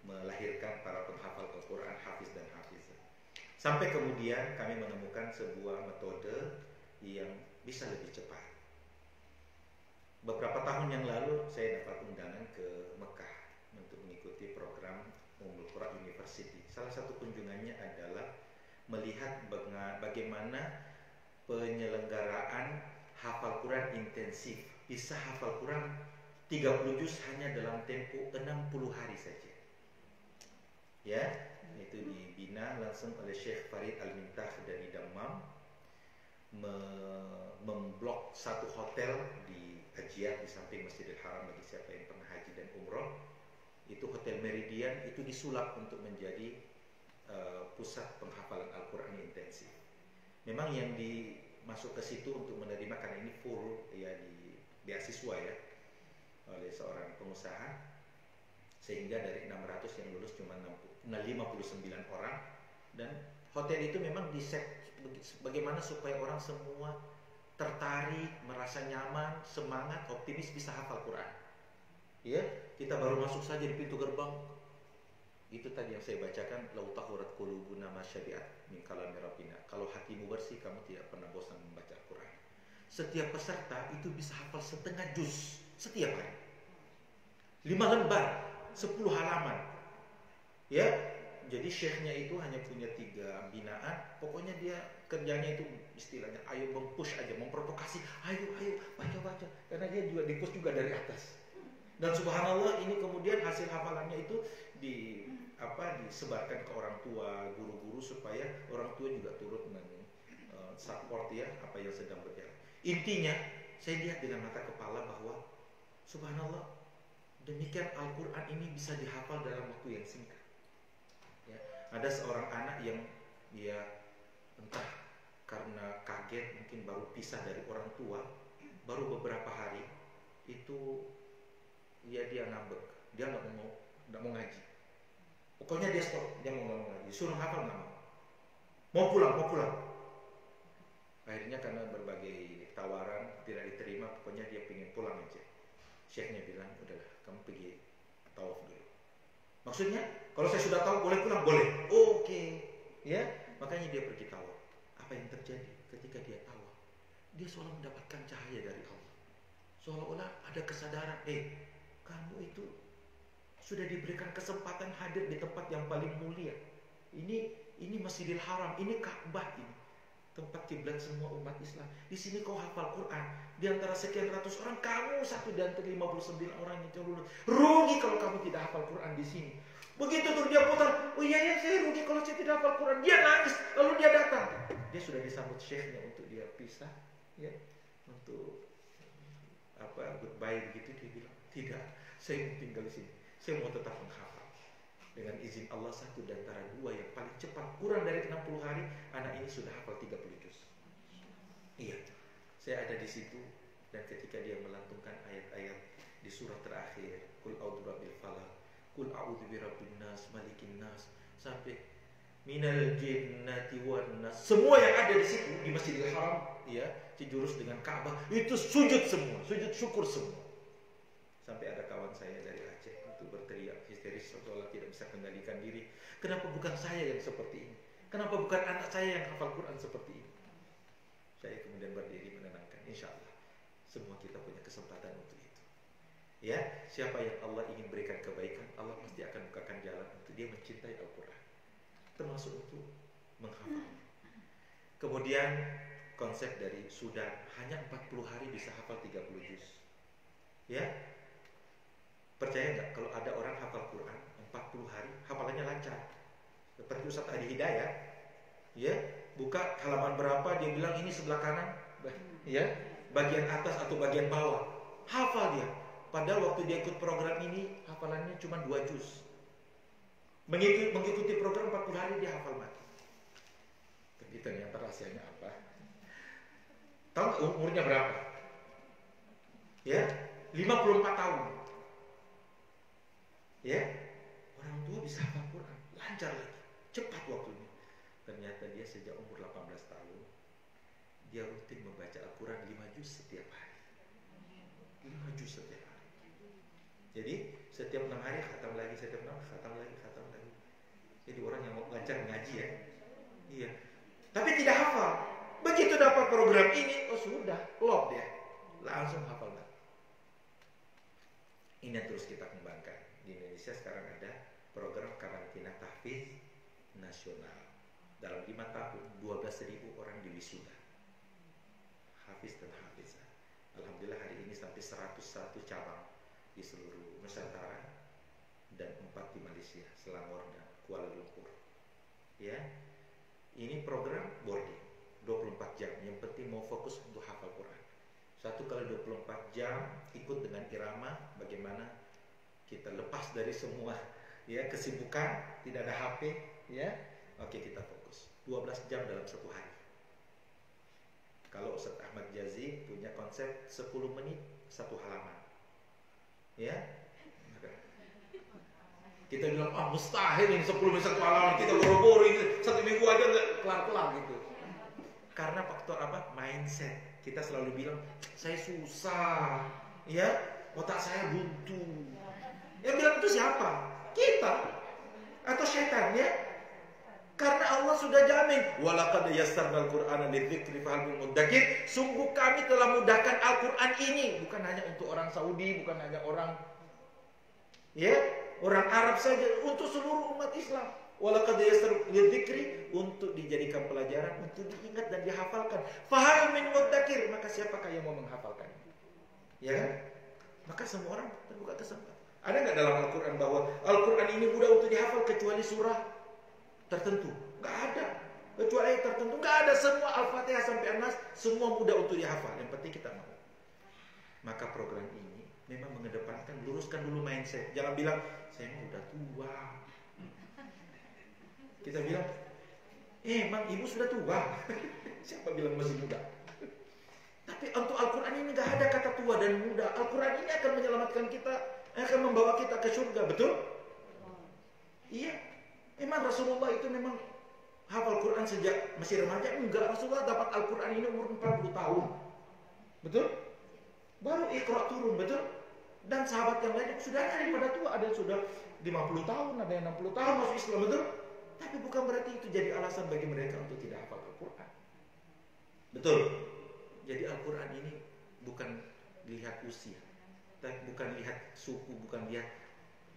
melahirkan para penghafal Al-Quran, hafiz dan hafizah. Sampai kemudian kami menemukan sebuah metode yang bisa lebih cepat. Beberapa tahun yang lalu saya dapat undangan ke Mekah untuk mengikuti program Ummul Qura University. Salah satu kunjungannya adalah melihat bagaimana penyelenggaraan hafal Quran intensif, bisa hafal Quran 30 juz hanya dalam tempo 60 hari saja. Ya, itu dibina langsung oleh Syekh Farid Al-Mintah dari Dammam, memblok satu hotel di Hajiat di samping Masjidil Haram bagi siapa yang pernah haji dan umroh. Itu Hotel Meridian, itu disulap untuk menjadi pusat penghafalan Al-Quran yang intensif. Memang yang masuk ke situ untuk menerima, karena ini full ya, di beasiswa ya oleh seorang pengusaha, sehingga dari 600 yang lulus cuma 59 orang. Dan hotel itu memang diset bagaimana supaya orang semua tertarik, merasa nyaman, semangat, optimis, bisa hafal Quran. Ya, kita baru masuk saja di pintu gerbang. Itu tadi yang saya bacakan, lau tahurat qulubuna ma syabi'at min kalami rabbina. Kalau hatimu bersih, kamu tidak pernah bosan membaca Al-Quran. Setiap peserta itu bisa hafal setengah juz setiap hari. 5 lembar, 10 halaman. Ya, jadi syekhnya itu hanya punya 3 binaan. Pokoknya dia kerjanya itu istilahnya ayo mempush aja, memprovokasi. Ayo baca. Karena dia juga dipush juga dari atas. Dan subhanallah, ini kemudian hasil hafalannya itu disebarkan ke orang tua, guru-guru, supaya orang tua juga turut support ya apa yang sedang berjalan. Intinya saya lihat dengan mata kepala bahwa subhanallah, demikian Al-Quran ini bisa dihafal dalam waktu yang singkat. Ya, ada seorang anak yang dia entah karena kaget, mungkin baru pisah dari orang tua, baru beberapa hari itu dia ngambek, dia nggak mau ngaji. Pokoknya dia stop, dia mau ngaji, suruh hafal nggak mau pulang. Akhirnya karena berbagai tawaran tidak diterima, pokoknya dia pengen pulang aja. Syekhnya bilang, udahlah kamu pergi tawaf dulu. Maksudnya kalau saya sudah tahu boleh pulang, boleh. Oke. Ya, makanya dia pergi tawaf. Apa yang terjadi ketika dia tawaf? Dia seolah mendapatkan cahaya dari Allah. Seolah-olah ada kesadaran, kamu itu sudah diberikan kesempatan hadir di tempat yang paling mulia. Ini Masjidil Haram, ini Ka'bah, ini tempat kiblat semua umat Islam. Di sini kau hafal Quran. Di antara sekian ratus orang, kamu satu di antara 59 orang yang lulus. Rugi kalau kamu tidak hafal Quran di sini. Begitu tuh dia putar, oh iya saya rugi kalau saya tidak hafal Quran. Dia nangis, lalu dia datang. Dia sudah disambut syekhnya untuk dia pisah, ya, untuk goodbye begitu. Dia bilang, tidak, saya mau tinggal di sini. Saya mau tetap menghafal. Dengan izin Allah, satu di antara 2 yang paling cepat, kurang dari 60 hari, anak ini sudah hafal 30 juz. Iya, saya ada di situ, dan ketika dia melantungkan ayat-ayat di surah terakhir, Qul a'udzu birabbil falaq, Qul a'udzu birabbin nas, malikin nas, sampai minal jinnati wan nas. Semua yang ada di situ di Masjidil Haram, ya, sejurus dengan Ka'bah, itu sujud semua, sujud syukur semua. Sampai ada kawan saya dari Aceh itu berteriak histeris seolah tidak bisa kendalikan diri. Kenapa bukan saya yang seperti ini? Kenapa bukan anak saya yang hafal Quran seperti ini? Saya kemudian berdiri menenangkan. Insya Allah semua kita punya kesempatan untuk itu. Ya, siapa yang Allah ingin berikan kebaikan, Allah pasti akan bukakan jalan untuk dia mencintai Al-Quran, termasuk untuk menghafalnya. Kemudian konsep dari Sudan, hanya 40 hari bisa hafal 30 juz. Ya, percaya nggak kalau ada orang hafal Quran 40 hari hafalannya lancar, seperti Ustaz Adi Hidayat, ya, buka halaman berapa dia bilang ini sebelah kanan, ya, bagian atas atau bagian bawah, hafal dia. Padahal waktu dia ikut program ini hafalannya cuma 2 juz. Mengikuti program 40 hari dia hafal mati. Tapi ternyata rahasianya apa? Tahu nggak umurnya berapa? Ya, 54 tahun. Ya, orang tua bisa hafal Quran, lancar lagi, cepat waktunya. Ternyata dia sejak umur 18 tahun, dia rutin membaca Al-Quran 5 juz setiap hari. 5 juz setiap hari. Jadi setiap 6 hari khatam lagi, setiap 6 khatam lagi. Jadi orang yang mau lancar ngaji ya. Iya. Tapi tidak hafal. Begitu dapat program ini, oh sudah, lock dia. Langsung hafal banget. Ini yang terus kita kembangkan. Di Indonesia sekarang ada program karantina tahfiz nasional. Dalam 5 tahun 12.000 orang diwisuda, hafiz dan hafizah. Alhamdulillah hari ini sampai 101 cabang di seluruh Nusantara dan 4 di Malaysia, Selangor dan Kuala Lumpur. Ya, ini program boarding 24 jam. Yang penting mau fokus untuk hafal Quran. 1 kali 24 jam ikut dengan irama, bagaimana kita lepas dari semua ya kesibukan, tidak ada HP ya. Oke, kita fokus 12 jam dalam 1 hari. Kalau Ustaz Ahmad Jazi punya konsep 10 menit 1 halaman. Ya. Kita bilang, mustahil ini 10 menit 1 halaman, kita boro-boro ini 1 minggu aja nggak kelar-kelar gitu. Karena faktor apa? Mindset. Kita selalu bilang, saya susah, ya, otak saya buntu. Yang bilang itu siapa? Kita atau setan ya? Karena Allah sudah jamin, walaqad yassarnal Qur'ana lidzikri fahal min muddakir. Sungguh kami telah mudahkan Al-Qur'an ini, bukan hanya untuk orang Saudi, bukan hanya orang orang Arab saja, untuk seluruh umat Islam. Walaqad yassarnal lidzikri, untuk dijadikan pelajaran, untuk diingat dan dihafalkan. Fahal min muddakir, maka siapakah yang mau menghafalkan? Ya kan? Maka semua orang terbuka kesempatan. Ada nggak dalam Al-Qur'an bahwa Al-Qur'an ini mudah untuk dihafal kecuali surah tertentu? Nggak ada. Kecuali ayat tertentu nggak ada. Semua Al-Fatihah sampai An-Nas semua mudah untuk dihafal. Yang penting kita mau. Maka program ini memang mengedepankan, luruskan dulu mindset. Jangan bilang saya mau udah tua. Kita bilang, emang ibu sudah tua. Siapa bilang masih muda? Tapi untuk Al-Quran ini nggak ada kata tua dan muda. Al-Quran ini akan menyelamatkan kita, akan membawa kita ke surga. Betul? Iya. Memang Rasulullah itu memang hafal Quran sejak masih remaja? Enggak, Rasulullah dapat Al-Quran ini umur 40 tahun. Betul? Baru Iqra turun, betul? Dan sahabat yang lain sudah ada yang pada tua, ada yang sudah 50 tahun, ada yang 60 tahun masuk Islam, betul? Tapi bukan berarti itu jadi alasan bagi mereka untuk tidak hafal Al-Quran. Betul? Jadi Al-Quran ini bukan lihat usia, bukan lihat suku, bukan lihat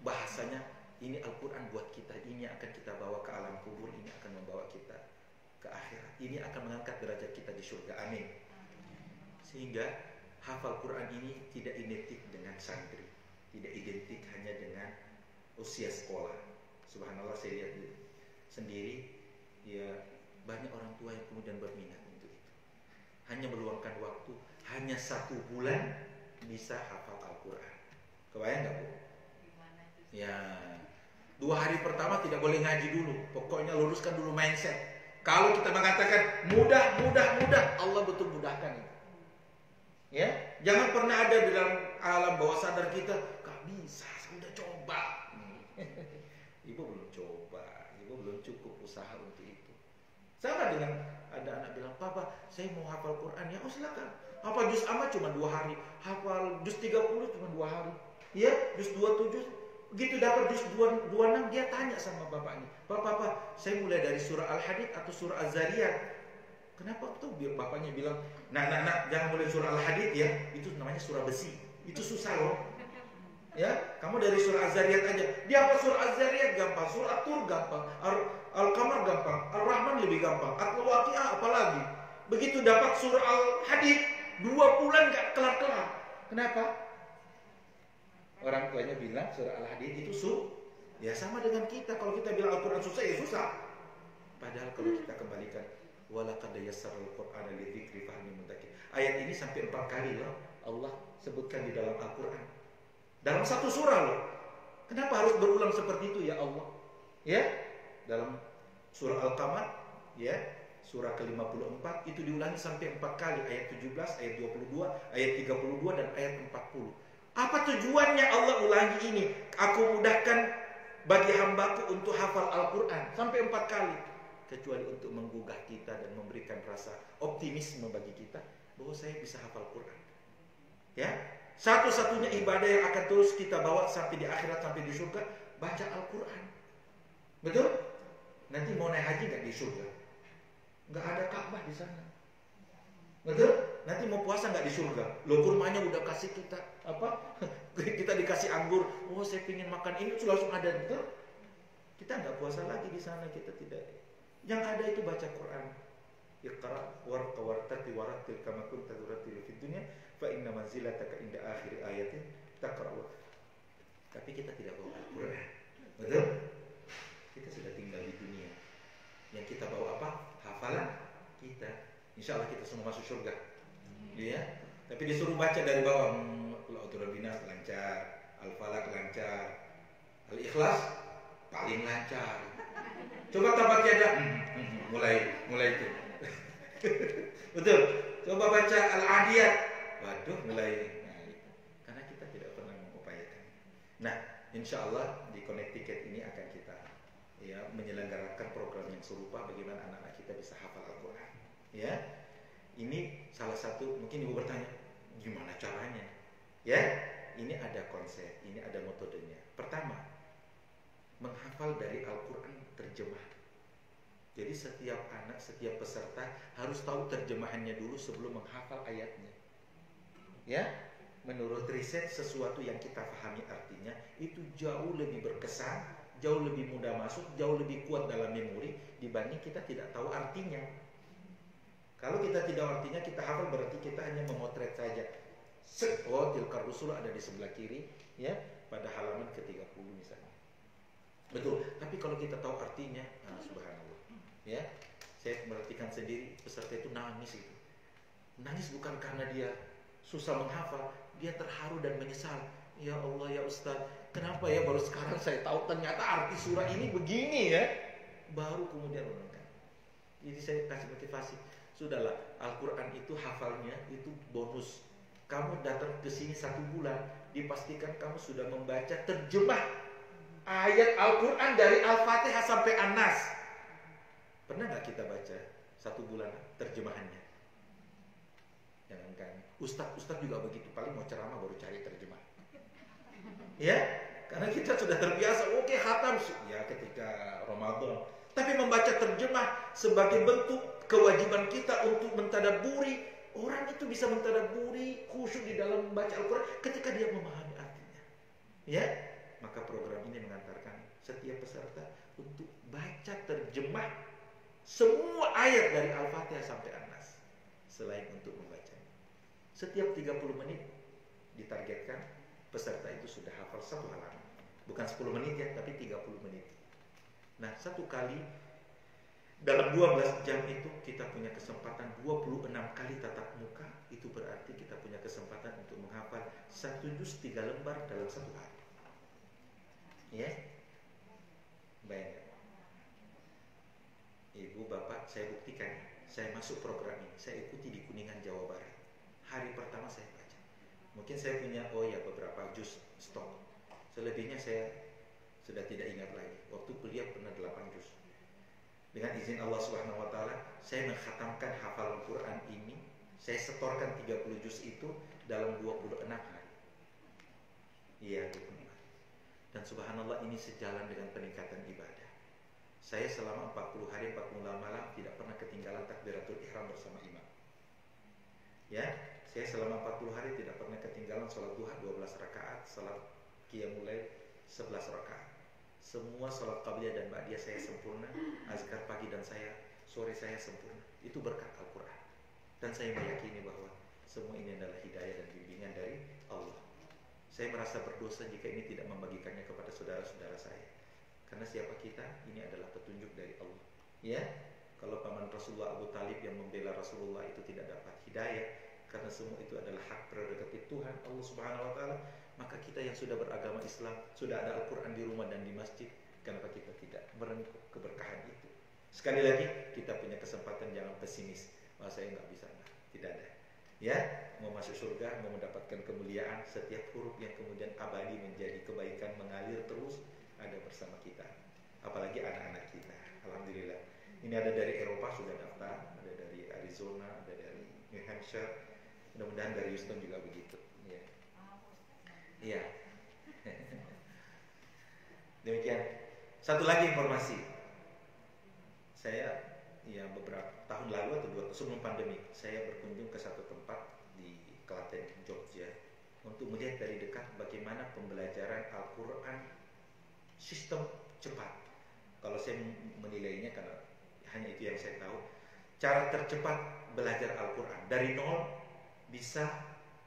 bahasanya. Ini Al-Quran buat kita, ini akan kita bawa ke alam kubur, ini akan membawa kita ke akhirat, ini akan mengangkat derajat kita di surga. Amin. Sehingga hafal Quran ini tidak identik dengan santri, tidak identik hanya dengan usia sekolah. Subhanallah, saya lihat sendiri ya, banyak orang tua yang kemudian berminat untuk itu, hanya meluangkan waktu, hanya 1 bulan bisa hafal Al-Quran. Kebayang gak Bu? Ya, 2 hari pertama tidak boleh ngaji dulu. Pokoknya luruskan dulu mindset. Kalau kita mengatakan mudah, Allah betul mudahkan itu. Ya, jangan pernah ada di dalam alam bawah sadar kita, gak bisa, saya udah coba. Ibu belum coba, ibu belum cukup usaha untuk itu. Sama dengan ada anak bilang, Papa, saya mau hafal Quran. Ya, silakan. Hafal juz amma cuma 2 hari, hafal juz 30 cuma 2 hari. Ya, juz 27. Begitu dapat juz 26, dia tanya sama bapaknya, Papa, saya mulai dari surah Al-Hadid atau surah Az-Zariyat? Kenapa tuh? Bapaknya bilang, nak, jangan mulai surah Al-Hadid ya, itu namanya surah besi, itu susah loh. Ya, kamu dari surah Az-Zariyat aja. Dia apa? Surah Az-Zariyat gampang, surah At-Tur gampang, Al-Qamar gampang, Ar-Rahman lebih gampang, Al-Waqi'ah apalagi. Begitu dapat surah Al-Hadid, 2 bulan gak kelar-kelar. Kenapa? Orang tuanya bilang surah Al-Hadid itu ya sama dengan kita. Kalau kita bilang Al-Quran susah, ya susah. Padahal kalau kita kembalikan, walaqad yassarnal Qur'ana lidzikri fahal min muddakir. Ayat ini sampai 4 kali loh Allah sebutkan di dalam Al-Quran. Dalam 1 surah loh. Kenapa harus berulang seperti itu ya Allah? Ya, dalam surah Al-Qamar, ya, surah ke-54 itu diulangi sampai 4 kali. Ayat 17, ayat 22, ayat 32 dan ayat 40. Apa tujuannya Allah ulangi ini? Aku mudahkan bagi hambaku untuk hafal Al-Quran sampai 4 kali. Kecuali untuk menggugah kita dan memberikan rasa optimisme bagi kita bahwa saya bisa hafal Quran. Ya, satu-satunya ibadah yang akan terus kita bawa sampai di akhirat, sampai di surga, baca Al-Quran. Betul? Nanti mau naik haji gak di surga? Gak ada Ka'bah di sana. Betul? Nanti mau puasa nggak di surga? Loh, kurmanya udah kasih kita apa? Kita dikasih anggur. Oh, saya pengen makan ini, sudah langsung ada. Betul? Kita nggak puasa lagi di sana, kita tidak. Yang ada itu baca Quran. Iqra warqa wartaqi warattil kama kunta turattil fid dunya fa inna manzilataka inda akhir ayatin taqra'u. Tapi kita tidak bawa Al-Quran. Betul? Kita sudah tinggal di dunia. Yang kita bawa apa? Hafalan kita. Insya Allah kita semua masuk surga. Ya. Tapi disuruh baca dari bawah. Al-Audur Binas lancar, Al-Falaq lancar, Al-Ikhlas paling lancar. Coba tabat tiada, mulai itu. Betul. Coba baca Al-Adiyat, waduh mulai. Nah, karena kita tidak pernah mengupayakan. Nah, insya Allah di Connecticut ini akan kita menyelenggarakan program yang serupa bagaimana anak-anak kita bisa hafal Al-Quran. Ya, ini salah satu. Mungkin ibu bertanya, gimana caranya? Ya, ini ada konsep, ini ada metodenya. Pertama, menghafal dari Al-Quran terjemah. Jadi setiap anak, setiap peserta harus tahu terjemahannya dulu sebelum menghafal ayatnya. Ya, menurut riset sesuatu yang kita pahami artinya itu jauh lebih berkesan, jauh lebih mudah masuk, jauh lebih kuat dalam memori dibanding kita tidak tahu artinya. Kalau kita tidak tahu artinya, kita hafal berarti kita hanya memotret saja. Oh, tilkar rusul ada di sebelah kiri, ya, pada halaman ke-30 misalnya. Betul. Tapi kalau kita tahu artinya, subhanallah. Ya, saya perhatikan sendiri peserta itu nangis itu. Nangis bukan karena dia susah menghafal, dia terharu dan menyesal. Ya Allah, ya Ustaz, kenapa ya baru sekarang saya tahu ternyata arti surah ini begini ya? Baru kemudian renungkan. Jadi saya kasih motivasi. Sudahlah, Al-Quran itu hafalnya itu bonus. Kamu datang ke sini 1 bulan, dipastikan kamu sudah membaca terjemah ayat Al-Quran dari Al-Fatihah sampai An-Nas. Pernah nggak kita baca 1 bulan terjemahannya? Jangan kan. Ustadz juga begitu, paling mau ceramah baru cari terjemah. Ya, karena kita sudah terbiasa. Oke, khatam ya ketika Ramadan. Tapi membaca terjemah sebagai bentuk kewajiban kita untuk mentadaburi. Orang itu bisa mentadaburi, khusyuk di dalam membaca Al-Quran ketika dia memahami artinya. Ya, maka program ini mengantarkan setiap peserta untuk baca terjemah semua ayat dari Al-Fatihah sampai An-Nas, selain untuk membacanya. Setiap 30 menit ditargetkan peserta itu sudah hafal 1 halaman. Bukan 10 menit ya, tapi 30 menit. Nah, 1 kali dalam 12 jam itu kita punya kesempatan 26 kali tatap muka. Itu berarti kita punya kesempatan untuk menghafal 1 juz 3 lembar dalam 1 hari. Ya, baik. Ibu, bapak, saya buktikan. Saya masuk program ini, saya ikuti di Kuningan, Jawa Barat. Hari pertama saya baca. Mungkin saya punya beberapa juz stok. Selebihnya saya sudah tidak ingat lagi. Waktu kuliah pernah 8 juz. Dengan izin Allah Subhanahu wa taala, saya mengkhatamkan hafalan Quran ini, saya setorkan 30 juz itu dalam 26 hari. Iya, 26. Dan subhanallah ini sejalan dengan peningkatan ibadah. Saya selama 40 hari 40 malam tidak pernah ketinggalan takbiratul ihram bersama imam. Ya, saya selama 40 hari tidak pernah ketinggalan salat duha 12 rakaat, salat qiyamul lail 11 rakaat. Semua salat qabliyah dan ba'diyah saya sempurna, azkar pagi dan sore saya sempurna. Itu berkat Al-Quran. Dan saya meyakini bahwa semua ini adalah hidayah dan bimbingan dari Allah. Saya merasa berdosa jika ini tidak membagikannya kepada saudara-saudara saya. Karena siapa kita? Ini adalah petunjuk dari Allah. Ya, kalau paman Rasulullah Abu Talib yang membela Rasulullah itu tidak dapat hidayah, karena semua itu adalah hak prerogatif Tuhan Allah Subhanahu wa taala, maka kita yang sudah beragama Islam, sudah ada Al-Quran di rumah dan di masjid, kenapa kita tidak merengkuh keberkahan itu? Sekali lagi, kita punya kesempatan, jangan pesimis. Saya nggak bisa, tidak ada. Ya, mau masuk surga, mau mendapatkan kemuliaan, setiap huruf yang kemudian abadi menjadi kebaikan mengalir terus ada bersama kita. Apalagi anak-anak kita. Alhamdulillah. Ini ada dari Eropa sudah daftar, ada dari Arizona, ada dari New Hampshire. Mudah-mudahan dari Houston juga begitu. Ya. Iya. Demikian. Satu lagi informasi. Saya beberapa tahun lalu atau 2 tahun sebelum pandemi, saya berkunjung ke satu tempat di Klaten, Jogja, untuk melihat dari dekat bagaimana pembelajaran Al-Quran sistem cepat. Kalau saya menilainya, karena hanya itu yang saya tahu, cara tercepat belajar Al-Quran dari nol bisa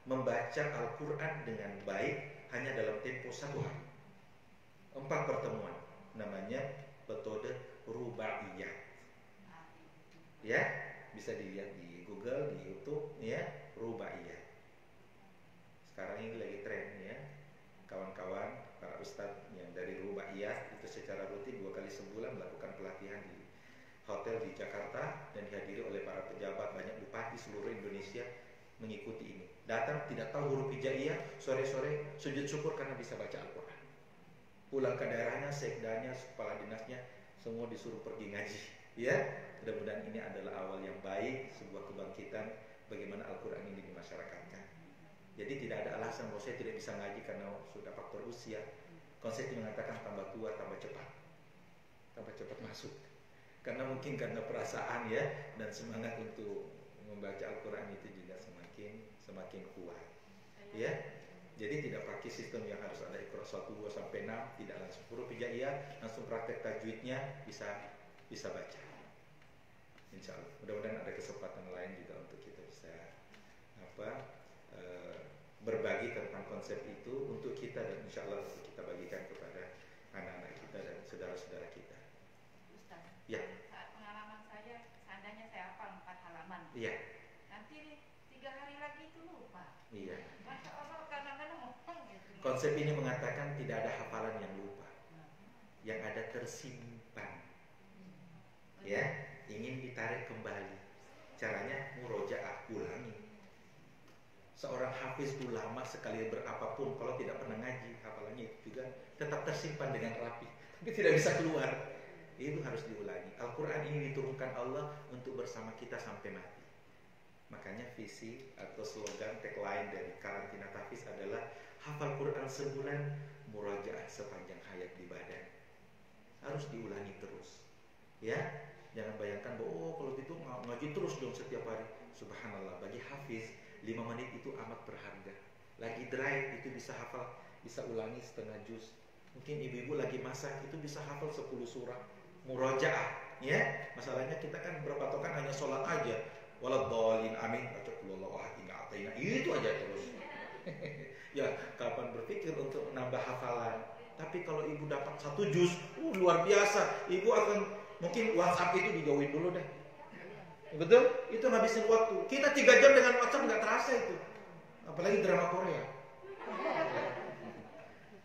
membaca Al-Quran dengan baik hanya dalam tempo 1 hari. 4 pertemuan. Namanya metode rubaiyat. Ya, bisa dilihat di Google, di YouTube, ya, rubaiyat. Sekarang ini lagi tren, ya. Kawan-kawan, para ustadz yang dari rubaiyat itu secara rutin 2 kali sebulan melakukan pelatihan di hotel di Jakarta dan dihadiri oleh para pejabat, banyak bupati seluruh Indonesia mengikuti ini. Datang tidak tahu huruf hijaiyah, sore-sore sujud syukur karena bisa baca Al-Quran. Pulang ke daerahnya, sekdanya, kepala dinasnya semua disuruh pergi ngaji. Ya, mudah-mudahan ini adalah awal yang baik, sebuah kebangkitan bagaimana Al-Quran ini dimasyarakatkan. Jadi tidak ada alasan bahwa saya tidak bisa ngaji karena sudah faktor usia. Konsep mengatakan tambah tua tambah cepat masuk. Karena mungkin karena perasaan, ya, dan semangat untuk membaca Al-Quran itu juga semakin kuat, ya. Jadi tidak pakai sistem yang harus ada Iqra 1, 2 sampai 6, tidak langsung huruf hijaiyah, langsung praktek tajwidnya bisa baca. Insya Allah. Mudah-mudahan ada kesempatan lain juga untuk kita bisa berbagi tentang konsep itu untuk kita, dan insya Allah untuk kita bagikan kepada anak-anak kita dan saudara-saudara kita. Ustaz, Ya. saat pengalaman saya, seandainya saya hafal 4 halaman, Iya. nanti 3 hari lagi itu lupa. Iya. Masya Allah, kadang-kadang ngomong gitu. Konsep ini mengatakan tidak ada hafalan yang lupa, yang ada tersimpan. Ya, ingin ditarik kembali. Caranya murojaah, ulangi. Seorang hafiz ulama sekali berapapun, kalau tidak pernah ngaji, hafalannya itu juga tetap tersimpan dengan rapi, tapi tidak bisa keluar. Itu harus diulangi. Al-Quran ini diturunkan Allah untuk bersama kita sampai mati. Makanya visi atau slogan tagline dari Karantina Tahfiz adalah hafal Quran sebulan, murajaah sepanjang hayat di badan. Harus diulangi terus. Ya, jangan bayangkan bahwa kalau gitu ngaji terus dong setiap hari. Subhanallah, bagi hafiz 5 menit itu amat berharga. Lagi drive itu bisa hafal, bisa ulangi setengah juz. Mungkin ibu-ibu lagi masak itu bisa hafal 10 surah. Murajaah, ya. Masalahnya kita kan berpatokan hanya sholat aja. Waladhdallin, amin, baca qulhuwallahu ahad, inna a'taina, itu aja terus. Ya, kapan berpikir untuk menambah hafalan? Tapi kalau ibu dapat 1 juz, luar biasa. Ibu akan mungkin WhatsApp itu dijauhin dulu deh. Betul? Itu ngabisin waktu. Kita 3 jam dengan WhatsApp nggak terasa itu. Apalagi drama Korea.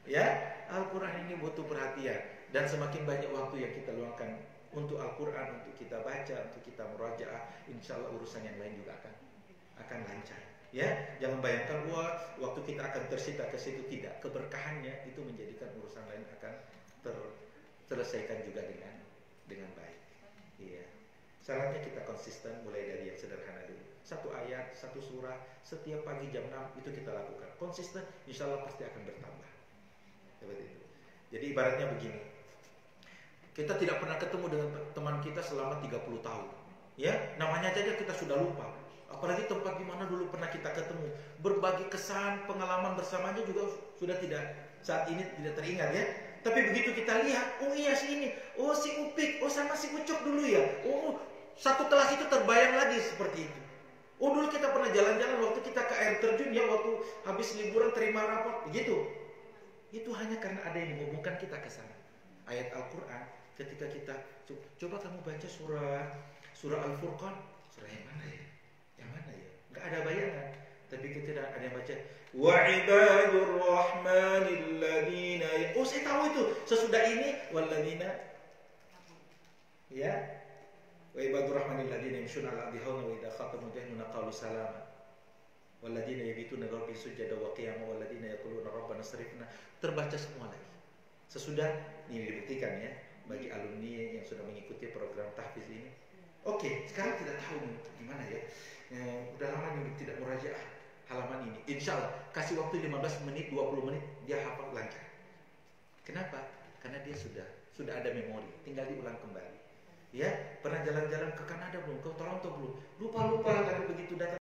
Ya, Al-Quran ini butuh perhatian. Dan semakin banyak waktu yang kita luangkan untuk Al-Quran, untuk kita baca, untuk kita murajaah, insya Allah urusan yang lain juga akan lancar. Ya, jangan bayangkan wah waktu kita akan tersita ke situ, tidak. Keberkahannya itu menjadikan urusan lain akan terselesaikan juga dengan baik. Iya. Syaratnya kita konsisten mulai dari yang sederhana dulu. 1 ayat, 1 surah, setiap pagi jam 6 itu kita lakukan. Konsisten, insya Allah pasti akan bertambah. Seperti itu. Jadi ibaratnya begini. Kita tidak pernah ketemu dengan teman kita selama 30 tahun. Ya, namanya saja kita sudah lupa. Apalagi tempat di mana dulu pernah kita ketemu. Berbagi kesan, pengalaman bersamanya juga sudah saat ini tidak teringat, ya. Tapi begitu kita lihat, oh iya si ini, oh si Upik, oh sama si Ucok dulu ya. Oh, satu kelas itu terbayang lagi seperti itu. Oh dulu kita pernah jalan-jalan waktu kita ke air terjun, ya, waktu habis liburan terima raport, begitu. Itu hanya karena ada yang menghubungkan kita ke sana. Ayat Al-Quran, ketika kita coba kamu baca surah Al-Furqan, surah yang mana ya? Yang mana ya? Enggak ada bayangan. Tapi ketika ada yang baca wa ibadur rahmanil ladina, oh saya tahu itu. Sesudah ini waladina, ya, wa ibadur rahmanil ladina yamshuna 'ala al-ardi wa idza khatabahum jahilun qalu salama waladina yabituna rabbihim sujada wa qiyama waladina yaquluna rabbana sarifna. Terbaca semua lagi. Sesudah ini dibuktikan, ya, bagi alumni yang sudah mengikuti program tahfiz ini. Oke, sekarang tidak tahu gimana, ya. Udah lama nih tidak murajaah halaman ini. Insya Allah kasih waktu 15 menit, 20 menit dia hafal lancar. Kenapa? Karena dia sudah ada memori, tinggal diulang kembali. Ya, pernah jalan-jalan ke Kanada belum? Ke Toronto belum? Lupa tapi begitu datang